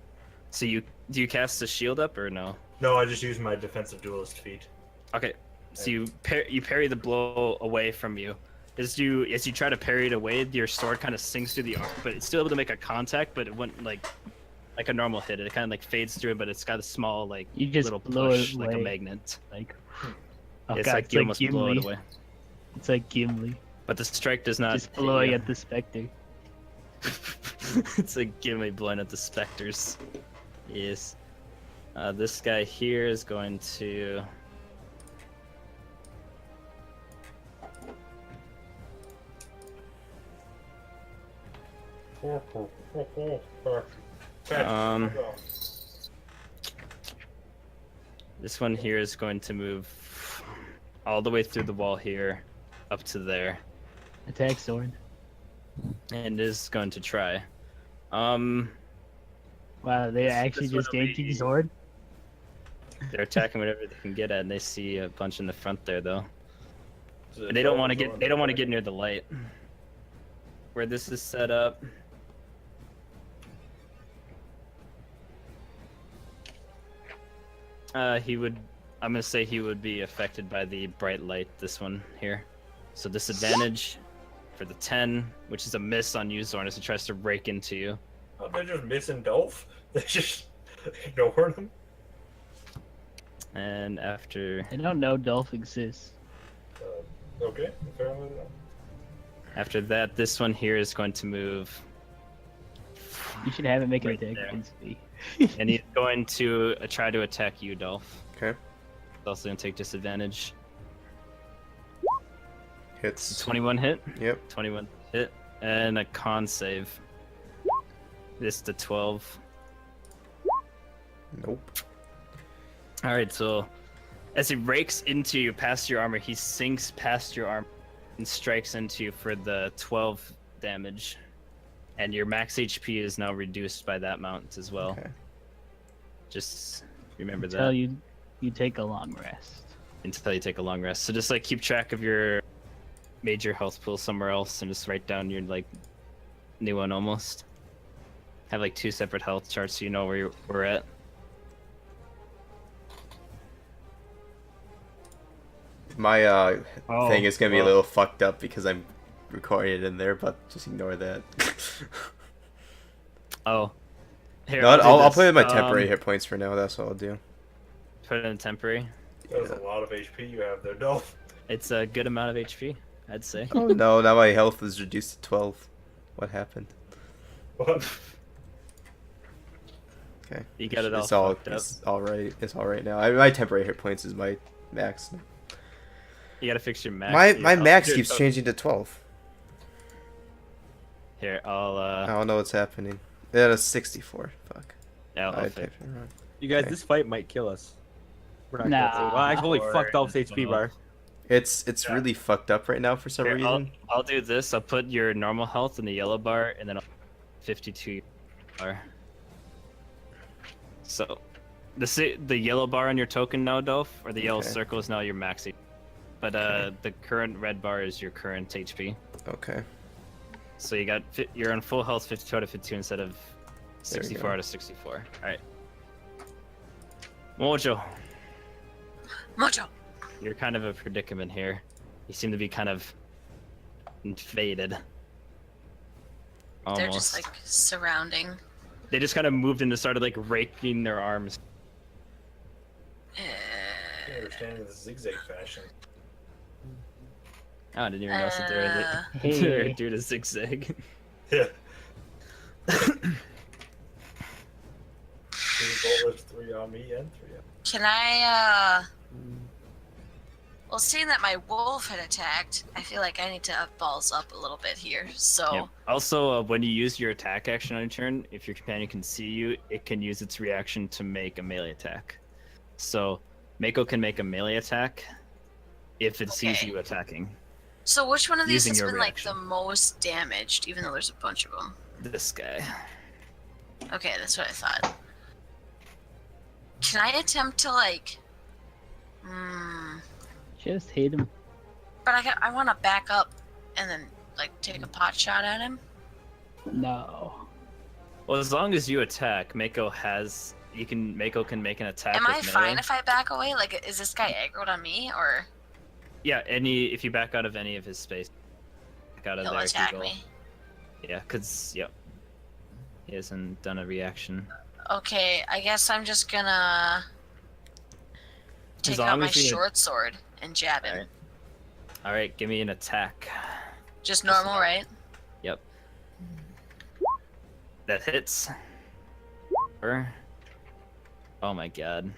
So do you cast the shield up or no? No, I just use my defensive duelist feat. Okay. So you parry the blow away from you. As you try to parry it away, your sword kind of sinks through the arc, but it's still able to make a contact, but it wouldn't like a normal hit. It kind of like fades through it, but it's got a small like You just little blow push it like a away. magnet. Like, oh It's god, like it's you like almost blow it Gimli. away. It's like Gimli, But the strike does not just hit blowing you. at the specter. It's like Gimli blowing at the specters. Yes. This guy here is going to This one here is going to move all the way through the wall here, up to there, Attack sword. and is going to try. Wow, they actually this one just will taking be- sword. They're attacking whatever they can get at, and they see a bunch in the front there though. They don't want to get. They don't want to get near the light. Where this is set up. He would. I'm gonna say he would be affected by the bright light. This one here. So disadvantage for the 10, which is a miss on you, Zorn, as it tries to break into you. Oh, they're just missing Dolph. They just ignoring him. And after They don't know Dolph exists. Okay, fair enough. after that, this one here is going to move, You should have it make an Right attack there. against me. and he's going to try to attack you, Dolph. Okay. He's also gonna take disadvantage. Hits. 21 hit. Yep. 21 hit, and a con save. This to 12. Nope. All right, so as he rakes into you past your armor, he sinks past your armor and strikes into you for the 12 damage. And your max HP is now reduced by that amount as well. Okay. Just remember Until that you take a long rest. until you take a long rest. So just like keep track of your major health pool somewhere else and just write down your like new one almost. Have like 2 separate health charts so you know where we're at. My Oh, thing is gonna be a well. little fucked up because I'm recording it in there, but just ignore that. Oh. Here, No, do I'll this. put in my temporary hit points for now. That's what I'll do. Put it in temporary. That's a lot of HP you have there, Dolph. It's a good amount of HP, I'd say. Oh no! Now my health is reduced to 12. What happened? What? Okay. You got it all It's all. fucked up. It's all right. It's all right now. My temporary hit points is my max. You gotta fix your max. My your health- max your keeps health- changing to 12. Here, I'll I don't know what's happening. Yeah, that's 64. Fuck. I'll I fix. typed it wrong. You guys, Okay. this fight might kill us. We're not Nah. gonna. Well, I totally Or- fucked Dolph's HP bar. It's Yeah. really fucked up right now for some Here, reason. I'll do this. I'll put your normal health in the yellow bar, and then I'll 52 bar. So, the yellow bar on your token now, Dolph, or the yellow Okay. circle is now your max HP. But the current red bar is your current HP. Okay. So you're on full health 52 out of 52 instead of There we 64 go. out of 64. All right. Mojo, Mojo. you're kind of a predicament here. You seem to be kind of faded. Almost. They're just like surrounding. They just kind of moved and started like raking their arms. I understand in the zigzag fashion. Oh, I didn't even notice that they're Hey. they're doing a zigzag. Yeah. 3 bullets, 3 on me, and 3 on Can I, well, seeing that my wolf had attacked, I feel like I need to up balls up a little bit here. So, Yep. Also, when you use your attack action on your turn, if your companion can see you, it can use its reaction to make a melee attack. So, Mako can make a melee attack if it sees Okay. you attacking. so which one of these Using has your been reaction. like the most damaged, even though there's a bunch of them? This guy. Okay, that's what I thought. Can I attempt to like, Just hit him. but I want to back up and then like take a pot shot at him. No. Well, as long as you attack, Mako can make an attack. Am with I melee. fine if I back away? Like, is this guy aggroed on me, or Yeah, if you back out of any of his space, back out of he'll there, attack he'll- me? Yeah, yep, he hasn't done a reaction. Okay, I guess I'm just gonna take long out my as you- short sword and jab him. Alright. All right, give me an attack. Just normal, right? Yep. That hits. Oh my god.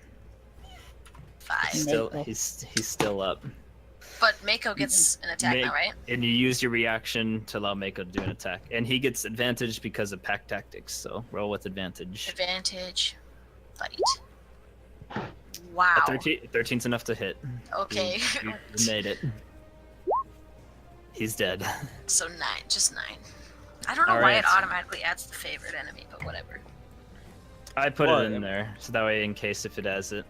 5. He's still up. But Mako gets an attack now, right? And you use your reaction to allow Mako to do an attack. And he gets advantage because of pack tactics, so roll with advantage. Advantage. Fight. Wow. 13's enough to hit. Okay. You made it. He's dead. So 9, just 9. I don't know why Alright. it automatically adds the favorite enemy, but whatever. I put Well, it in there, so that way in case if it has it.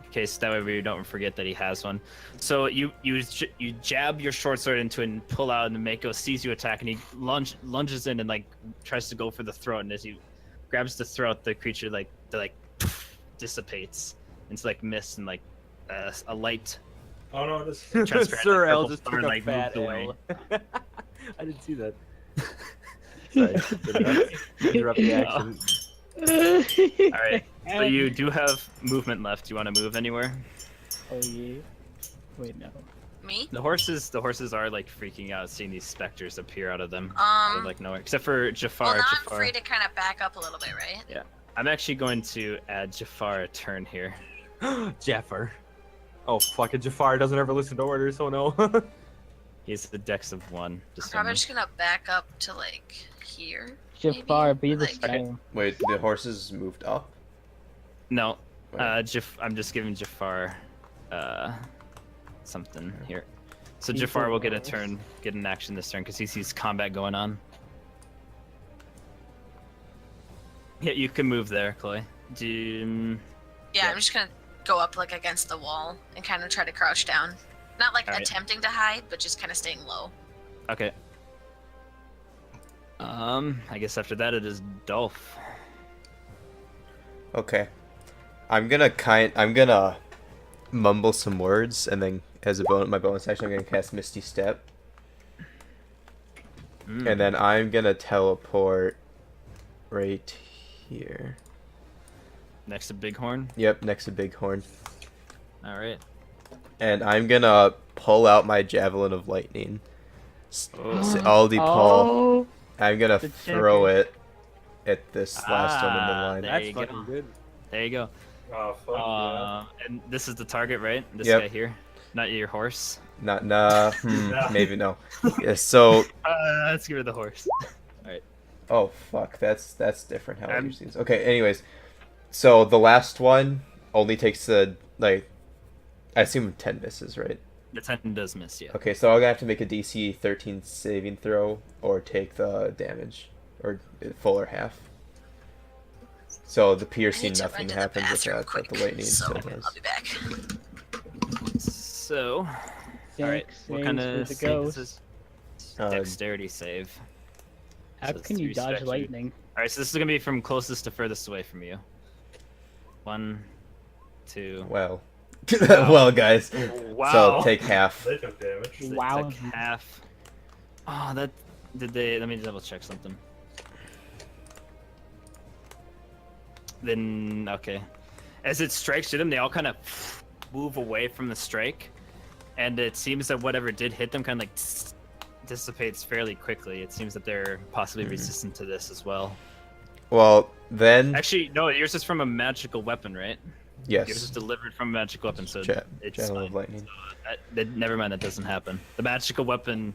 In case that way we don't forget that he has one. So you jab your short sword into it and pull out, and Mako sees you attack, and he lunges in and like tries to go for the throat, and as he grabs the throat, the creature dissipates into like mist and like a light Oh no, this. transparent Sir like, L purple just star, took a like, fat moved away. L. I didn't see that. Sorry. Interrupt the action. All right, so you do have movement left. Do you want to move anywhere? Oh yeah. Wait, no. Me? The horses are like freaking out seeing these specters appear out of them. Out of, like nowhere, except for Jafar. Well, now I'm Jafar. free to kind of back up a little bit, right? I'm actually going to add Jafar a turn here. Jafar. Oh, fucking Jafar doesn't ever listen to orders, oh no. He's the dex of 1. I'm Just probably just gonna back up to like here. Jafar, maybe? be the Like- same. Wait, the horses moved up? No, Wait. I'm just giving Jafar something here. So He's Jafar the will get a worst. turn, get an action this turn because he sees combat going on. Yeah, you can move there, Chloe. Yeah, Yeah. I'm just gonna go up like against the wall and kind of try to crouch down. Not like Alright. attempting to hide, but just kind of staying low. Okay. I guess after that it is Dolph. Okay. I'm gonna mumble some words, and then as my bonus action, I'm gonna cast Misty Step, and then I'm gonna teleport right here. Next to Bighorn. Yep, next to Bighorn. All right. And I'm gonna pull out my Javelin of Lightning. Oh. Aldi Paul. Oh, I'm gonna the throw it at this last one in the Ah, line. there That's you fucking go. good. There you go. Oh fuck And this is the target, right? This Yep. guy here, not your horse. Maybe no. Yeah, so, Let's give her the horse. oh fuck, that's different how I I'm- use these. Okay, anyways, so the last one only takes the like, I assume 10 misses, right? The 10 does miss, yeah. Okay, so I'm gonna have to make a DC 13 saving throw or take the damage, or full or half. So the I piercing, need to nothing run to the happens with bathroom that, quick, but the lightning so still does. I'll be back. So, all right, Six what saves kind for of the save ghost. is this? Uh, Dexterity save. How So it's can you 3 dodge statute. lightning? All right, so this is gonna be from closest to furthest away from you. 1, 2. Well, well, guys. Wow. So take half. They took damage. So it's Wow. like half. Oh, that did they? Let me double check something. Then okay, as it strikes to them, they all kind of move away from the strike, and it seems that whatever did hit them kind of like dissipates fairly quickly. It seems that they're possibly resistant to this as well. Well, then, Actually, no, yours is from a magical weapon, right? Yours is yes. delivered from a magical weapon, so it's Javelin fine. of Lightning. Never mind, that doesn't happen. The magical weapon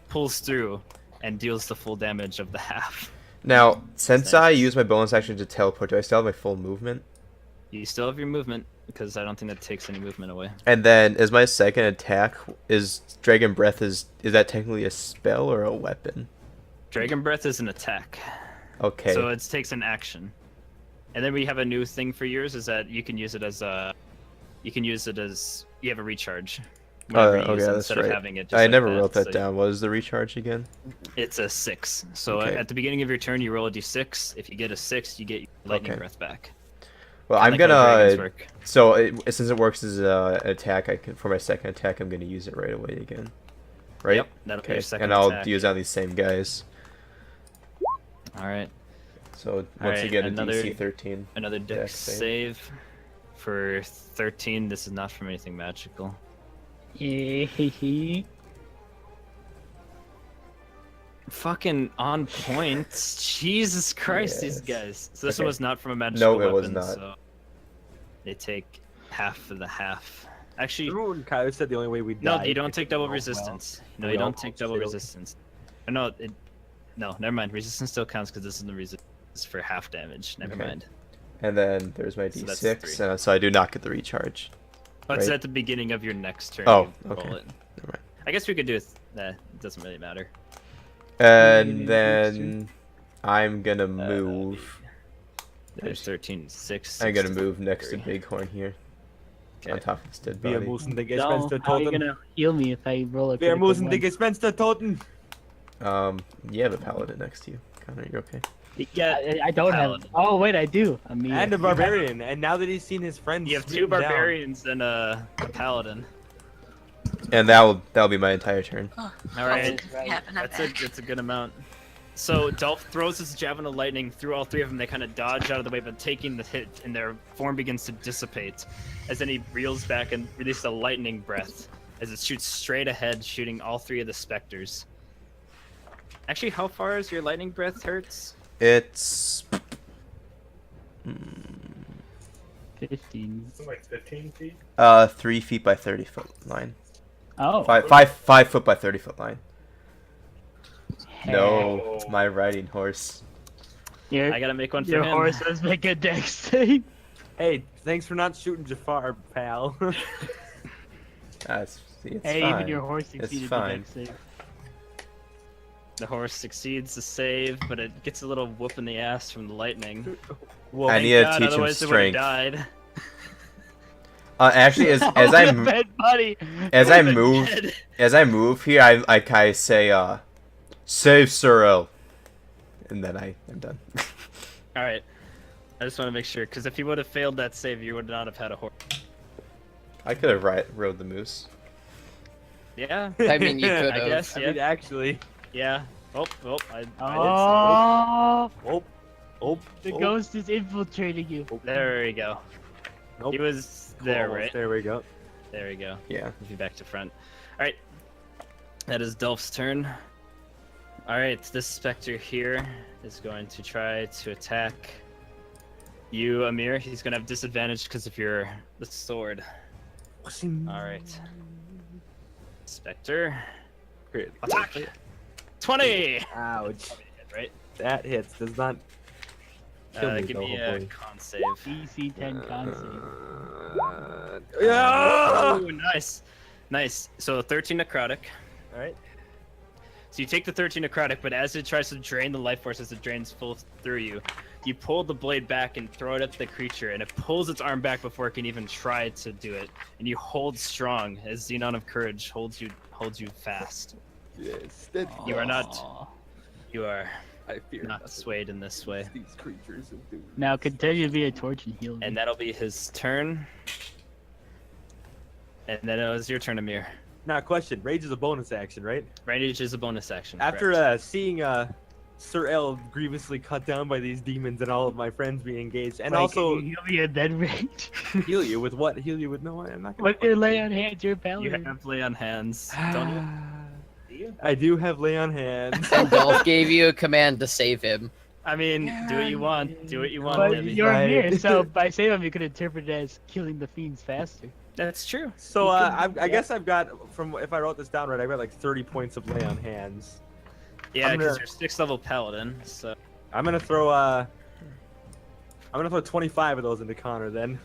pulls through and deals the full damage of the half. Now, since I Nice. use my bonus action to teleport, do I still have my full movement? You still have your movement, because I don't think that takes any movement away. And then, is my second attack, is Dragon Breath, is that technically a spell or a weapon? Dragon Breath is an attack, Okay. so it takes an action. And then we have a new thing for yours, is that you can use it as a... You have a recharge. whenever you use okay, it that's instead of right. having it just I like never wrote that so down. What is the recharge again? It's a 6. So Okay. at the beginning of your turn, you roll a d6. If you get a 6, you get your lightning Okay. breath back. Well, Kinda I'm like how dragons gonna. work. So since it works as an attack, for my second attack, I'm gonna use it right away again. Right. Yep, that'll be Okay. your second And I'll attack. use it on these same guys. All right, So once Alright, again, a another- DC 13. another dex Dex save. save for 13. This is not from anything magical. Yeah. Fucking on point. Jesus Christ, these Yes. guys. So this Okay. one was not from a magical No, it was weapon, not. so they take half of the half. Actually, Remember when Kyler said the only way we no, die you don't is take if we double roll well? resistance. No, We you don't almost take double failed. resistance. No, no, never mind. Resistance still counts because this is the resistance for half damage. Never Okay. mind. And then there's my So that's D6, three. so I do not get the recharge. Oh, it's Right. at the beginning of your next turn. Oh, you roll okay. it. Never mind. I guess we could do it. Nah, it doesn't really matter. And then I'm gonna move. There's 13, 6. I'm gonna 6, move next to 3. Bighorn here. On Okay. top of his dead Wir body. müssen die No, Gespenster how are you toten. gonna heal me if I roll a Wir critical müssen die one? Gespenster toten. You have a paladin next to you. Connor, you okay? Yeah, I don't have. Paladin. Oh wait, I do. I mean, And a barbarian. And now that he's seen his friends, you have 2 smitten down- barbarians and a paladin. And that'll be my entire turn. Oh, All right. Yeah, but not back. That's a good amount. So Dolph throws his javelin of lightning through all 3 of them. They kind of dodge out of the way, but taking the hit, and their form begins to dissipate. As then he reels back and releases a lightning breath as it shoots straight ahead, shooting all 3 of the specters. Actually, how far is your lightning breath hurts? It's 15. Something like 15 feet. 3 feet by 30-foot line. Oh. 5 foot by 30-foot line. heck. No, it's my riding horse. Your, I gotta make one for your him. horse does make a dex save. Hey, thanks for not shooting Jafar, pal. It's Hey, fine. even your horse It's succeeded the fine. dex save. The horse succeeds the save, but it gets a little whoop in the ass from the lightning. Well, I Thank need to God, teach him otherwise it would've strength. died. Actually, as I buddy. as I Would've been move dead. as I move here, I say save Sorrel, and then I'm done. All right. I just want to make sure, because if you would have failed that save, you would not have had a horse. I could have rode the moose. Yeah. I mean, you could I have. guess. I Yeah. mean, actually. Yeah. I Oh, Oh, the oh. ghost is infiltrating you. There we go. Nope. He was there, Almost. right? There we go. There we go. Yeah. Move you back to front. All right. That is Dolph's turn. All right. This specter here is going to try to attack you, Amir. He's going to have disadvantage because of the sword. All right. Specter. Great. Attack! 20! Ouch. Right? That hits. Does not kill me, Give though, me a hopefully. con save. DC 10 con save. Yeah! Ooh, nice. Nice. So 13 necrotic. Alright. So you take the 13 necrotic, but as it tries to drain the life force, as it drains full through you, you pull the blade back and throw it at the creature, and it pulls its arm back before it can even try to do it. And you hold strong as Xenon of Courage holds you fast. Yes. That, You are not. Aw. You are I fear not nothing. swayed in this way. These creatures will do. Now continue to be a torch and heal. And that'll be his turn. And then it was your turn, Amir. Now, question. Rage is a bonus action, right? Rage is a bonus action. After correct. seeing Sir El grievously cut down by these demons and all of my friends being engaged, and Like, also heal me and then rage. heal you with what? Heal you with no, I'm not gonna. What your lay on hands, your You paladin. have lay on hands, don't you? I do have lay on hands. And Dolph gave you a command to save him. I mean, do what you want. Do what you want, But Debbie. you're Right. here, so by saving him, you could interpret it as killing the fiends faster. That's true. So I guess I've got, from if I wrote this down right, I've got like 30 points of lay on hands. Yeah, I'm because gonna- you're 6th level paladin. So I'm gonna throw 25 of those into Connor then.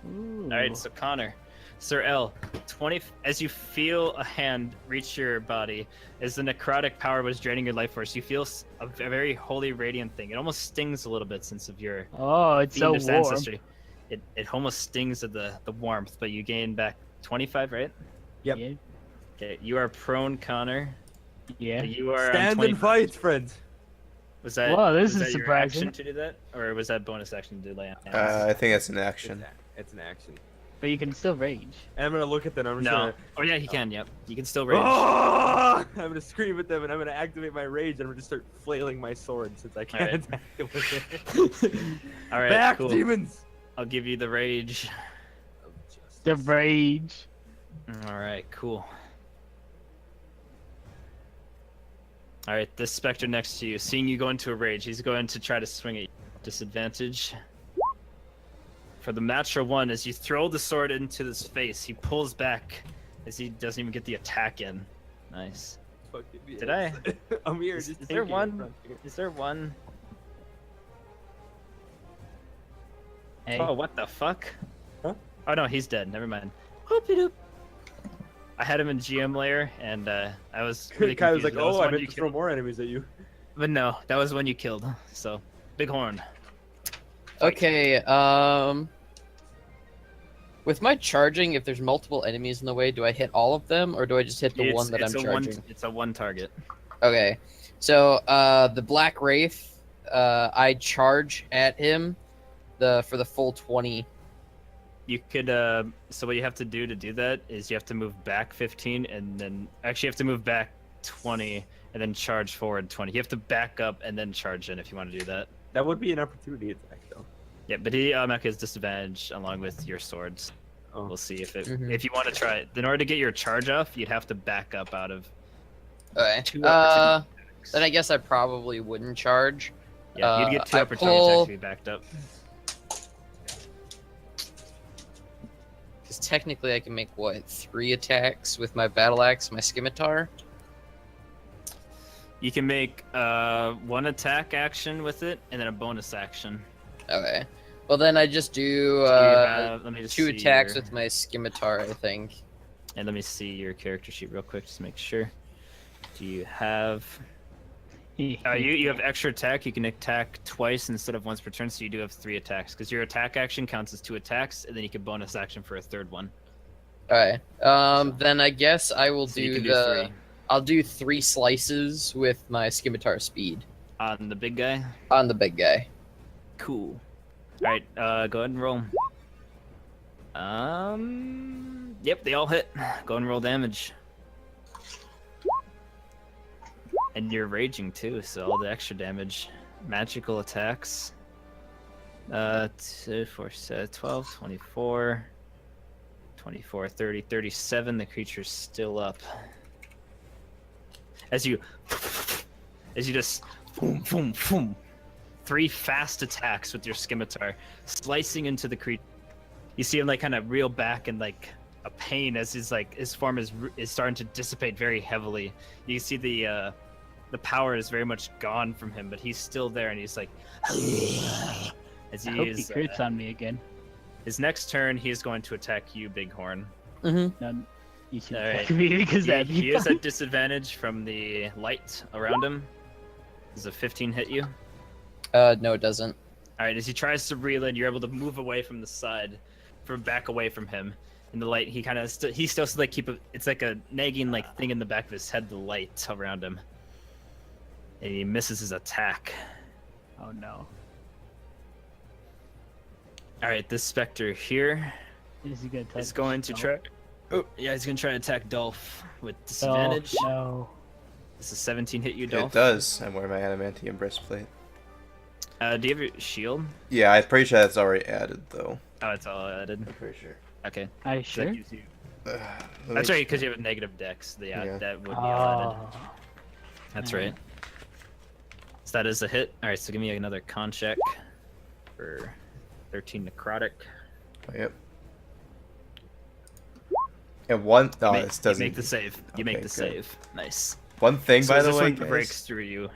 Ooh. all right, so Connor, Sir L, 20. As you feel a hand reach your body, as the necrotic power was draining your life force, you feel a very holy radiant thing. It almost stings a little bit since of your Oh, it's so fiendish warm. ancestry. It almost stings of the warmth, but you gain back 25, right? Yep. Yeah. Okay, you are prone, Connor. Yeah. You are on Stand 20. and fight, friends. Was that? Whoa, this was is that your surprising. action to do that, or was that bonus action to do lay on hands? I think that's an action. It's an action. But you can still rage. And I'm gonna look at them. I'm just No. gonna. Oh yeah, he can. Yep, you can still rage. Oh! I'm gonna scream at them and I'm gonna activate my rage and I'm gonna just start flailing my sword since I can't Alright. attack them with it. All right, Back, cool. demons! I'll give you the rage. The rage. All right, cool. All right, this specter next to you, seeing you go into a rage, he's going to try to swing at you. Disadvantage. for the natural one, as you throw the sword into his face, he pulls back as he doesn't even get the attack in. Nice. Did I? I'm here. Is just there tanking in one? front here. Is there one? Hey, Oh, what the fuck? Huh? Oh no, he's dead. Never mind. Whoop-de-doop. I had him in GM layer, and I was really Kai was confused. like, That was "Oh, I one meant you to throw killed. more enemies at you." But no, that was one you killed. So, big horn. Okay, with my charging, if there's multiple enemies in the way, do I hit all of them, or do I just hit the one that I'm charging? It's a one target. Okay, so the Black Wraith, I charge at him for the full 20. You could so what you have to do that is you have to move back 15 and then actually you have to move back 20 and then charge forward 20. You have to back up and then charge in if you want to do that. That would be an opportunity attack, though. Yeah, but he automatically has disadvantage along with your swords. Oh. We'll see if Mhm. if you want to try it. In order to get your charge off, you'd have to back up out of Okay. 2 opportunity attacks. Then I guess I probably wouldn't charge. Yeah, you'd get 2 I opportunity pull- attacks if you backed up. Because technically I can make, what, 3 attacks with my battle axe, my scimitar? You can make 1 attack action with it and then a bonus action. Okay. Well, then I just do So you have- let me just 2 see attacks your- with my scimitar, I think. And let me see your character sheet real quick just to make sure. Do you have you have extra attack? You can attack twice instead of once per turn, so you do have 3 attacks. Because your attack action counts as 2 attacks, and then you can bonus action for a 3rd one. Okay. Then I guess I will So you do can the. do 3 I'll do 3 slices with my scimitar speed on the big guy. on the big guy. Cool. All right, go ahead and roll. Yep, they all hit. Go and roll damage. And you're raging too, so all the extra damage. Magical attacks. 2, 4, 12, 24, 24, 30, 37. The creature's still up. As you just boom, boom, boom. 3 fast attacks with your scimitar, slicing into the creature. You see him like kind of reel back in like a pain as his form is starting to dissipate very heavily. You see the power is very much gone from him, but he's still there, and he's like, as I he hope he is. crits on me again. His next turn, he is going to attack you, Bighorn. Mm-hmm. None. You should All attack right. me because that'd be He is fun. at disadvantage from the light around him. Does a 15 hit you? No, it doesn't. All right, as he tries to reel in, you're able to move away from the side, back away from him. In the light, he kind of he still like it's like a nagging like thing in the back of his head, the light around him. And he misses his attack. Oh no. All right, this specter here Is he gonna attack? is going to himself? try. Oh, yeah, he's gonna try to attack Dolph with Oh, disadvantage. no. Does a 17 hit you, Dolph? It does. I'm wearing my adamantium breastplate. Do you have your shield? Yeah, I'm pretty sure that's already added, though. Oh, it's all added. I'm pretty sure. Okay. Are you So that sure? gives you- Let That's me right, because you have a negative dex. Yeah, Yeah. that would be all added. Oh. That's Alright. right. So that is a hit. All right, so give me another con check for 13 necrotic. Yep. And one. No, you this doesn't. make the save. You make Okay, the good. save. Nice. One thing, So by as the this way, one guys, breaks through you.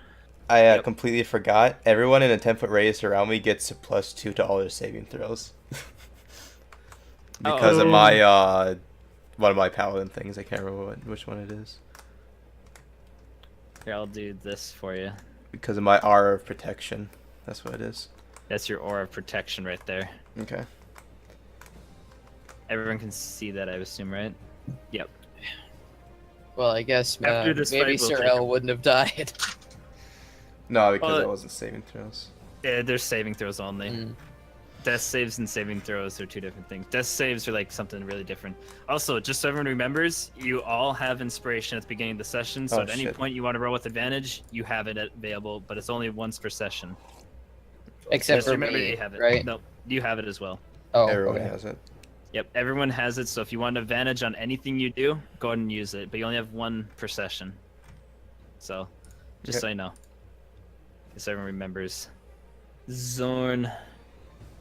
I Yep. completely forgot. Everyone in a 10-foot radius around me gets a +2 to all their saving throws. Because of Uh-oh. my one of my paladin things. I can't remember which one it is. Here, I'll do this for you. Because of my aura of protection. That's what it is. That's your aura of protection right there. Okay. Everyone can see that, I assume, right? Yep. Well, I guess After this maybe fight, we'll Sir take El wouldn't have died. No, because Well, I wasn't saving throws. Yeah, there's saving throws only. Mm. Death saves and saving throws are 2 different things. Death saves are like something really different. Also, just so everyone remembers, you all have inspiration at the beginning of the session, so Oh, at any shit. point you want to roll with advantage, you have it available, but it's only once per session. Except Just for remember me, you have it. right? No, you have it as well. Oh, Everyone okay. has it. Yep, everyone has it, so if you want advantage on anything you do, go ahead and use it, but you only have 1 per session. So, just Okay. so you know. Just so everyone remembers. Zorn.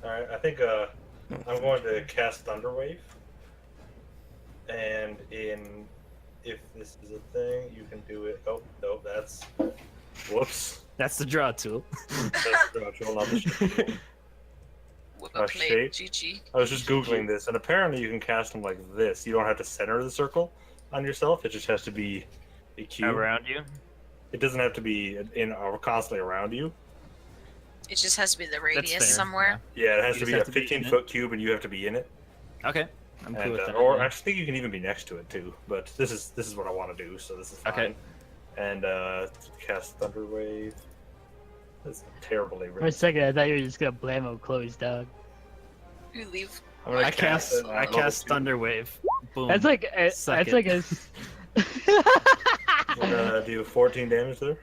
All right, I think I'm going to cast Thunderwave. And if this is a thing, you can do it. Oh, no, that's. Whoops. That's the draw tool. That's the actual, not the shape tool. Whip Oh, a plate, shape. GG. I was just Googling this, and apparently you can cast them like this. You don't have to center the circle on yourself, it just has to be a cube. Around you. It doesn't have to be constantly around you. It just has to be the radius fair, somewhere. Yeah, it has You to just be a have to be in 15-foot cube, and you have to be in it. Okay. I'm cool And, with that. or yeah. I think you can even be next to it too. But this is what I want to do, so this is fine. Okay. And cast Thunder Wave. That's terribly For a written. second, I thought you were just gonna blammo Chloe's dog. You leave. I'm gonna I cast it on level 2. Thunder Wave. Boom. That's like Suck that's it. like a. We're gonna do 14 damage there.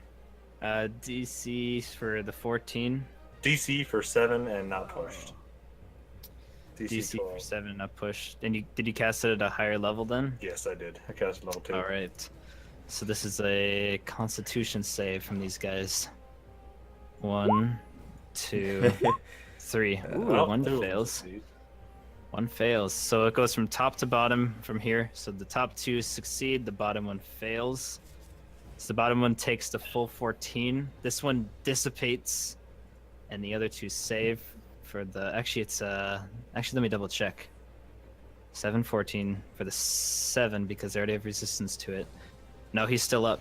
DC for the 14. DC for 7 and not pushed. DC for 12. 7 not pushed. And did you cast it at a higher level then? Yes, I did. I cast level 2. All right. So this is a Constitution save from these guys. 1, 2, 3. Ooh, Oh, one two. fails. One fails. So it goes from top to bottom from here. So the top 2 succeed, the bottom one fails. So the bottom one takes the full 14. This one dissipates, and the other 2 save for the. Actually, it's Actually, let me double check. 7/14 for the 7 because they already have resistance to it. No, he's still up.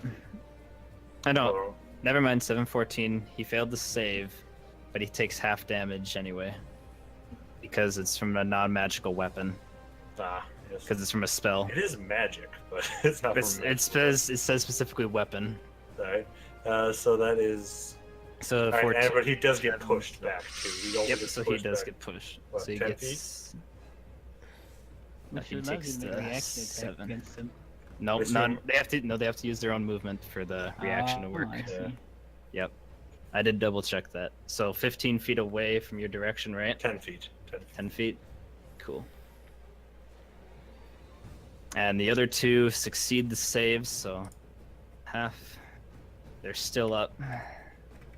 I know. Oh, Never mind. 7/14. He failed the save, but he takes half damage anyway because it's from a non-magical weapon. yes. Because it's from a spell. It is magic, but it's not. It for me. says specifically weapon. Alright. So that is. So Alright, 14. but he does get pushed back too. He only Yep. gets So he pushed does back. get pushed. What, So he 10 gets. We He should love takes you to make the the action attack 7. against him. No, Which none. one? They have to. No, they have to use their own movement for the reaction to Oh, work. I see. Yeah. Yep. I did double check that. So 15 feet away from your direction, right? 10 feet. 10 feet. 10 feet. Cool. And the other 2 succeed the saves, so half. They're still up.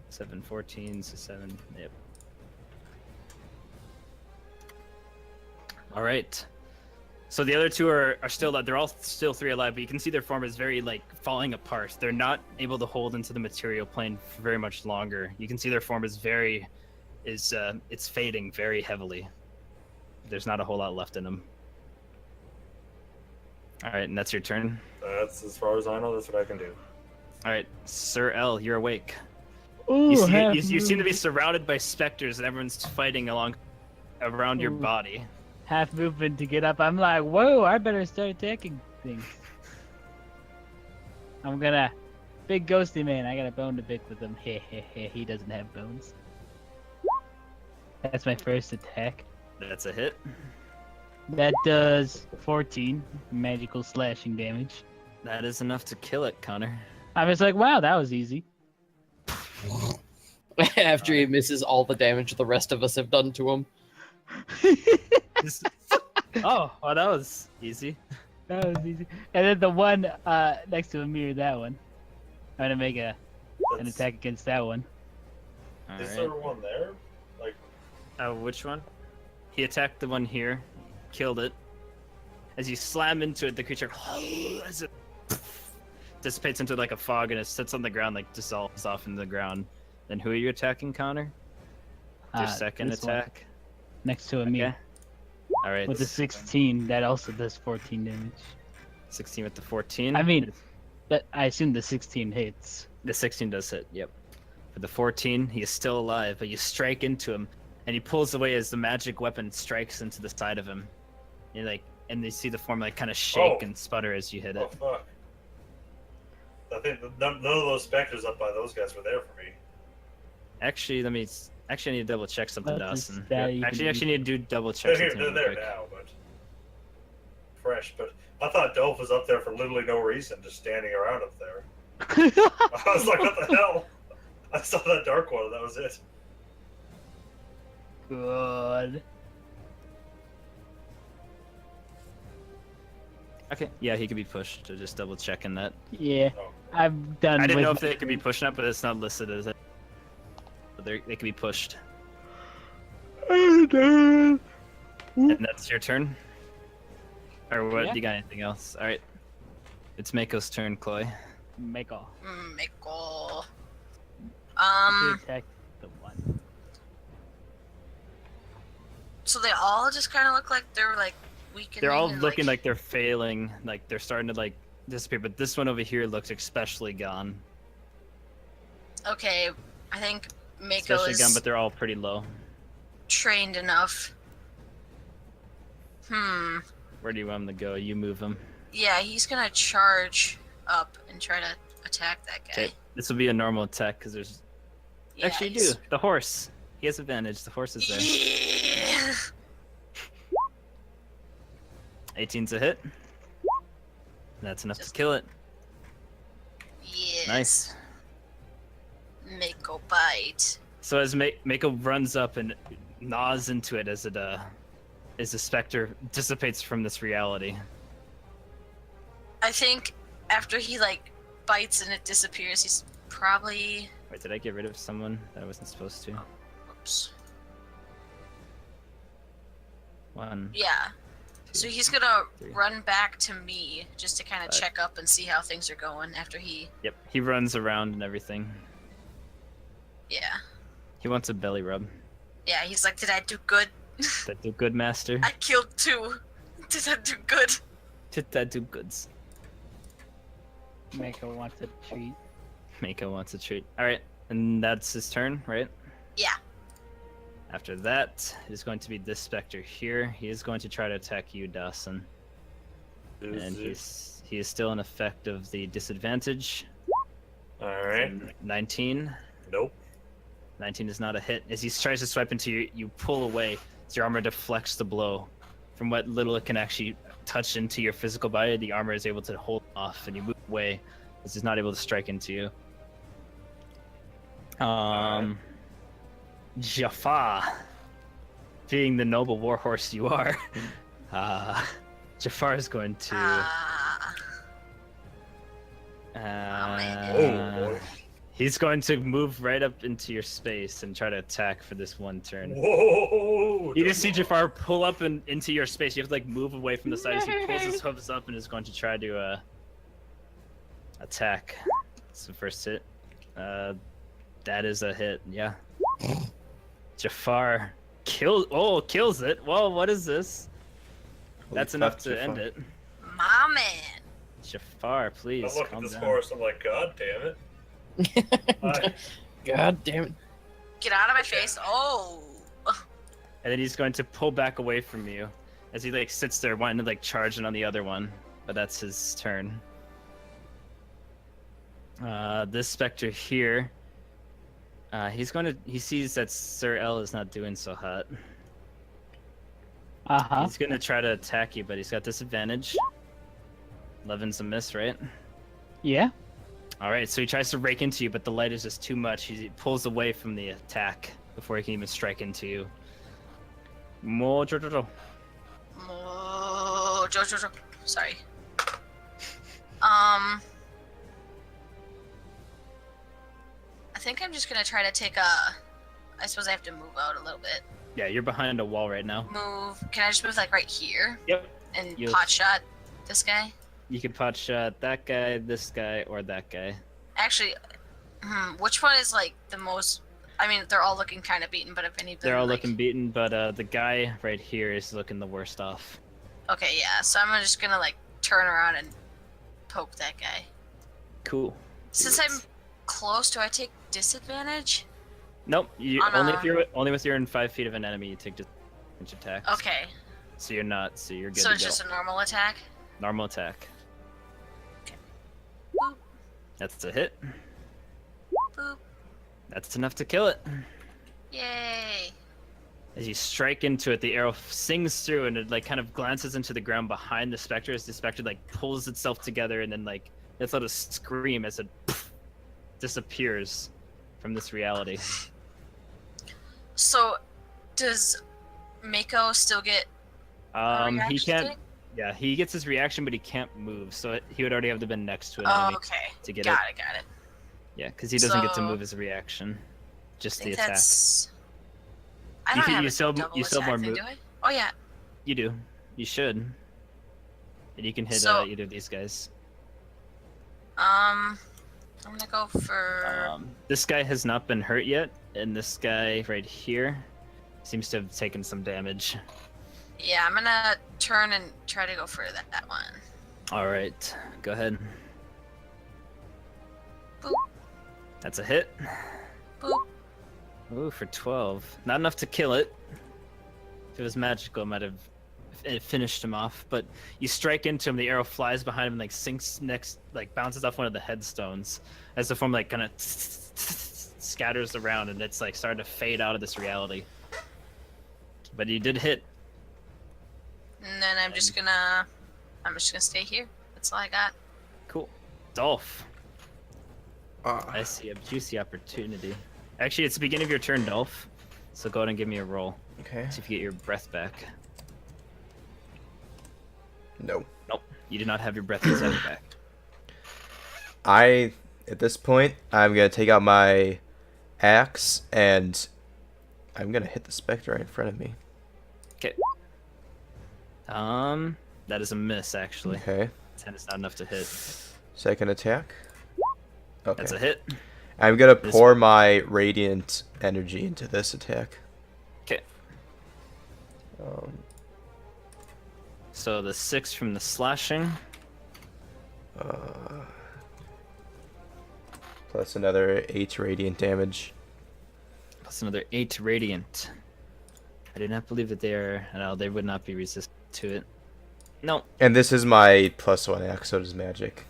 7/14, so 7. Yep. All right. So the other 2 are still they're all still 3 alive, but you can see their form is very like falling apart. They're not able to hold into the material plane for very much longer. You can see their form is it's fading very heavily. There's not a whole lot left in them. All right, and that's your turn. That's as far as I know. That's what I can do. All right, Sir L, you're awake. Ooh, You seem to be surrounded by specters, and everyone's fighting around your Ooh. body. half movement to get up. I'm like, whoa, I better start attacking things. I'm gonna. Big ghosty man, I got a bone to pick with him. He doesn't have bones. That's my first attack. That's a hit. That does 14 magical slashing damage. That is enough to kill it, Connor. I was like, wow, that was easy. After he misses all the damage the rest of us have done to him. Oh, well, that was easy. That was easy. And then the one next to him mirrored that one. I'm gonna make an That's- attack against that one. All Is right. there one there? Like, Which one? He attacked the one here, killed it. As you slam into it, the creature as it dissipates into like a fog and it sits on the ground, like dissolves off in the ground. Then who are you attacking, Connor? Your second this one, attack. next to a me Okay. All right. with the 16. That also does 14 damage. 16 with the 14. I mean, that I assume the 16 hits. The 16 does hit, yep. For the 14, he is still alive, but you strike into him, and he pulls away as the magic weapon strikes into the side of him. And you see the form like kind of shake Oh. and sputter as you hit oh it. fuck. I think none of those specters up by those guys were there for me. Actually, I need to double check something, What's Dawson. the stat you can Actually, need to do double They're check here, something they're real there quick. now, but fresh. But I thought Dolph was up there for literally no reason, just standing around up there. I was like, what the hell? I saw that dark one, and that was it. Good. Okay, yeah, he could be pushed. So just double checking that. Yeah, Oh. I'm done. I didn't with know if they could be pushing up, but it's not listed as it. But they could be pushed. I'm done. And that's your turn? Or what? Yeah. You got anything else? Alright. It's Mako's turn, Chloe. Mako. Mako. To attack the one. So they all just kind of look like they're like weakening. They're all and, looking like they're failing, like they're starting to like disappear, but this one over here looks especially gone. Okay, I think Mako Especially is gone, but they're all pretty low. trained enough. Where do you want him to go? You move him. Yeah, he's gonna charge up and try to attack that guy. Okay, this will be a normal attack because there's Yeah, actually you do. The horse. He has advantage. The horse is there. Yeah. 18's a hit. That's enough to kill it. Yes. Nice. Mako bite. So as Mako runs up and gnaws into it as the specter dissipates from this reality. I think after he like bites and it disappears, he's probably. Wait, did I get rid of someone that I wasn't supposed to? Oops. One. Yeah. two, So he's gonna three. run back to me just to kind of Five. check up and see how things are going after he. Yep, he runs around and everything. Yeah. He wants a belly rub. Yeah, he's like, did I do good? That do good, master. I killed 2. Did I do good? Did that do goods? Mako wants a treat. Mako wants a treat. Alright, and that's his turn, right? Yeah. After that, is going to be this specter here. He is going to try to attack you, Dawson. And he is still in effect of the disadvantage. Alright. 19. Nope. 19 is not a hit. As he tries to swipe into you, you pull away. As your armor deflects the blow. From what little it can actually touch into your physical body, the armor is able to hold off, and you move away. As it's not able to strike into you. Jafar, being the noble warhorse you are, Jafar is going to. Oh boy. He's going to move right up into your space and try to attack for this one turn. Whoa! You just see Jafar pull up and into your space. You have to like move away from the side as he pulls his hooves up and is going to try to attack. It's the first hit. That is a hit. Yeah. Jafar kills it. Well, what is this? Holy That's enough fuck, to Jafar. end it. My man. Jafar, I please look at calm this down. horse. I'm like, God damn it! God damn it. Get out of my face. Oh. And then he's going to pull back away from you as he like sits there wanting to like charge in on the other one. But that's his turn. This specter here. He sees that Sir L is not doing so hot. Uh-huh. He's gonna try to attack you, but he's got disadvantage. 11's a miss, right? Yeah. Alright, so he tries to rake into you, but the light is just too much. He pulls away from the attack before he can even strike into you. Oh, Jojo. Sorry. I think I'm just gonna try to take a. I suppose I have to move out a little bit. Yeah, you're behind a wall right now. Move. Can I just move like right here Yep. and You- pot shot this guy? You can pot shot that guy, this guy, or that guy. Actually, which one is like the most? I mean, they're all looking kind of beaten, but if any of them They're all like... looking beaten, but the guy right here is looking the worst off. Okay, yeah. So I'm just gonna like turn around and poke that guy. Cool. Since I'm close, do I take disadvantage? Nope. You On only a- if you're in 5 feet of an enemy, you take disadvantage attacks. Okay, So you're not. So you're good so to it's go. just a normal attack. Normal attack. Boop, That's a hit. boop. That's enough to kill it. Yay! As you strike into it, the arrow sings through, and it like kind of glances into the ground behind the specter. As the specter like pulls itself together, and then like lets out a scream as it disappears from this reality. So, does Mako still get? a He reaction can't. stick? Yeah, he gets his reaction, but he can't move. So he would already have to been next to an Oh, enemy okay. to get Got it. it. Yeah, because he doesn't get to So- move his reaction, just I the think attack. that's. I You don't can- have you a still- double you still attack more thing, move- do I? Oh yeah. You do. You should. And you can hit So- either of these guys. I'm gonna go for. This guy has not been hurt yet, and this guy right here seems to have taken some damage. Yeah, I'm gonna turn and try to go for that one. All right, go ahead. Boop. That's a hit. Boop. Ooh, for 12. Not enough to kill it. If it was magical, it might have finished him off. But you strike into him, the arrow flies behind him and like sinks next, like bounces off one of the headstones as the form like kind of scatters around, and it's like starting to fade out of this reality. But you did hit. And then I'm just gonna stay here. That's all I got. Cool. Dolph, Ah. I see a juicy opportunity. Actually, it's the beginning of your turn, Dolph. So go ahead and give me a roll. Okay. See if you get your breath back. No. Nope. You do not have your breath inside back. At this point, I'm gonna take out my axe and I'm gonna hit the specter right in front of me. Okay. That is a miss, actually. Okay. 10 is not enough to hit. Second attack. Okay. That's a hit. I'm gonna This pour one. my radiant energy into this attack. Okay. Um, So the 6 from the slashing. plus another 8 radiant damage. Plus another 8 radiant. I do not believe that they are. No, they would not be resistant to it. No. And this is my +1 axe, so does magic.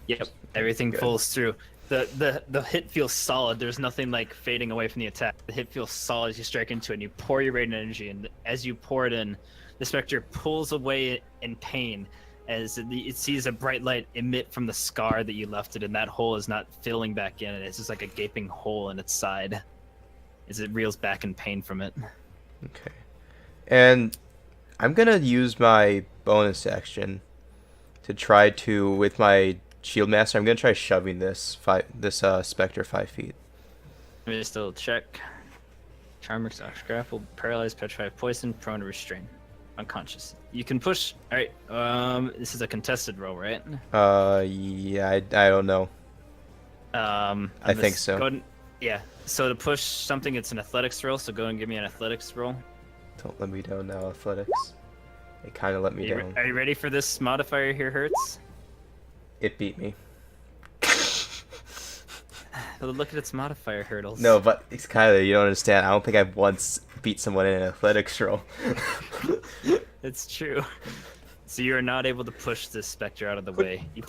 Yep. Everything Good. pulls through. The hit feels solid. There's nothing like fading away from the attack. The hit feels solid as you strike into it and you pour your radiant energy, and as you pour it in, the specter pulls away in pain as it sees a bright light emit from the scar that you left it, and that hole is not filling back in. It's just like a gaping hole in its side as it reels back in pain from it. Okay. And I'm gonna use my bonus action to try to, with my shield master, I'm gonna try shoving this specter 5 feet. Let me still check. Charm, grapple, paralyzed, petrified, poison, prone to restrain, unconscious. You can push. All right. This is a contested roll, right? Yeah, I don't know. I'm I gonna think s- so. Go ahead and- yeah. So to push something, it's an athletics roll. So go and give me an athletics roll. Don't let me down now, athletics. It kind of let me down. Are you ready for this modifier here, Hurts? It beat me. Look at its modifier hurdles. No, but it's kind of, you don't understand. I don't think I've once beat someone in an athletics roll. It's true. So you are not able to push this specter out of the way. You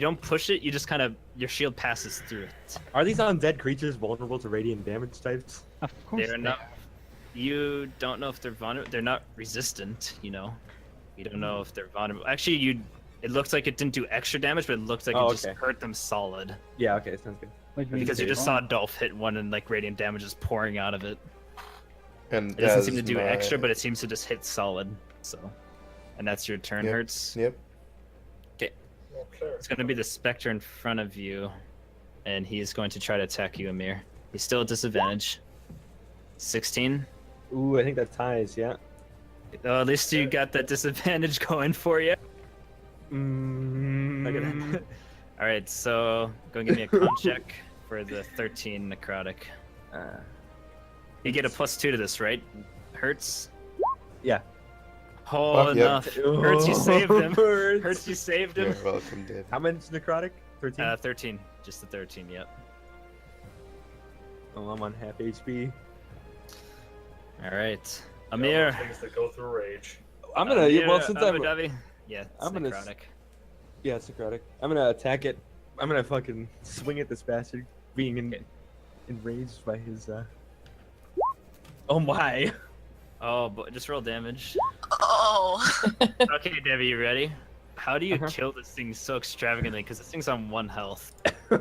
don't push it. You just kind of, your shield passes through it. Are these undead creatures vulnerable to radiant damage types? Of course. They're not. You don't know if they're vulnerable. They're not resistant. You know. You don't know if they're vulnerable. Actually, it looks like it didn't do extra damage, but it looks like Oh, it just okay. hurt them solid. Yeah, okay, sounds good. Which means Because you they just saw won't. Dolph hit one and like radiant damage is pouring out of it. And It doesn't seem to do extra, but it seems to just hit solid. So, and that's your turn, Yep. Hurts. Yep. Okay. It's going to be the specter in front of you, and he's going to try to attack you, Amir. He's still at disadvantage. 16. Ooh, I think that ties, yeah. At least you got that disadvantage going for you. Mm, Look at that. All right, so go and give me a con check for the 13 necrotic. You get a +2 to this, right? Hurts? Yeah. Oh, Yep. enough. Hurts, you saved him. Hurts. Hurts, you saved You're him. welcome, David. How much necrotic? 13? 13. Just the 13, yep. Oh, I'm on half HP. All right. All Amir. those things that go through rage. I'm gonna, Amir, well, since Abu I'm, Dhabi. Yeah, it's I'm gonna necrotic. yeah, it's necrotic. I'm gonna attack it. I'm gonna fucking swing at this bastard, being enraged by his, Oh my! Oh, but just roll damage. Oh. Okay, Debbie, you ready? How do you Uh-huh. kill this thing so extravagantly? Because this thing's on 1 health. Is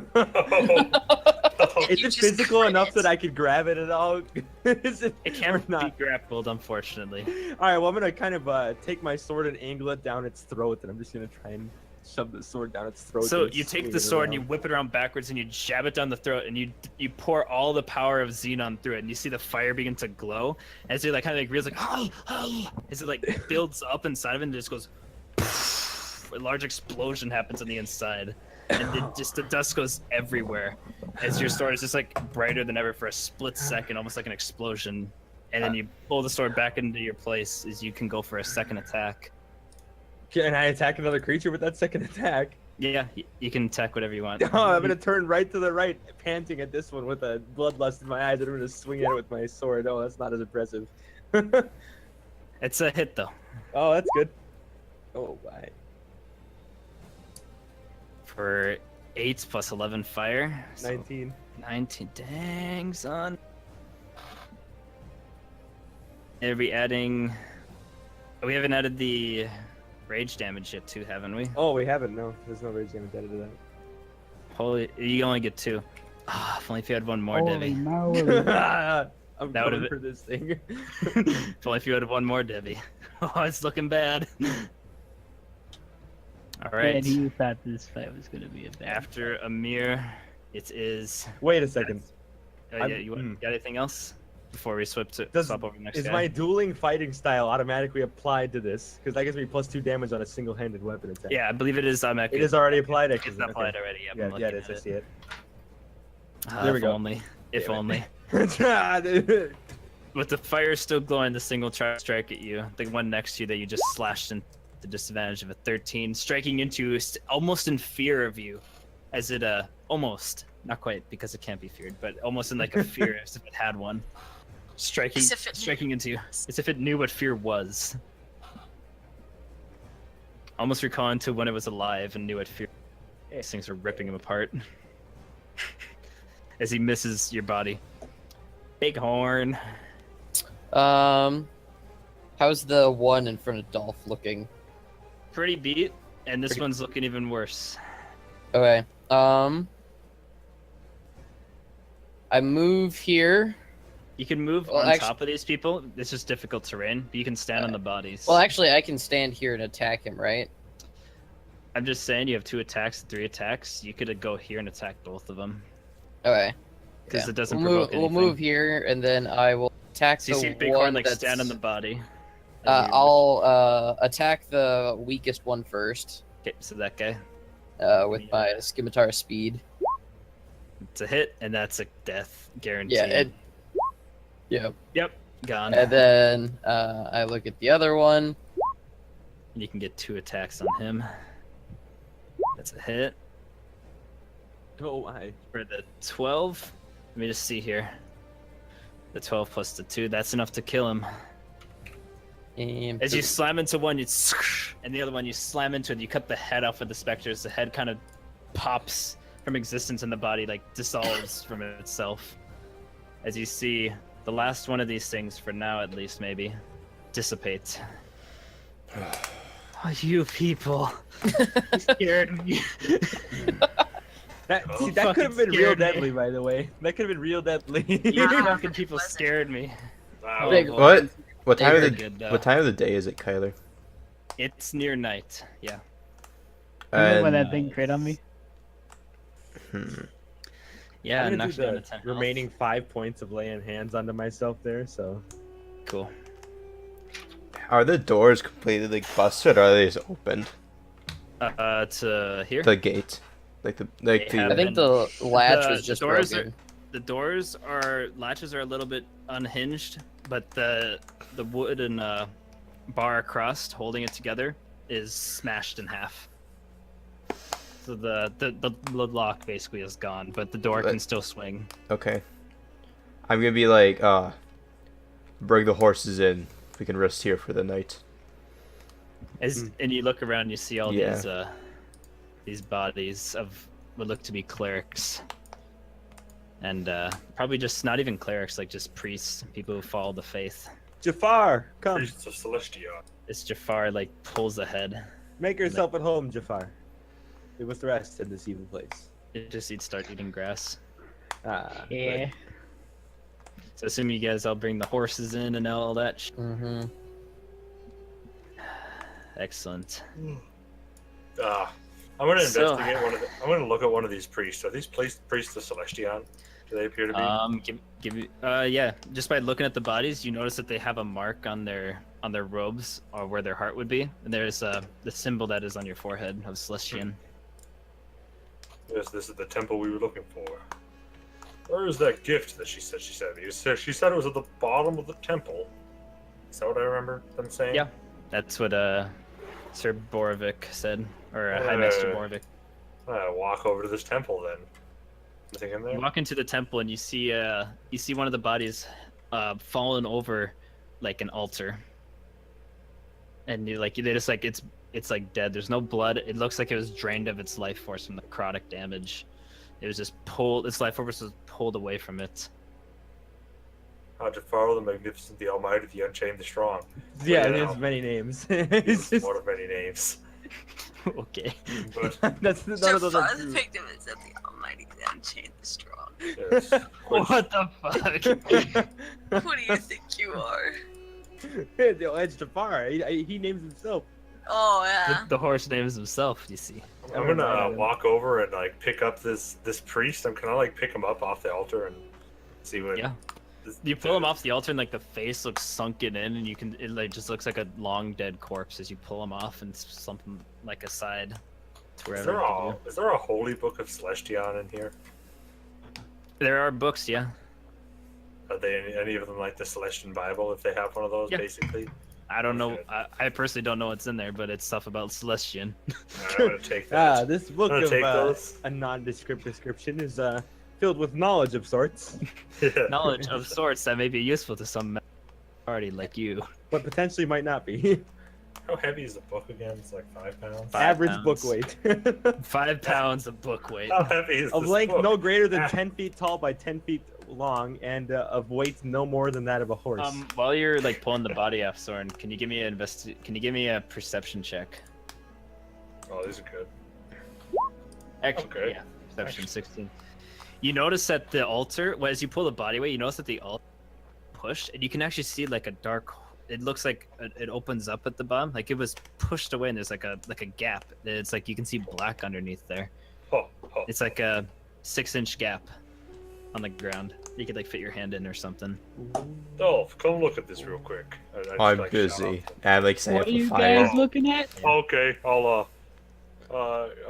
You it just physical crit enough it. that I could grab it at all? Is it, It or can't not? be grappled, unfortunately. Alright, well, I'm gonna kind of take my sword and angle it down its throat, and I'm just gonna try and shove the sword down its throat. So and you take swing the it sword and you around. whip it around backwards and you jab it down the throat and you pour all the power of Xenon through it and you see the fire begin to glow as it like kind of like reels like as it like builds up inside of it and just goes. A large explosion happens on the inside, and the dust goes everywhere as your sword is just like brighter than ever for a split second, almost like an explosion. And then you pull the sword back into your place as you can go for a second attack. Can I attack another creature with that second attack? Yeah, you can attack whatever you want. Oh, I'm gonna turn right to the right, panting at this one with a bloodlust in my eyes, and I'm gonna swing at it with my sword. Oh, that's not as impressive. It's a hit though. Oh, that's good. Oh, my. For 8 plus 11 fire. So 19. 19. Dang, son. And we adding. We haven't added the rage damage yet, too, haven't we? Oh, we haven't. No, there's no rage damage added to that. Holy, you only get 2. Ah, if only if you had one more, Holy Debbie. moly. I'm That would've going been- for this thing. If only if you had one more, Debbie. Oh, it's looking bad. All right. And he thought this fight was gonna be a bad. After Amir, it is. Wait a second. Yeah, I'm- you got anything else before we swap over to the next Is guy? my dueling fighting style automatically applied to this? Because that gives me +2 damage on a single-handed weapon attack. Yeah, I believe it is. It is already applied. It's Actually. applied already. Yep, Yeah, I'm yeah, it looking is. at I see it. There we go. Only. If Damn it. only. With the fire still glowing, the single try to strike at you. The one next to you that you just slashed into the disadvantage of a 13, striking into you almost in fear of you, as it almost not quite because it can't be feared, but almost in like a fear as if it had one, striking As if it knew. striking into you, as if it knew what fear was. Almost recalling to when it was alive and knew what fear. These things are ripping him apart. As he misses your body. Bighorn. How's the one in front of Dolph looking? Pretty beat, and this one's looking even worse. Okay. I move here. You can move Well, on actu- top of these people. It's just difficult terrain, but you can stand on the bodies. Well, actually, I can stand here and attack him, right? I'm just saying you have 2 attacks, 3 attacks. You could go here and attack both of them Okay. because Yeah. it doesn't We'll provoke move, anything. we'll move here, and then I will attack So you see the Bighorn one like that's... stand on the body. I'll attack the weakest one first Okay, so that guy. with my scimitar speed. It's a hit, and that's a death guarantee. Yeah. Yeah. Yep. Gone. And then I look at the other one. And you can get 2 attacks on him. That's a hit. Oh my. For the 12, let me just see here. The 12 plus the 2, that's enough to kill him. And As you slam into one, and the other one you slam into it, you cut the head off of the specters. The head kind of pops from existence and the body like dissolves from itself. As you see the last one of these things, for now at least maybe, dissipates. Oh, you people. You scared me. That You could have fucking been real scared me. deadly, by the way. That could have been real deadly. You Wow. fucking people Pleasant. scared me. Wow. Big- What? What time of Very the good, What time of the day is it, Kyler? It's near night. Yeah. Remember when And- that thing crit on me? Yeah, I'm and gonna knocked do you down the to 10 health. remaining 5 points of laying hands onto myself there. So Cool. Are the doors completely like busted, or are they just opened? To here. The gate, like the They the. have I think the latch was just doors broken. The doors are latches are a little bit unhinged, but the wooden bar across holding it together is smashed in half. So the lock basically is gone, but the door can still swing. Okay. I'm gonna be like, bring the horses in. We can rest here for the night. And you look around, you see all Yeah. these bodies of what look to be clerics, and probably just not even clerics, like just priests, people who follow the faith. Jafar, come, Priests of Celestia. This Jafar like pulls ahead. make yourself at home, Jafar. It was the rest in this evil place. It just he'd start eating grass. Ah, Yeah. good. So assuming you guys all bring the horses in and all that. Mm-hmm. Excellent. Ah, I'm gonna So- investigate one of the. I'm gonna look at one of these priests. Are these priests of Celestion? Do they appear to be? Give me. Yeah. Just by looking at the bodies, you notice that they have a mark on their robes or where their heart would be, and there's the symbol that is on your forehead of Celestian. Yes, this is the temple we were looking for. Where is that gift that she said she sent me? She said it was at the bottom of the temple. Is that what I remember them saying? Yeah. That's what Sir Borovic said, or High Master Borovic. I walk over to this temple then. Anything in there? You walk into the temple and you see one of the bodies fallen over like an altar. And they just like it's like dead. There's no blood. It looks like it was drained of its life force from the necrotic damage. It was just pulled. Its life force was pulled away from it. Jafaro, the Magnificent, the Almighty, the Unchained, the Strong. Yeah, Yeah. there's many names. It's It's just, one of many names. Okay. But that's none of those are Jafar, the true. victim is of the Almighty, the Unchained, the Strong. yes. What the fuck? Who do you think you are? It's Jafar. He names himself. Oh yeah. The horse names himself. You see. I'm gonna walk over and like pick up this priest. I'm gonna like pick him up off the altar and see what. Yeah. You pull him off the altar and like the face looks sunken in, and it like just looks like a long dead corpse as you pull him off and slump him like aside to Is wherever. there a holy book of Celestion in here? There are books, yeah. Are they any of them like the Celestian Bible? If they have one of those, Yeah. basically. I don't know. Okay. I personally don't know what's in there, but it's stuff about Celestian. I'm gonna take that. This book I'm gonna of take those. a nondescript description is filled with knowledge of sorts, Knowledge of sorts that may be useful to some party like you. but potentially might not be. How heavy is the book again? It's like 5 pounds. 5 Average pounds. book weight. 5 pounds of book weight. How heavy is Of this length book? no greater than Ah. 10 feet tall by 10 feet long, and of weight no more than that of a horse. While you're like pulling the body off, Soren, can you give me a perception check? Oh, these are good. Actually, Okay. yeah, perception 16. You notice that the altar, well, as you pull the body away, you notice that the altar pushed, and you can actually see like a dark. It looks like it opens up at the bottom, like it was pushed away, and there's like a gap. It's like you can see black underneath there. Oh, oh. It's like a 6-inch gap on the ground. You could like fit your hand in or something. Dolph, come look at this real quick. I just, I'm like, busy. shout I like say What are you fire. guys looking at? out. Okay, I'll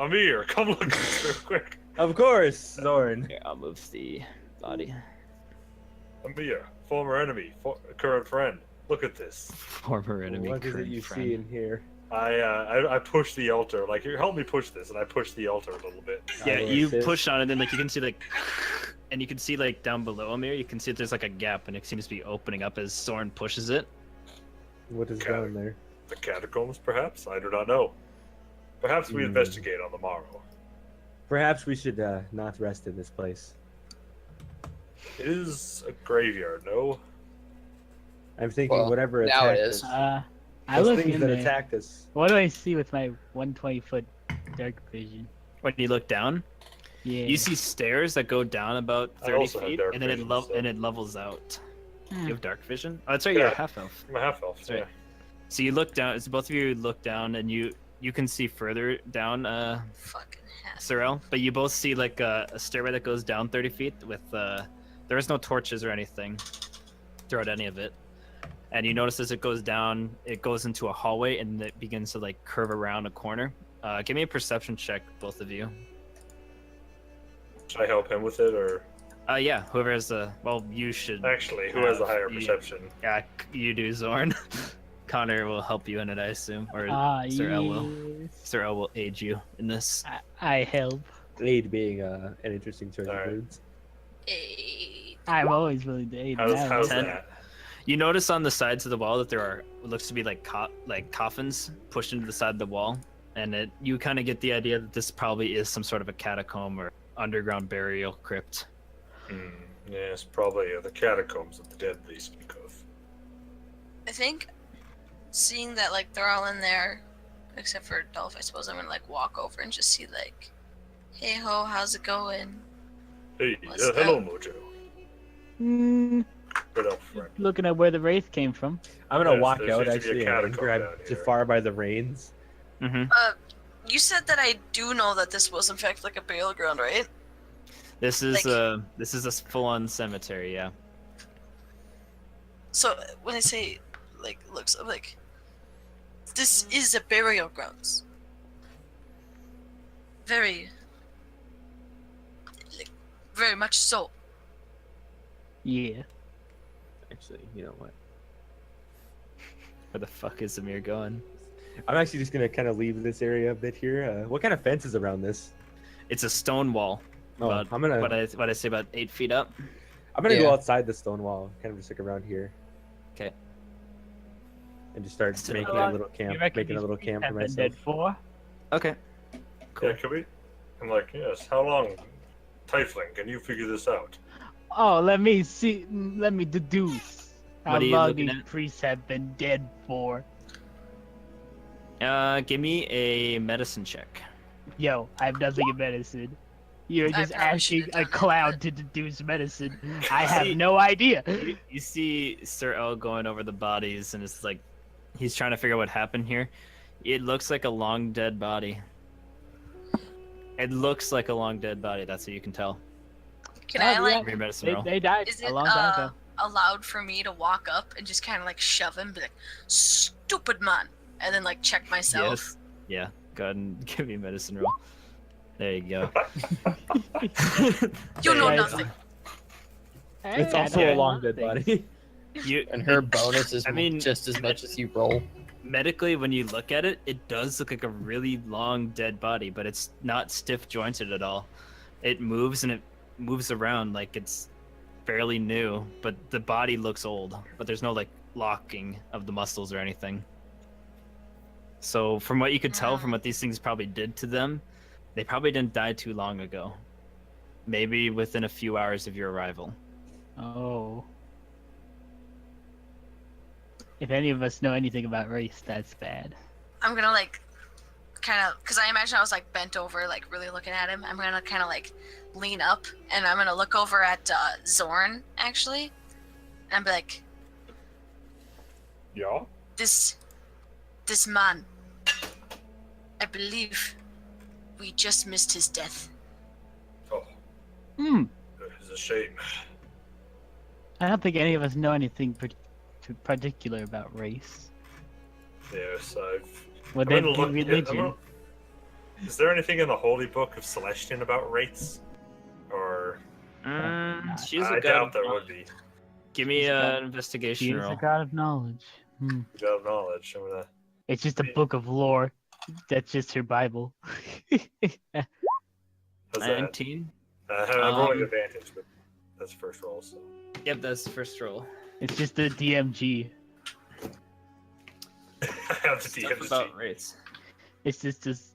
Amir, come look at this real quick. Of course, Zoran. Here, I'll move the body. Amir, former enemy, current friend. Look at this. Former enemy, What is it current you friend. see in here? I push the altar. Like, here, help me push this, and I push the altar a little bit. Yeah, Oh, you assist. push on it, and then like you can see like, and you can see like down below Amir, you can see there's like a gap, and it seems to be opening up as Soren pushes it. What is Okay. down there? The catacombs, perhaps? I do not know. Perhaps we investigate on the morrow. Perhaps we should not rest in this place. It is a graveyard, no? I'm thinking Well, whatever now attacked it is. us. I Those look things in that there. attacked us. What do I see with my 120-foot dark vision? When you look down, Yeah. you see stairs that go down about I 30 also have feet, dark and then vision, so- and it levels out. Hmm. You have dark vision. Oh, that's right. You're a Yeah. half elf. I'm a half elf. That's right. Yeah. So you look down. So both of you look down, and you can see further down, Fucking hat. Sorrel. But you both see like a stairway that goes down 30 feet with there is no torches or anything throughout any of it. And you notice as it goes down, it goes into a hallway, and it begins to like curve around a corner. Give me a perception check, both of you. Should I help him with it, or Yeah, whoever has the you should. actually, who has the higher you- perception? Yeah, you do, Zorn. Connor will help you in it, I assume, or Sir El will. yes. Sir El will aid you in this. I help. Aid being an interesting choice Alright. of words. Hey. I'm always willing to aid. How's, now. how's 10. that? You notice on the sides of the wall that there are what looks to be like coffins pushed into the side of the wall, and you kind of get the idea that this probably is some sort of a catacomb or underground burial crypt. Yes, probably the catacombs that the dead they speak of. I think seeing that like they're all in there, except for Dolph, I suppose I'm gonna like walk over and just see like, hey ho, how's it going? Hey, What's hello, that? Mojo. Hmm, Good up, friend. looking at where the wraith came from. I'm gonna Yes, walk there out seems to be a actually and catacomb grab down here. Jafar by the reins. Mm-hmm. You said that I do know that this was in fact like a burial ground, right? This is Like- this is a full-on cemetery. Yeah. So when I say like looks, I'm like, this is a burial grounds. Very, like, very much so. Yeah. Actually, you know what? Where the fuck is Amir going? I'm actually just gonna kind of leave this area a bit here. What kind of fence is around this? It's a stone wall. Oh, About, I'm gonna what I say about 8 feet up. go Yeah. outside the stone wall, kind of just like around here. 'Kay. And just start So, making uh, a little You camp, reckon making a these little priests camp for have been myself. dead for? Okay. Cool. Yeah, can we? I'm like, yes. How long? Tiefling, can you figure this out? Oh, let me see. Let me deduce how What are you long looking these at? priests have been dead for. Give me a medicine check. Yo, I have nothing in medicine. You're I just probably asking should've a done that, clown but- to deduce medicine. I have See- no idea. You see Sir El going over the bodies, and it's like he's trying to figure out what happened here. It looks like a long dead body. It looks like a long dead body. That's what you can tell. Can Oh, I yeah. like? Give me a medicine They, roll. they died Is a it long time ago. allowed for me to walk up and just kind of like shove him, be like, "Stupid man," and then like check myself? Yes. Yeah. Go ahead and give me a medicine roll. There you go. You know Right. nothing. Hey, It's I also know a long dead things. body. You And her bonus is I mean- just as much as you roll. medically, when you look at it, it does look like a really long dead body, but it's not stiff jointed at all. It moves and it moves around like it's fairly new, but the body looks old. But there's no like locking of the muscles or anything. So from what you could tell from what these things probably did to them, they probably didn't die too long ago. Maybe within a few hours of your arrival. Oh. If any of us know anything about race, that's bad. I'm gonna like, kind of, because I imagine I was like bent over, like really looking at him. I'm gonna kind of like lean up, and I'm gonna look over at Zorn actually, and be like, Yeah. this man, I believe we just missed his death. Oh, Hmm. it's a shame. I don't think any of us know anything particular about race. Yes, Would I'm that gonna be look. religion? Is there anything in the Holy Book of Celestian about rates? Or She's I a doubt god. there would be. Give me She's a god. an investigation She is roll. a god of knowledge. Hmm. God of knowledge. I'm gonna. It's just a book of lore. That's just her Bible. How's that? 19. I'm rolling Um, advantage, but that's first roll. So Yep, that's the first roll. It's just the DMG. I have the Stuff DMG. about rates. It's just this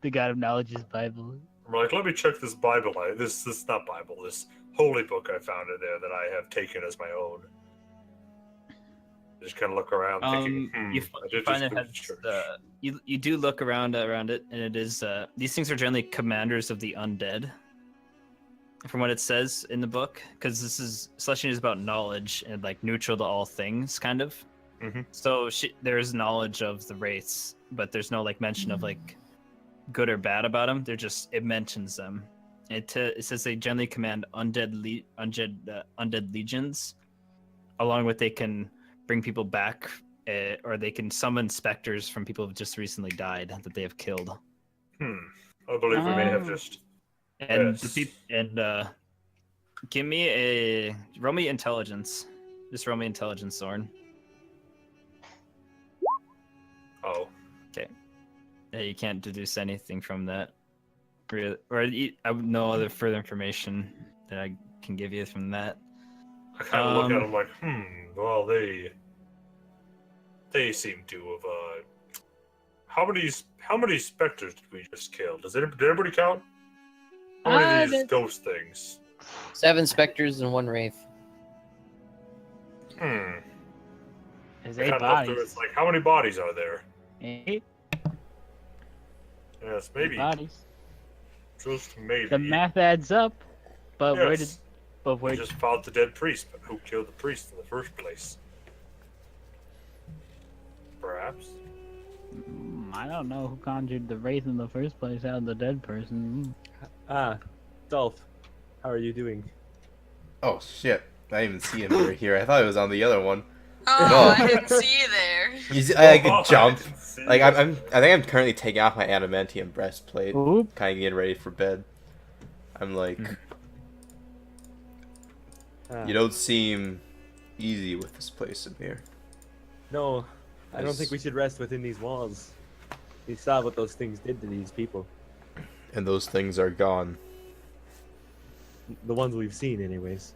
the God of Knowledge's Bible. I'm like, let me check this Bible. This not Bible. This holy book I found in there that I have taken as my own. Just kind of look around, thinking, You I you did find just it go to has church. you do look around it, and it is these things are generally commanders of the undead. From what it says in the book, because this is Celestian is about knowledge and like neutral to all things, kind of. Mhm. So there's knowledge of the race, but there's no like mention of like good or bad about them. It mentions them. It says they generally command undead legions, along with they can bring people back, or they can summon specters from people who've just recently died that they have killed. I believe we may have just. And Yes. give me roll me intelligence. Just roll me intelligence, Zorn. Oh, Yeah, you can't deduce anything from that. Really, or I have no other further information that I can give you from that. I kind of look at them like, well, they seem to have. How many specters did we just kill? Did anybody count? How many of these ghost things? 7 specters and 1 wraith. There's I 8 kind of look through. bodies. It's like, how many bodies are there? 8 Yes, maybe. bodies. Just maybe. The math adds up. But where did? Yes. But We where? just fought the dead priest, but who killed the priest in the first place? Perhaps. Hmm. I don't know who conjured the wraith in the first place out of the dead person. Ah, Dolph, how are you doing? Oh shit! I didn't even see him here. I thought it was on the other one. Oh, No. I didn't see you there. You see, I Oh, could jump. didn't see Like this. I think I'm currently taking off my adamantium breastplate, Oop. kind of getting ready for bed. I'm like, Ah, you don't seem easy with this place in here. No, I don't think we should rest within these walls. We saw what those things did to these people. And those things are gone. The ones we've seen, anyways.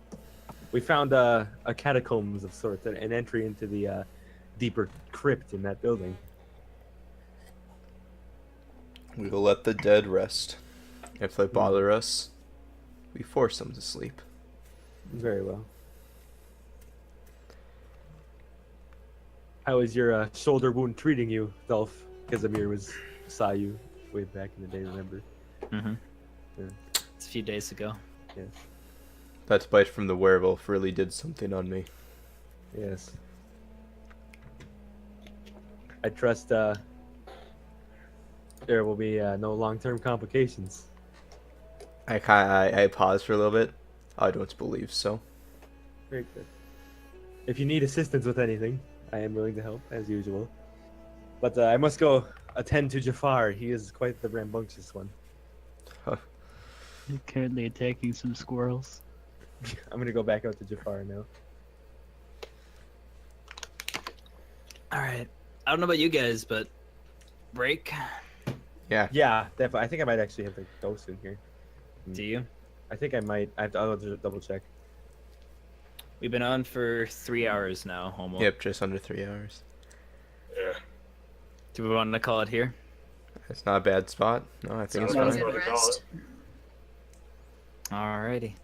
We found a catacombs of sorts, an entry into the deeper crypt in that building. We will let the dead rest. If they bother us, we force them to sleep. Very well. How is your shoulder wound treating you, Dolph? Casimir saw you way back in the day, remember? Mm-hmm. Yeah. It's a few days ago. Yes. That bite from the werewolf really did something on me. Yes. I trust there will be no long-term complications. I paused for a little bit. I don't believe so. Very good. If you need assistance with anything, I am willing to help, as usual. But I must go attend to Jafar. He is quite the rambunctious one. He's currently attacking some squirrels. I'm gonna go back out to Jafar now. All right. I don't know about you guys, but break. Yeah. Yeah, definitely. I think I might actually have to go soon here. Do you? I think I might. I'll have to double check. We've been on for 3 hours now, almost. Yep, just under 3 hours. Yeah. Do we want to call it here? It's not a bad spot. No, I think it's Sounds fine. good. What to call it. Alrighty.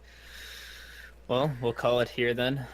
Well, we'll call it here then.